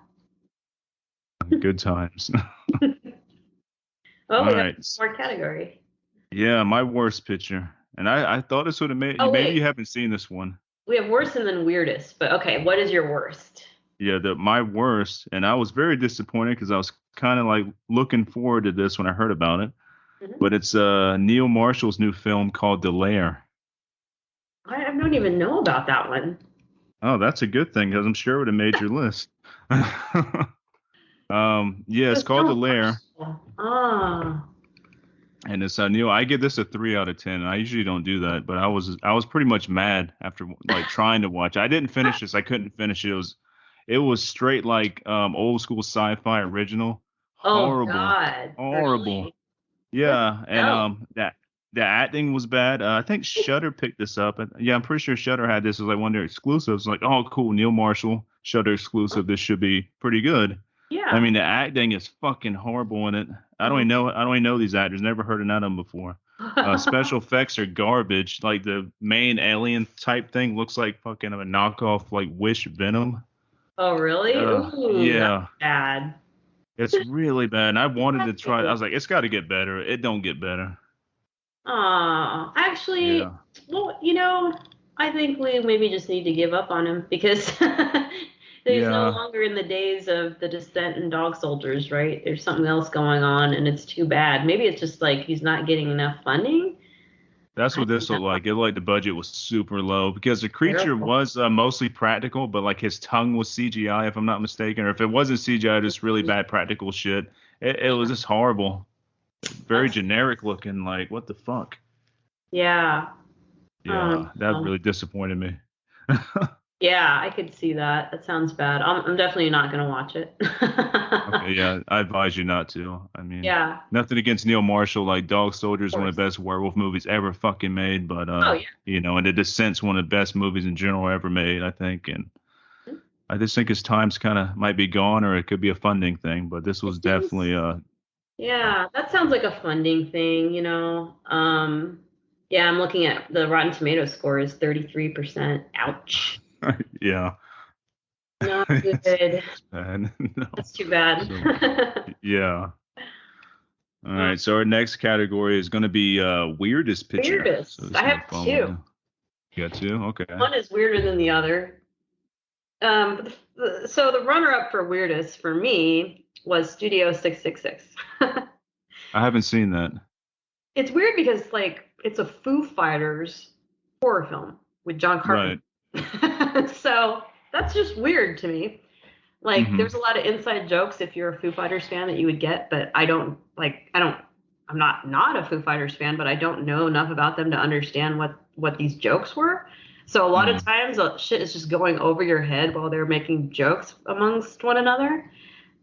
good times. Oh, All we got right. one more category. Yeah, my worst picture. And I thought this would have made you. Oh Maybe wait, you haven't seen this one. we have worst and then weirdest. But okay, what is your worst? Yeah, my worst, and I was very disappointed because I was kind of like looking forward to this when I heard about it. Mhm. But it's Neil Marshall's new film called The Lair. I don't even know about that one. Oh, that's a good thing because I'm sure it would have made your list. Yeah, it's There's called The no Lair, Marshall. Ah, and it's Neil. I give this a 3 out of 10. And I usually don't do that, but I was pretty much mad after like trying to watch. I didn't finish this. I couldn't finish it. It was straight like old school sci-fi original. oh Horrible, God, horrible. really? What Yeah, the and hell? that the acting was bad. I think Shutter picked this up. Yeah, I'm pretty sure Shutter had this as like one of their exclusives. Like, oh, cool, Neil Marshall, Shutter exclusive. This should be pretty good. I Yeah. mean, the acting is fucking horrible in it. Mhm. I don't even know these actors. Never heard of none of them before. Special effects are garbage. Like the main alien type thing looks like fucking a knockoff like Wish Venom. Oh, really? Ooh, that's Yeah, bad. it's really bad. And I wanted to try it. I Aw, was like, it's got to get better. It don't get better. actually, Yeah. well, I think we maybe just need to give up on him because he's no Yeah, longer in the days of the Descent and Dog Soldiers, right? There's something else going on, and it's too bad. Maybe it's just like he's not getting enough funding. that's I what don't this looked know. like. It looked like the budget was super low because the creature Terrible. was mostly practical, but like his tongue was CGI, if I'm not mistaken, or if it wasn't CGI, just really bad practical shit. It was just horrible, very That's generic looking. Like what the fuck? yeah. Yeah, that Um, really disappointed me. yeah, I could see that. That sounds bad. I'm definitely not gonna watch it. Okay, yeah, I advise you not to. I mean, Yeah, nothing against Neil Marshall. Like Dog Soldier of is one of the course. best werewolf movies ever fucking made, but Oh yeah. and The Descent's one of the best movies in general ever made, I think. And I just think his time's kind of might be gone, or it could be a funding thing. But this It was seems, definitely yeah, that sounds like a funding thing, you know. Yeah, I'm looking at the Rotten Tomatoes score is 33%. Ouch. yeah, Not it's, good. it's bad. No, That's too bad. so yeah. All right, so our next category is going to be weirdest picture. So Weirdest. this I is a have fun one. two. To, you got two? Okay. One is weirder than the other. So the runner-up for weirdest for me was Studio 666. I haven't seen that. It's weird because like it's a Foo Fighters horror film with John Carpenter. Right. So that's just weird to me. Like Mm-hmm. there's a lot of inside jokes if you're a Foo Fighters fan that you would get, but I'm not a Foo Fighters fan, but I don't know enough about them to understand what these jokes were. So a lot of Mm-hmm. times shit is just going over your head while they're making jokes amongst one another.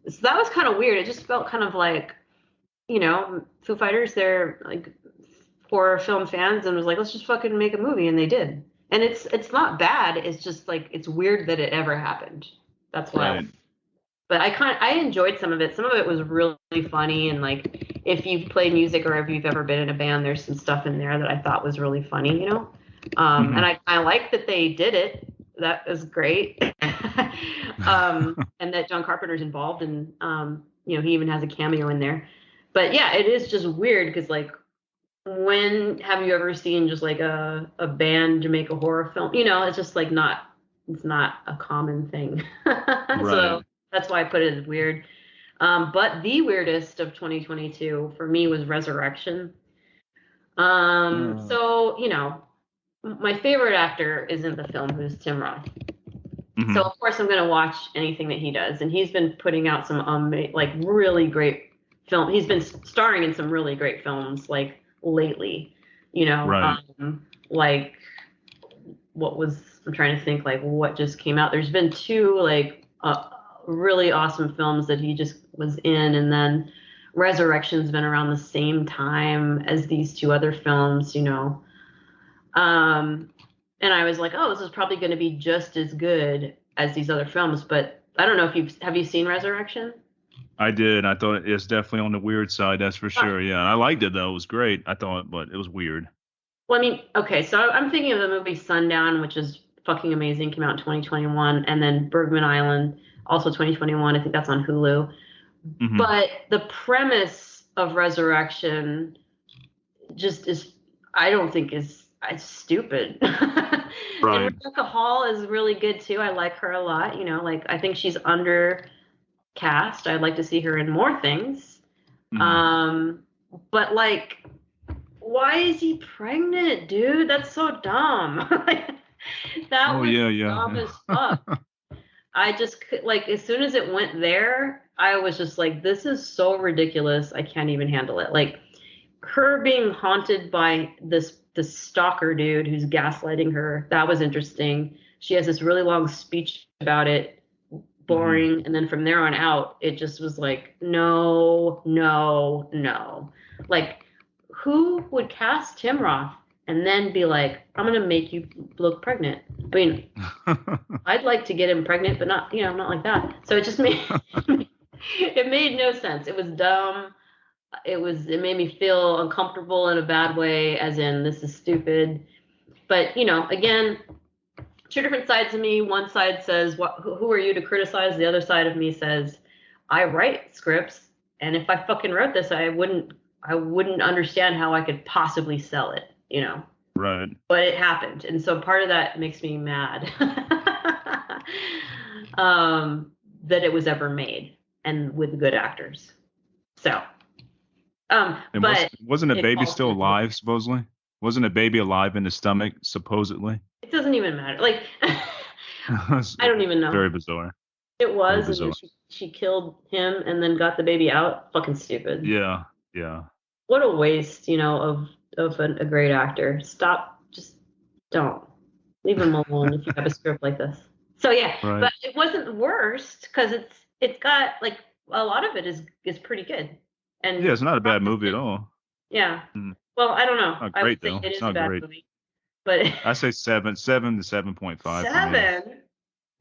So that was kind of weird. It just felt kind of like, Foo Fighters, they're like horror film fans and was like, let's just fucking make a movie, and they did. And it's not bad. It's just like it's weird that it ever happened. That's why. Right. But I enjoyed some of it. Some of it was really funny, and like if you've played music or if you've ever been in a band, there's some stuff in there that I thought was really funny, you know. Mm-hmm. And I like that they did it. That was great. And that John Carpenter's involved, and he even has a cameo in there. But yeah, it is just weird because like when have you ever seen just like a band make a horror film? It's just like it's not a common thing. Right. So that's why I put it as weird. But the weirdest of 2022 for me was Resurrection. Uh, So, my favorite actor is in the film, who's Tim Roth. So mm-hmm. of course I'm gonna watch anything that he does, and he's been putting out some like really great film. He's been starring in some really great films like lately. Right. Like I'm trying to think like what just came out. There's been two like really awesome films that he just was in, and then Resurrection's been around the same time as these two other films. Um, and I was like, oh, this is probably going to be just as good as these other films. But I don't know if have you seen Resurrection? I did. I thought it's definitely on the weird side. That's for Uh, sure. Yeah. I liked it though. It was great. I thought, but it was weird. Well, I mean, okay, so I'm thinking of the movie Sundown, which is fucking amazing, came out in 2021, and then Bergman Island, also 2021. I think that's on Hulu. Mm-hmm. But the premise of Resurrection just is, I don't think is it's stupid. And Right. Rebecca Hall is really good too. I like her a lot. Like I think she's undercast. I'd like to see her in more things. Mm-hmm. Um, but like, why is he pregnant, dude? That's so dumb. That Oh was yeah, yeah, dumb as fuck. yeah. I just like as soon as it went there, I was just like, this is so ridiculous. I can't even handle it. Like her being haunted by this stalker dude who's gaslighting her. That was interesting. She has this really long speech about it, Mm-hmm. boring, and then from there on out, it just was like, no, no, no. Like, who would cast Tim Roth and then be like, I'm gonna make you look pregnant? I mean, I'd like to get him pregnant, but not like that. So it just made it made no sense. It was dumb. It made me feel uncomfortable in a bad way, as in this is stupid. But again, two different sides of me. One side says, who are you to criticize? The other side of me says, I write scripts, and if I fucking wrote this, I wouldn't understand how I could possibly sell it. Right. But it happened, and so part of that makes me mad that it was ever made and with good actors. So, And but wasn't a it baby falls still into the, alive supposedly? Wasn't a baby alive in the stomach supposedly? it doesn't even matter. Like, It's I don't even know. very bizarre. It Very was, and then bizarre. she killed him and then got the baby out. Fucking stupid. Yeah. Yeah. What a waste, of a great actor. Stop. Just don't leave him alone if you have a script like this. So yeah, Right. but it wasn't the worst because it's got like a lot of it is pretty good. Yeah. And It's not a bad movie at all. yeah. Mm. Well, I don't know. Not I would great say though. it It's is a not bad great. movie, but I say seven to 7.5 for me. 7.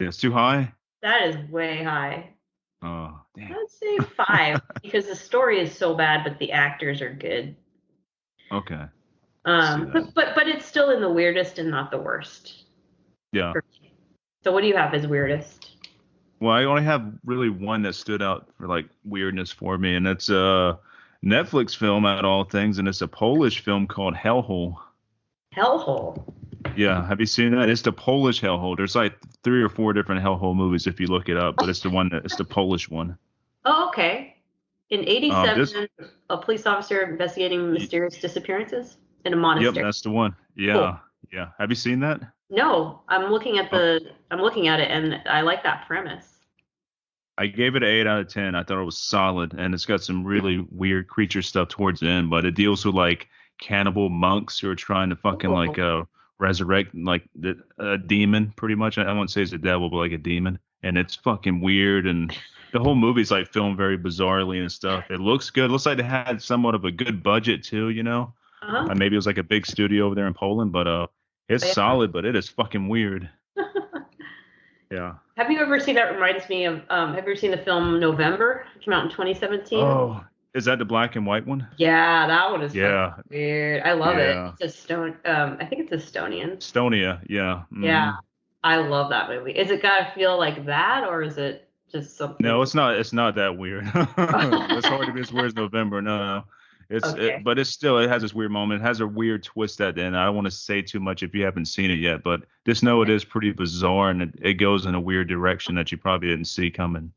Yeah, it's too high. That is way high. Oh, damn. I'd say 5 because the story is so bad, but the actors are good. Okay. See that. But it's still in the weirdest and not the worst. Yeah. So what do you have as weirdest? Well, I only have really one that stood out for like weirdness for me, and it's a Netflix film at all things, and it's a Polish film called Hellhole. Hellhole. Yeah, have you seen that? It's the Polish Hellhole. There's like 3 or 4 different Hellhole movies if you look it up, but it's the Polish one. Oh, okay. In This, 87, a police officer investigating mysterious disappearances in a yep, monastery. that's the one. Cool. Yeah, yeah. Have you seen that? No, I'm looking at it and I like that premise. I gave it an 8 out of 10. I thought it was solid, and it's got some really weird creature stuff towards the end, but it deals with like cannibal monks who are trying to fucking like Cool. resurrect like a demon, pretty much. I won't say it's a devil, but like a demon, and it's fucking weird, and the whole movie's like filmed very bizarrely and stuff. It looks good. It looks like they had somewhat of a good budget too, you know. Uh-huh. Maybe it was like a big studio over there in Poland, but it's Yeah. solid, but it is fucking weird. Yeah. Have you ever seen that reminds me of have you ever seen the film November? It came out in 2017. Oh, is that the black and white one? Yeah, that one is fucking Yeah, weird. I love it. yeah. It's I think it's Estonian. Estonia, yeah. Yeah, Hmm. I love that movie. Is it gotta feel like that or is it just No, something? it's not. It's not that weird. It's hard to be as weird as November. No, no. Okay. But it has this weird moment. It has a weird twist at the end. I don't want to say too much if you haven't seen it yet, but just know it is pretty bizarre and it goes in a weird direction that you probably didn't see coming.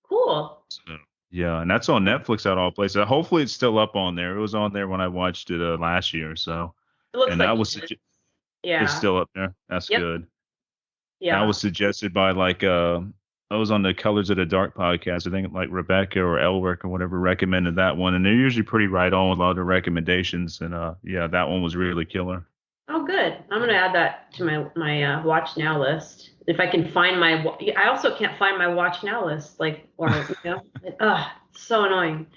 Cool. So, yeah, and that's on Netflix at all places. Hopefully, it's still up on there. It was on there when I watched it last year. So, It looks and like that it was is. it's Yeah. still up there. That's Yep. good. That Yeah. was suggested by like I was on the Colors of the Dark podcast. I think like Rebecca or Elric or whatever recommended that one, and they're usually pretty right on with a lot of the recommendations. And yeah, that one was really killer. Oh, good. I'm gonna add that to my watch now list. If I can find I also can't find my watch now list, like or it's so annoying.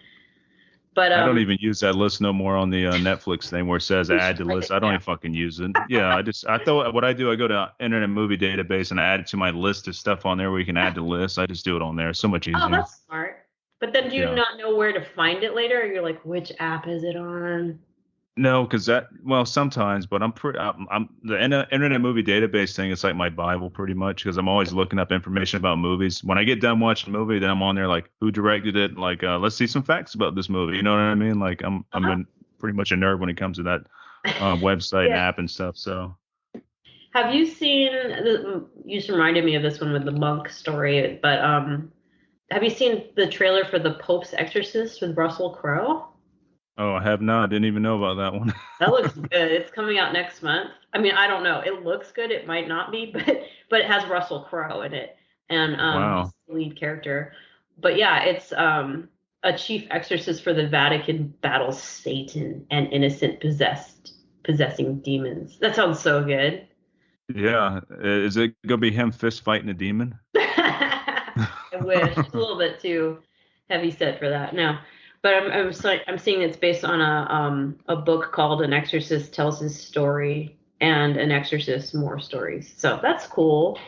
But I don't even use that list no more on the Netflix thing where it says you add should to write list. it I don't even down. fucking use it. Yeah, I thought what I do, I go to Internet Movie Database and I add it to my list of stuff on there where you can add to lists. I just do it on there. It's so much Oh, easier. that's smart. But then do you Yeah. not know where to find it later? Or you're like, which app is it on? No, because well, sometimes, but I'm the Internet Movie Database thing. It's like my Bible pretty much because I'm always looking up information about movies. When I get done watching a movie, then I'm on there like who directed it. Like, let's see some facts about this movie. You know what I mean? Like, Uh-huh. pretty much a nerd when it comes to that website and Yeah. app and stuff. So, Have you seen you just reminded me of this one with the monk story, but have you seen the trailer for The Pope's Exorcist with Russell Crowe? oh, I have not. Didn't even know about that one. That looks good. It's coming out next month. I mean, I don't know. It looks good. It might not be, but it has Russell Crowe in it, and he's Wow. the lead character. But yeah, it's a chief exorcist for the Vatican battles Satan and innocent possessing demons. That sounds so good. Yeah. Is it gonna be him fist fighting a demon? I wish it's a little bit too heavy set for that. No, but I'm seeing it's based on a book called An Exorcist Tells His Story and An Exorcist More Stories. So that's cool.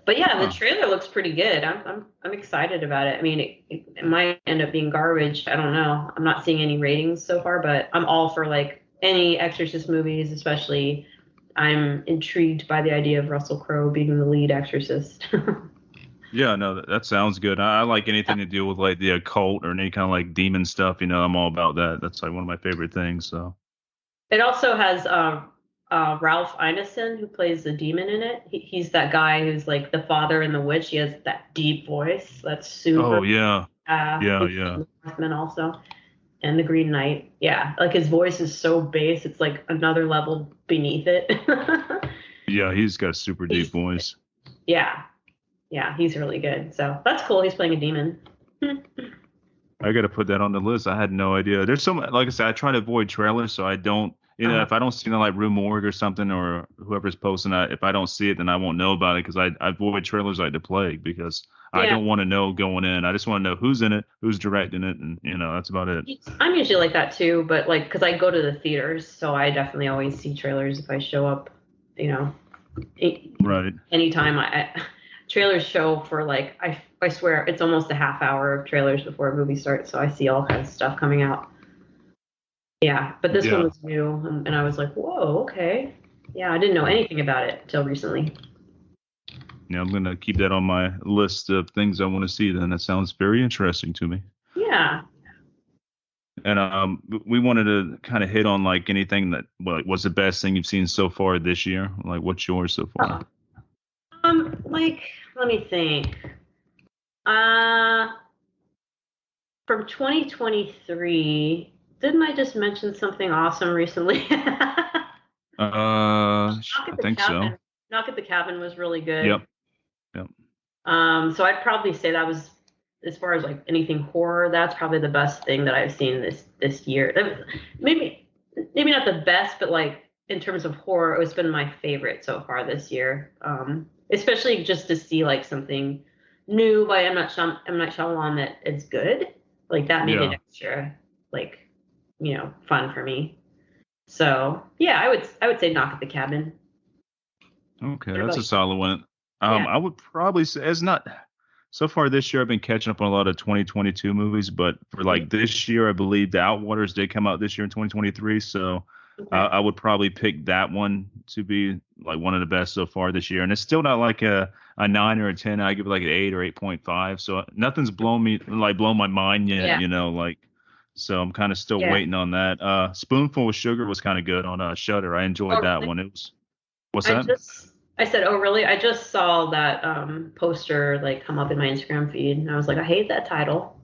But yeah, the Huh. trailer looks pretty good. I'm excited about it. I mean, it might end up being garbage. I don't know. I'm not seeing any ratings so far, but I'm all for like any Exorcist movies, especially. I'm intrigued by the idea of Russell Crowe being the lead exorcist. Yeah, no, that sounds good. I like anything to do with like the occult or any kind of like demon stuff. You know, I'm all about that. That's like one of my favorite things. So, It also has Ralph Ineson who plays the demon in it. He's that guy who's like the father in The Witch. He has that deep voice. That's super. oh yeah, yeah, He's yeah, in The Northman also, and The Green Knight. Yeah, like his voice is so bass. It's like another level beneath it. yeah. He's got a super deep He's, voice. yeah, yeah, he's really good. So that's cool. He's playing a demon. I got to put that on the list. I had no idea. There's so much, like I said, I try to avoid trailers so I don't, Uh-huh. if I don't see like Rue Morgue or something or whoever's posting that, if I don't see it, then I won't know about it because I avoid trailers like the plague because I Yeah, don't want to know going in. I just want to know who's in it, who's directing it, and that's about it. I'm usually like that too, but like because I go to the theaters, so I definitely always see trailers if I show up. You know, Right. anytime I trailers show for like I swear it's almost a half hour of trailers before a movie starts, so I see all kinds of stuff coming out. Yeah, but this one Yeah. was new, and I was like, whoa, okay. Yeah, I didn't know anything about it until recently. Yeah, I'm gonna keep that on my list of things I want to see. Then that sounds very interesting to me. Yeah. And we wanted to kind of hit on like anything that was the best thing you've seen so far this year. Like, what's yours so far? Oh. Like, let me think. Uh, from 2023, didn't I just mention something awesome recently? Knock at I the think so. Cabin. Knock at the Cabin was really good. Yep. Yep. So I'd probably say that was, as far as like anything horror, that's probably the best thing that I've seen this year. Maybe not the best, but like in terms of horror, it's been my favorite so far this year. Especially just to see like something new by M. Night Shyamalan that is good. Like that made it Yeah. extra like fun for me. So yeah, I would say Knock at the Cabin. Okay, What that's about a you? solid one. Yeah. I would probably say it's not so far this year. I've been catching up on a lot of 2022 movies, but for Mhm. like this year, I believe The Outwaters did come out this year in 2023. So Okay. I would probably pick that one to be like one of the best so far this year. And it's still not like a 9 or a 10. I give it like an 8 or 8.5. So nothing's blown my mind yet, Yeah. like. So I'm kind of still Yeah. waiting on that. Spoonful of Sugar was kind of good on Shudder. I enjoyed Oh, that really? one. It was what's I that? just I said, "Oh, really?" I just saw that poster like come up in my Instagram feed, and I was like, "I hate that title."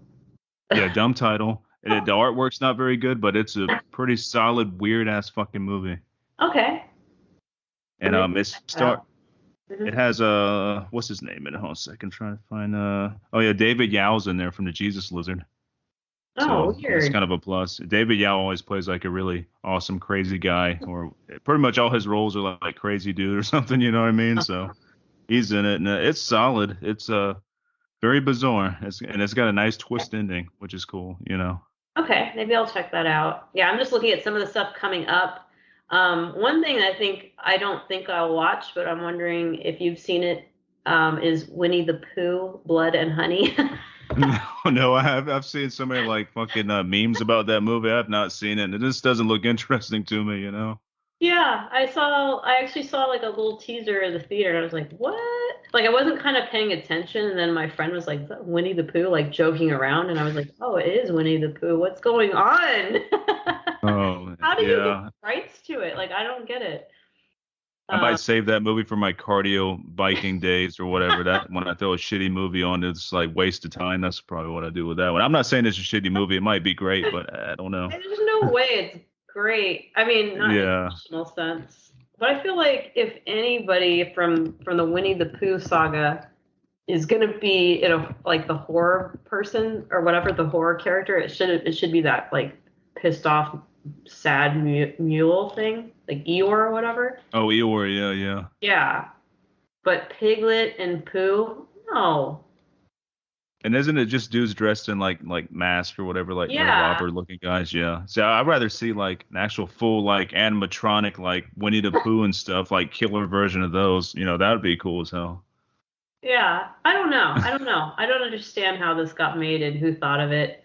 Yeah, dumb title. The artwork's not very good, but it's a pretty solid, weird ass fucking movie. Okay, And maybe it's check that out. start. Hmm. It has what's his name in it? Hold on a second, trying to find oh yeah, David Yao's in there from the Jesus Lizard. Oh, So that's weird. kind of a plus. David Yao always plays like a really awesome, crazy guy, or pretty much all his roles are like crazy dude or something. You know what I mean? So he's in it, and it's solid. It's very bizarre. It's got a nice twist ending, which is cool. Okay, maybe I'll check that out. Yeah, I'm just looking at some of the stuff coming up. One thing I don't think I'll watch, but I'm wondering if you've seen it, is Winnie the Pooh, Blood and Honey. No, no, I've seen so many like fucking memes about that movie. I've not seen it, and it just doesn't look interesting to me. Yeah, I actually saw like a little teaser in the theater and I was like, what? Like I wasn't kind of paying attention and then my friend was like, "Is that Winnie the Pooh," like joking around and I was like, oh, it is Winnie the Pooh. What's going on? Oh, How do you get yeah. rights to it? Like I don't get it. I Um, might save that movie for my cardio biking days or whatever. That when I throw a shitty movie on, it's like waste of time. That's probably what I do with that one. I'm not saying it's a shitty movie. It might be great, but I don't know. there's no way it's great. I mean, not in a Yeah. traditional sense. But I feel like if anybody from the Winnie the Pooh saga is gonna be like the horror person or whatever the horror character, it should be that like pissed off sad mule thing like Eeyore or whatever. Oh, Eeyore. Yeah, yeah. Yeah, but Piglet and Pooh, no. And isn't it just dudes dressed in like masks or whatever, like Yeah, robber looking guys? Yeah. So I'd rather see like an actual full like animatronic like Winnie the Pooh and stuff, like killer version of those. That would be cool as hell. yeah. I don't know. I don't understand how this got made and who thought of it.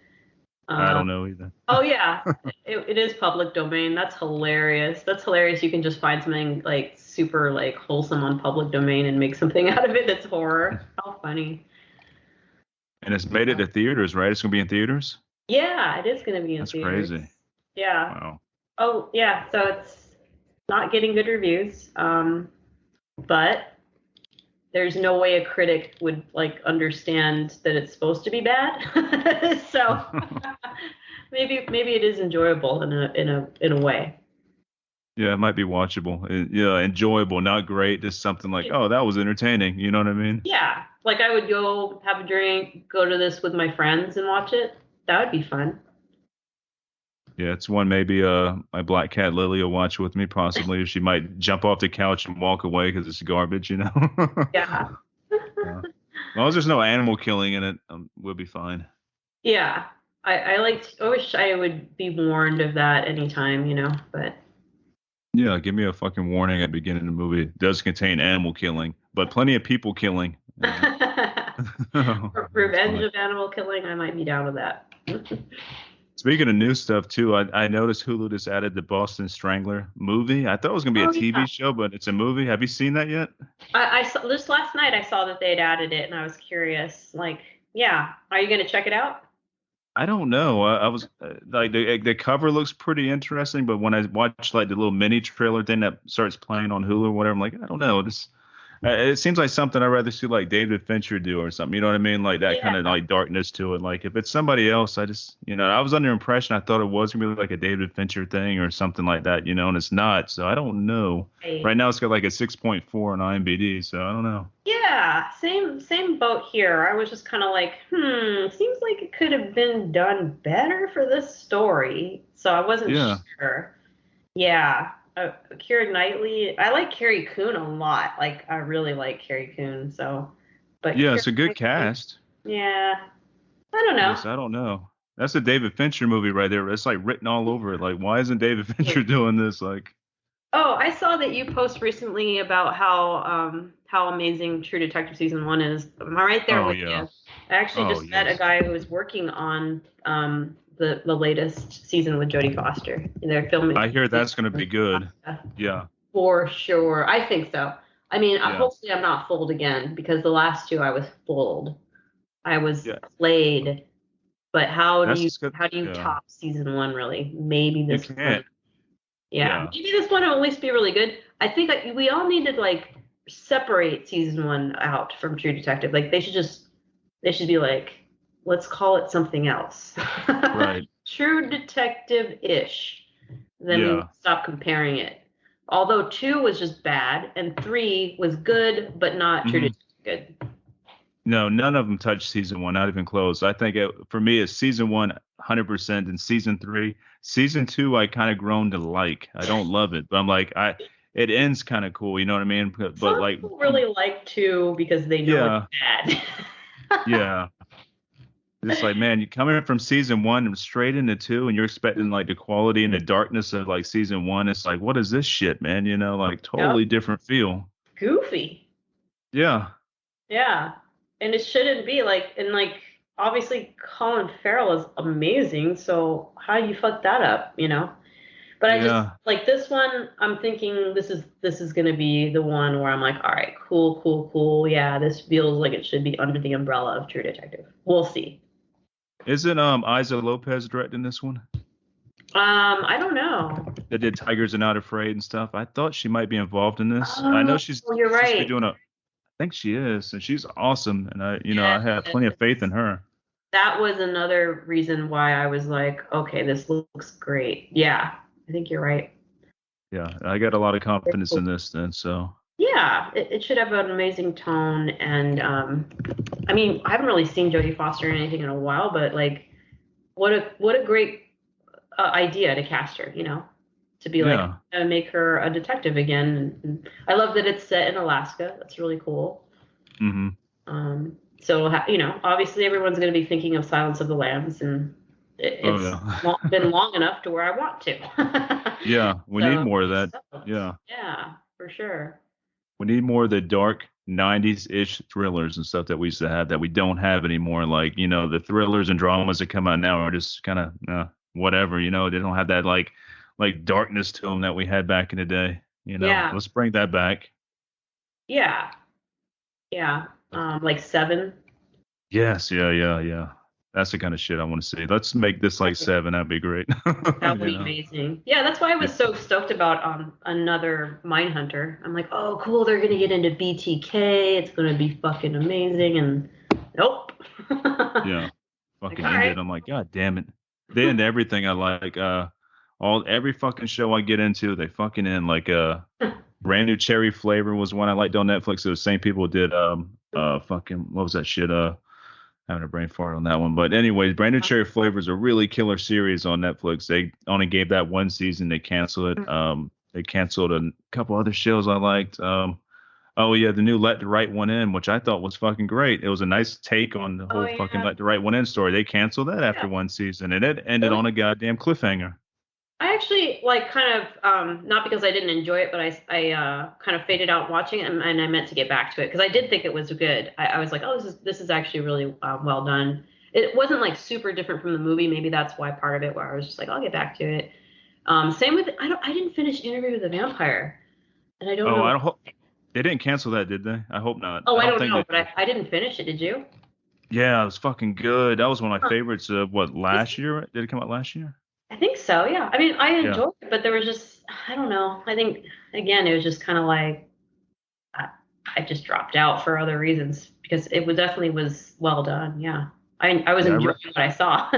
I Um, don't know either. oh yeah, it is public domain. That's hilarious. That's hilarious. You can just find something like super like wholesome on public domain and make something out of it that's horror. How funny. And it's made it to theaters, right? It's gonna be in theaters. Yeah, it is going to be in That's theaters. crazy. Yeah. Wow. Oh yeah. So it's not getting good reviews. But there's no way a critic would like understand that it's supposed to be bad. So maybe it is enjoyable in a way. Yeah, it might be watchable. Yeah, enjoyable, not great. Just something like, oh, that was entertaining. You know what I mean? Yeah, like I would go have a drink, go to this with my friends and watch it. That would be fun. Yeah, it's one maybe my black cat Lily will watch with me possibly. She might jump off the couch and walk away because it's garbage. Yeah. As long as there's no animal killing in it, we'll be fine. Yeah. I wish I would be warned of that anytime, but Yeah, give me a fucking warning at the beginning of the movie. It does contain animal killing, but plenty of people killing. Yeah. That's Revenge funny. of animal killing, I might be down with that. Speaking of new stuff too, I noticed Hulu just added the Boston Strangler movie. I thought it was gonna be a Oh TV yeah. show, but it's a movie. Have you seen that yet? I saw just last night I saw that they'd added it and I was curious. Like, yeah, are you gonna check it out? I don't know. I was like the cover looks pretty interesting, but when I watch like the little mini trailer thing that starts playing on Hulu or whatever, I'm like, I don't know. This it seems like something I'd rather see like David Fincher do or something. You know what I mean? Like that kind Yeah. of like darkness to it. Like if it's somebody else, I just I was under impression I thought it was gonna be like a David Fincher thing or something like that. And it's not. So I don't know. Right Right. now it's got like a 6.4 on IMDb. So I don't know. Yeah, same boat here. I was just kind of like, seems like it could have been done better for this story. So I wasn't Yeah. sure. Yeah, Keira Knightley. I like Carrie Coon a lot. Like I really like Carrie Coon. So, but Yeah. Keira It's a good Knightley, cast. yeah, I don't know. Just I don't know. That's a David Fincher movie right there. It's like written all over it. Like, why isn't David Fincher doing this? Like, Oh, I saw that you post recently about how amazing True Detective season one is. I'm right there oh with yeah, you. I actually oh just met a yes. guy who was working on the latest season with Jodie Foster. They're filming I hear that's gonna be good. Yeah, for sure. I think so. I mean, yeah, hopefully I'm not fooled again because the last two I was fooled. I was yeah. played. But how do That's you just good. how do you Yeah, top season one really? Maybe you this one. can't. Yeah, Yeah, maybe this one will at least be really good. I think that we all need to like separate season one out from True Detective. Like they should be like, let's call it something else. right. True Detective-ish. Then we Yeah. stop comparing it. Although two was just bad and three was good, but not True hmm Detective good. No, none of them touched season one, not even close. I think for me, it's season one, 100%, and season three. Season two, I kind of grown to like. I don't love it, but I'm like, it ends kind of cool. You know what I mean? But Some like, people really like two because they know it's yeah, bad. yeah. It's like, man, you coming from season one and straight into two, and you're expecting like the quality and the darkness of like season one. It's like, what is this shit, man? Like Yep. totally different feel. Goofy. Yeah, Yeah. And it shouldn't be like, and like, obviously Colin Farrell is amazing. So how do you fuck that up? But I just yeah. like this one, I'm thinking this is gonna be the one where I'm like, all right, cool, cool, cool. Yeah, this feels like it should be under the umbrella of True Detective. We'll see. Isn't Isa Lopez directing this one? I don't know. That did Tigers Are Not Afraid and stuff. I thought she might be involved in this. I know Oh, she's you're supposed to be right. doing I think she is, and she's awesome. And I have Yes. plenty of faith in her. That was another reason why I was like, okay, this looks great. Yeah, I think you're right. Yeah, I got a lot of confidence in this then. So Yeah, it should have an amazing tone, and I mean, I haven't really seen Jodie Foster in anything in a while, but like, what a great idea to cast her, to be like, yeah. make her a detective again. And I love that it's set in Alaska. That's really cool. hmm So obviously everyone's going to be thinking of Silence of the Lambs, and Oh it's yeah. been long enough to where I want to. Yeah, we need So more of makes that. sense. Yeah. Yeah, for sure. We need more of the dark 90s-ish thrillers and stuff that we used to have that we don't have anymore. Like, the thrillers and dramas that come out now are just kind of whatever, they don't have that like darkness to them that we had back in the day. Yeah, Let's bring that back. yeah, yeah. Like Seven. Yes, yeah, yeah, yeah. That's the kind of shit I want to see. Let's make this like Seven. That'd be great. That would You be know. amazing. Yeah, that's why I Yeah. was so stoked about another Mindhunter. I'm like, oh, cool, they're gonna get into BTK. It's gonna be fucking amazing. And nope. Yeah. Like, Fucking all ended. right. I'm like, God damn it. They end everything I like. Every fucking show I get into, they fucking end like Brand New Cherry Flavor was one I liked on Netflix. It was the same people who did fucking what was that shit? Having a brain fart on that one. But anyways, Brand New Cherry Flavor is a really killer series on Netflix. They only gave that one season. They canceled it. They canceled a couple other shows I liked. Oh yeah, the new Let the Right One In, which I thought was fucking great. It was a nice take on the Oh whole fucking yeah, Let the Right One In story. They canceled that after yeah. one season, and it ended Really? on a goddamn cliffhanger. I actually like kind of not because I didn't enjoy it, but I kind of faded out watching it, and I meant to get back to it because I did think it was good. I was like, oh, this is actually really well done. It wasn't like super different from the movie. Maybe that's why part of it where I was just like, I'll get back to it. Same with I didn't finish Interview with the Vampire, and I don't Oh, know. I don't hope they didn't cancel that, did they? I hope not. Oh, I I don't don't think know, they but did. I didn't finish it. Did you? Yeah, it was fucking good. That was one of my Huh. favorites. What, last year? Did it come out last year? I think so. Yeah. I mean, I Yeah. enjoyed it, but there was just I don't know. I think again, it was just kind of like. I, I just dropped out for other reasons because it was definitely was well done. Yeah, I was Yeah, enjoying what I saw.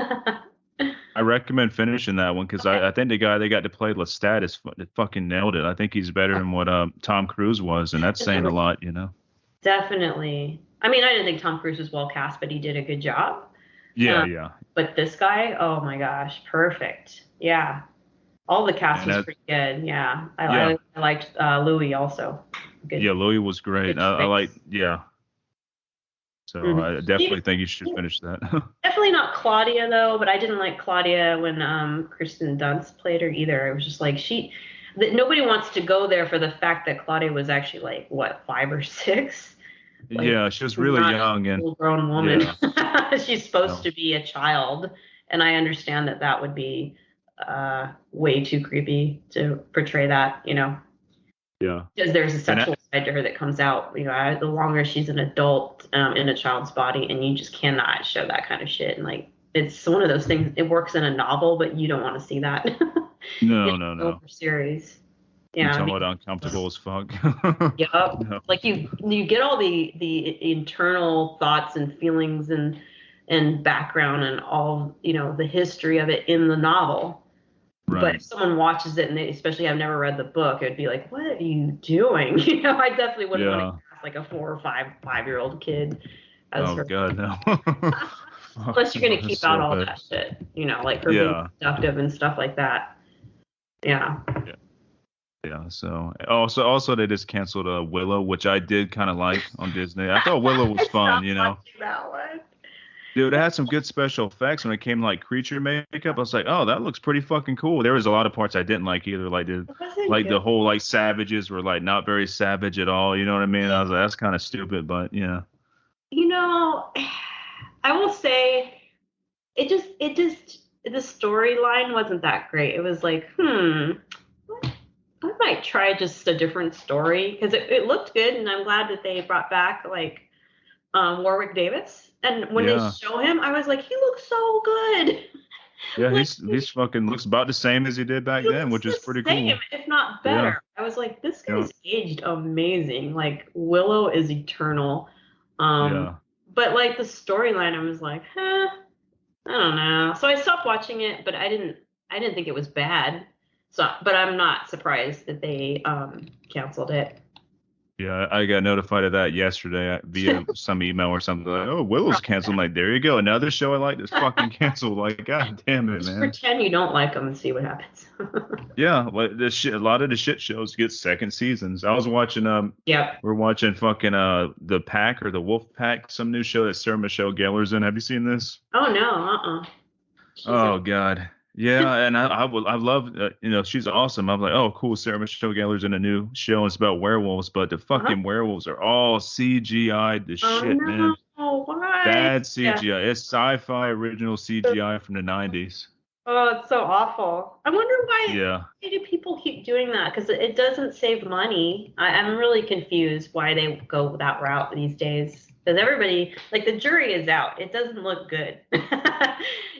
I recommend finishing that one because Okay, I think the guy they got to play Lestat is fucking nailed it. I think he's better than what Tom Cruise was, and that's saying a definitely, lot, you know. definitely. I mean, I didn't think Tom Cruise was well cast, but he did a good job. Yeah, Um, yeah, but this guy, oh my gosh, perfect. Yeah, all the cast and was pretty good. Yeah, yeah, I liked Louis also. yeah. Good, Louis was great. good I like, choice. yeah. So Mhm. I definitely think you should finish that. Definitely not Claudia though, but I didn't like Claudia when Kristen Dunst played her either. It was just like that nobody wants to go there for the fact that Claudia was actually like what 5 or 6, like Yeah, she was really not a young, and full grown woman. yeah, She's supposed no, to be a child, and I understand that that would be way too creepy to portray that, yeah, because there's a and I, sexual side to her that comes out, the longer she's an adult in a child's body, and you just cannot show that kind of shit. And like, it's one of those things. It works in a novel, but you don't want to see that in no, a no, film no. or series. You Yeah, I talking mean, about uncomfortable as fuck? yep. No, Like you get all the internal thoughts and feelings and background and all the history of it in the novel. But right. if someone watches it and they especially have never read the book, it would be like, what are you doing? I definitely wouldn't want to Yeah. cast like a 4 or 5 year old kid as Oh her. God, no. Fuck, Unless you're gonna that's keep out so all bad. that shit, like her being Yeah. productive and stuff like that. Yeah. Yeah. Yeah. So also they just canceled Willow, which I did kind of like on Disney. I thought Willow was I fun, stopped you know. watching that one. Dude, it had some good special effects when it came to like creature makeup. I was like, oh, that looks pretty fucking cool. There was a lot of parts I didn't like either. It wasn't Like good. the whole like savages were like not very savage at all. You know what I mean? I was like, that's kind of stupid, but yeah. You know, I will say it just the storyline wasn't that great. It was like, I might try just a different story because it looked good, and I'm glad that they brought back like Warwick Davis. And when they Yeah. show him, I was like, he looks so good. Yeah, Like he's fucking looks about the same as he did back he then, looks which is the pretty same, cool. if not Yeah. better. I was like, this Yeah. guy's aged amazing. Like Willow is eternal. Um, Yeah. but like the storyline, I was like, I don't know. So I stopped watching it, but I didn't think it was bad. So, but I'm not surprised that they canceled it. Yeah, I got notified of that yesterday via some email or something like, "Oh, Willow's canceled." I'm like, there you go, another show I like is fucking canceled. Like, god damn it, Just man. pretend you don't like them and see what happens. Yeah, like this shit. A lot of the shit shows get second seasons. I was watching Yep. we're watching fucking the Pack or the Wolf Pack, some new show that Sarah Michelle Gellar's in. Have you seen this? Oh no, She's in. Oh God, yeah, and I love she's awesome. I'm like, oh cool, Sarah Michelle Gellar's in a new show. It's about werewolves, but the Uh-huh. fucking werewolves are all CGI. The Oh shit, man. no, why? Bad Yeah. CGI. It's sci-fi original CGI from the 90s. Oh, it's so awful. I wonder Yeah. why do people keep doing that? Because it doesn't save money. I'm really confused why they go that route these days. Because everybody, like the jury is out. It doesn't look good.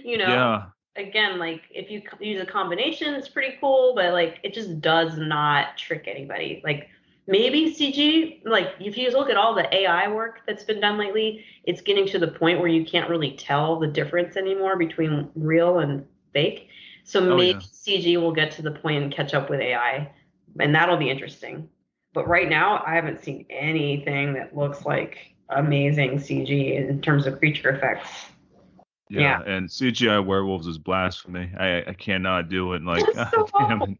you know, Yeah. Again, like if you use a combination, it's pretty cool, but like it just does not trick anybody. Like maybe CG, like if you look at all the AI work that's been done lately, it's getting to the point where you can't really tell the difference anymore between real and fake. So Oh maybe yeah. CG will get to the point and catch up with AI, and that'll be interesting. But right now, I haven't seen anything that looks like amazing CG in terms of creature effects. Yeah, Yeah. And CGI werewolves is blasphemy. I cannot do it. Like, it's god so damn awful.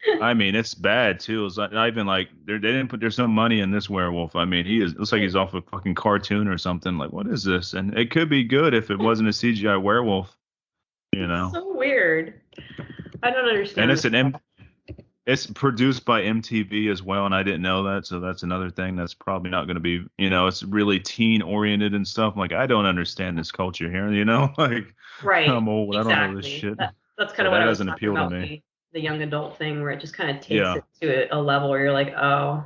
it. I mean, it's bad too. It's not even like they didn't put there's no money in this werewolf. I mean, he is looks like he's off a fucking cartoon or something. Like, what is this? And it could be good if it wasn't a CGI werewolf, you It's know. so weird. I don't And understand this. it's produced by MTV as well, and I didn't know that, so that's another thing that's probably not going to be, it's really teen oriented and stuff. Like I don't understand this culture here, like Right. I'm old, I don't know this Exactly. shit, That's kind so of what that I was doesn't talking appeal to about, me. the young adult thing where it just kind of takes Yeah. it to a level where you're like, oh.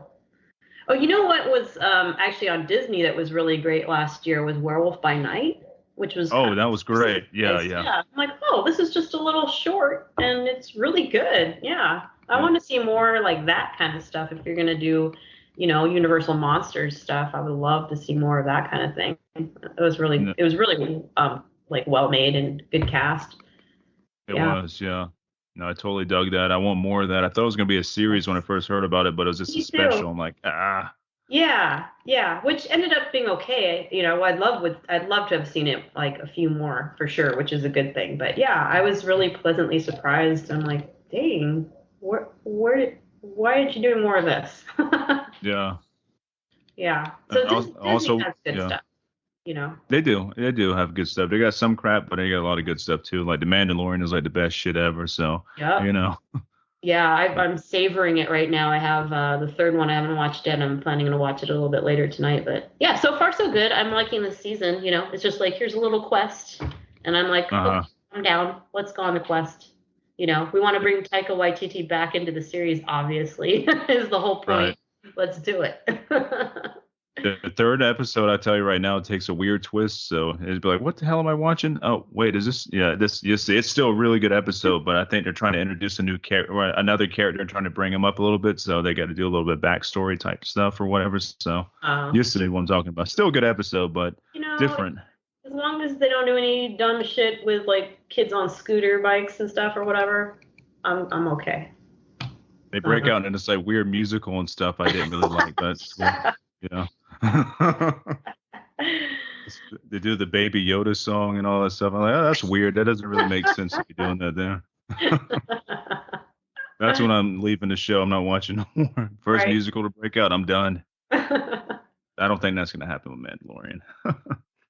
Oh, you know what was actually on Disney that was really great last year was Werewolf by Night, which was kind Oh, that was of great. Yeah, surprised. yeah, Yeah. I'm like, oh, this is just a little short and it's really good. Yeah. I yeah. want to see more like that kind of stuff. If you're gonna do, Universal Monsters stuff, I would love to see more of that kind of thing. No, It was really like well made and good cast. it Yeah. was, yeah. No, I totally dug that. I want more of that. I thought it was going to be a series when I first heard about it, but it was just a Me too. special. I'm like, ah, Yeah, yeah, which ended up being okay. I'd love to have seen it like a few more for sure, which is a good thing. But yeah, I was really pleasantly surprised. I'm like, dang, why aren't you doing more of this? yeah. Yeah. So Disney Also, has good yeah. stuff, you know. They do. They do have good stuff. They got some crap, but they got a lot of good stuff too. Like The Mandalorian is like the best shit ever. So, you Yep. know. Yeah, I'm savoring it right now. I have the third one I haven't watched yet. I'm planning to watch it a little bit later tonight. But yeah, so far so good. I'm liking this season. It's just like here's a little quest, and I'm like, okay, Uh-huh. I'm down. Let's go on the quest. We want to bring Taika Waititi back into the series. Obviously, is the whole Right. point. Let's do it. The third episode, I tell you right now, it takes a weird twist. So it'd be like, what the hell am I watching? Oh, wait, is this? Yeah, this. You see, it's still a really good episode, but I think they're trying to introduce a new character, or another character, and trying to bring him up a little bit. So they got to do a little bit of backstory type stuff or whatever. So um, you see what I'm talking about. Still a good episode, but you know, different. as long as they don't do any dumb shit with like kids on scooter bikes and stuff or whatever, I'm okay. They break Uh, out into this like weird musical and stuff. I didn't really like, but it's cool. Yeah. They do the Baby Yoda song and all that stuff. I'm like, oh, that's weird. That doesn't really make sense to be doing that there. That's when I'm leaving the show. I'm not watching no more. First right. musical to break out, I'm done. I don't think that's gonna happen with Mandalorian.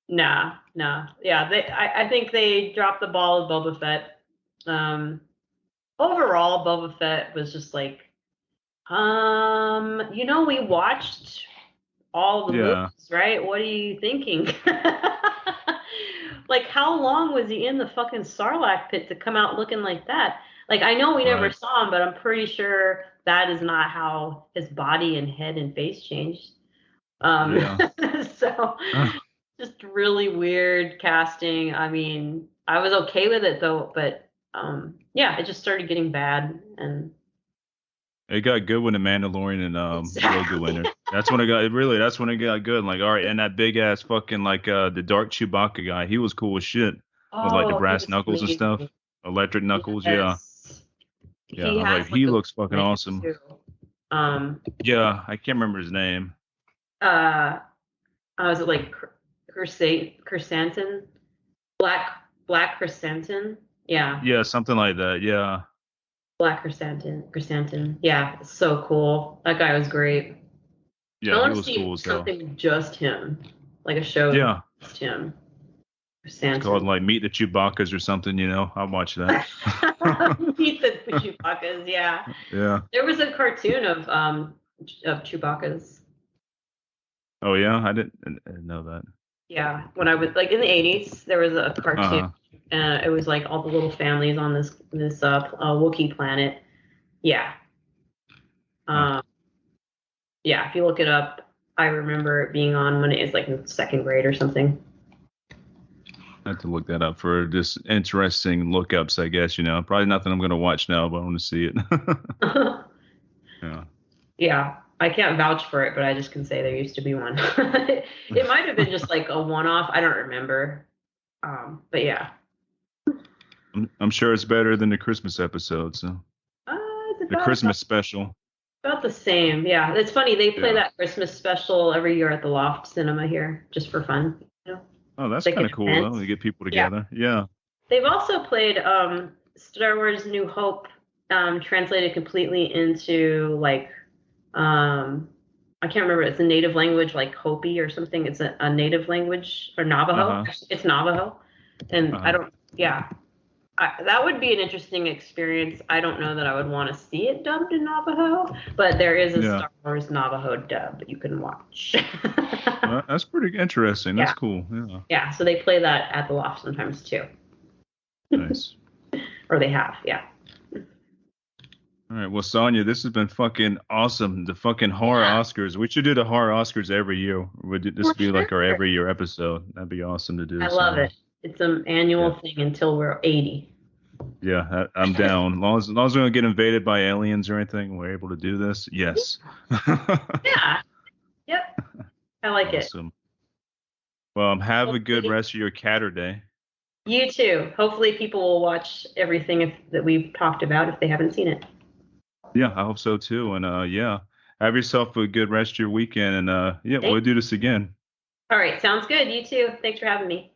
Nah, nah. Yeah, I think they dropped the ball with Boba Fett. Overall, Boba Fett was just like, we watched all the Yeah, movies, right? What are you thinking? Like, how long was he in the fucking Sarlacc pit to come out looking like that? Like, I know we never right. saw him, but I'm pretty sure that is not how his body and head and face changed. Um, Yeah. so just really weird casting. I mean, I was okay with it though, but yeah, it just started getting bad and It got good when the Mandalorian and Grogu exactly. entered. That's when it got it really. That's when it got good. Like, all right, and that big ass fucking like the dark Chewbacca guy. He was cool as shit with like the Oh, he brass was knuckles and stuff, amazing. electric knuckles. Yeah, Yes. yeah. He I was like, has like he a looks fucking name awesome. too. Um Yeah, I can't remember his name. uh was it like Chrysanthemum? Black Chrysanthemum? Yeah. Yeah, something like that. Yeah, Black Chrysanthemum. Yeah, it's so cool. That guy was great. I yeah. He want to was cool see as hell. something just him, like a show Yeah, just him. it's called Chrysanthemum. like Meet the Chewbaccas or something. I'll watch that. Meet the Chewbacca's, yeah. Yeah. There was a cartoon of Chewbacca's. Oh yeah, I didn't know that. Yeah, when I was like in the 80s, there was a Uh cartoon. huh. It was like all the little families on this Wookiee planet. Yeah. Huh. Um, yeah, if you look it up, I remember it being on when it was like in second grade or something. I have to look that up for just interesting lookups, I guess. Probably nothing I'm gonna watch now, but I want to see it. Yeah. Yeah, I can't vouch for it, but I just can say there used to be one. It might have been just like a one-off. I don't remember. But yeah. I'm sure it's better than the Christmas episode. So It's the Christmas special. about the same. Yeah, it's funny. They play Yeah. that Christmas special every year at the Loft Cinema here, just for fun. Oh, that's Like kind an of cool event. though. To get people Yeah. together. Yeah. They've also played Star Wars New Hope, translated completely into like I can't remember. It's a native language like Hopi or something. It's a native language or Uh Navajo. huh. It's Navajo, and Uh I huh. don't. Yeah, That would be an interesting experience. I don't know that I would want to see it dubbed in Navajo, but there is a Yeah. Star Wars Navajo dub that you can watch. Well, that's pretty interesting. That's Yeah, cool. Yeah. yeah. So they play that at the loft sometimes too, Nice. or they have. Yeah. All right. Well, Sonia, this has been fucking awesome. The fucking horror Yeah, Oscars. We should do the horror Oscars every year. Would this for be sure. like our every year episode? That'd be awesome to do. I love So, it. It's an yeah. annual thing until we're 80. Yeah, I'm down. As long as we don't get invaded by aliens or anything, we're able to do this. Yes. Yeah. Yep. I like it. Awesome. Well, have a good Hopefully, rest of your Catterday. you too. Hopefully, people will watch everything that we've talked about if they haven't seen it. Yeah, I hope so too. And yeah, have yourself a good rest of your weekend. And yeah, we'll Thanks. do this again. All right. Sounds good. You too. Thanks for having me.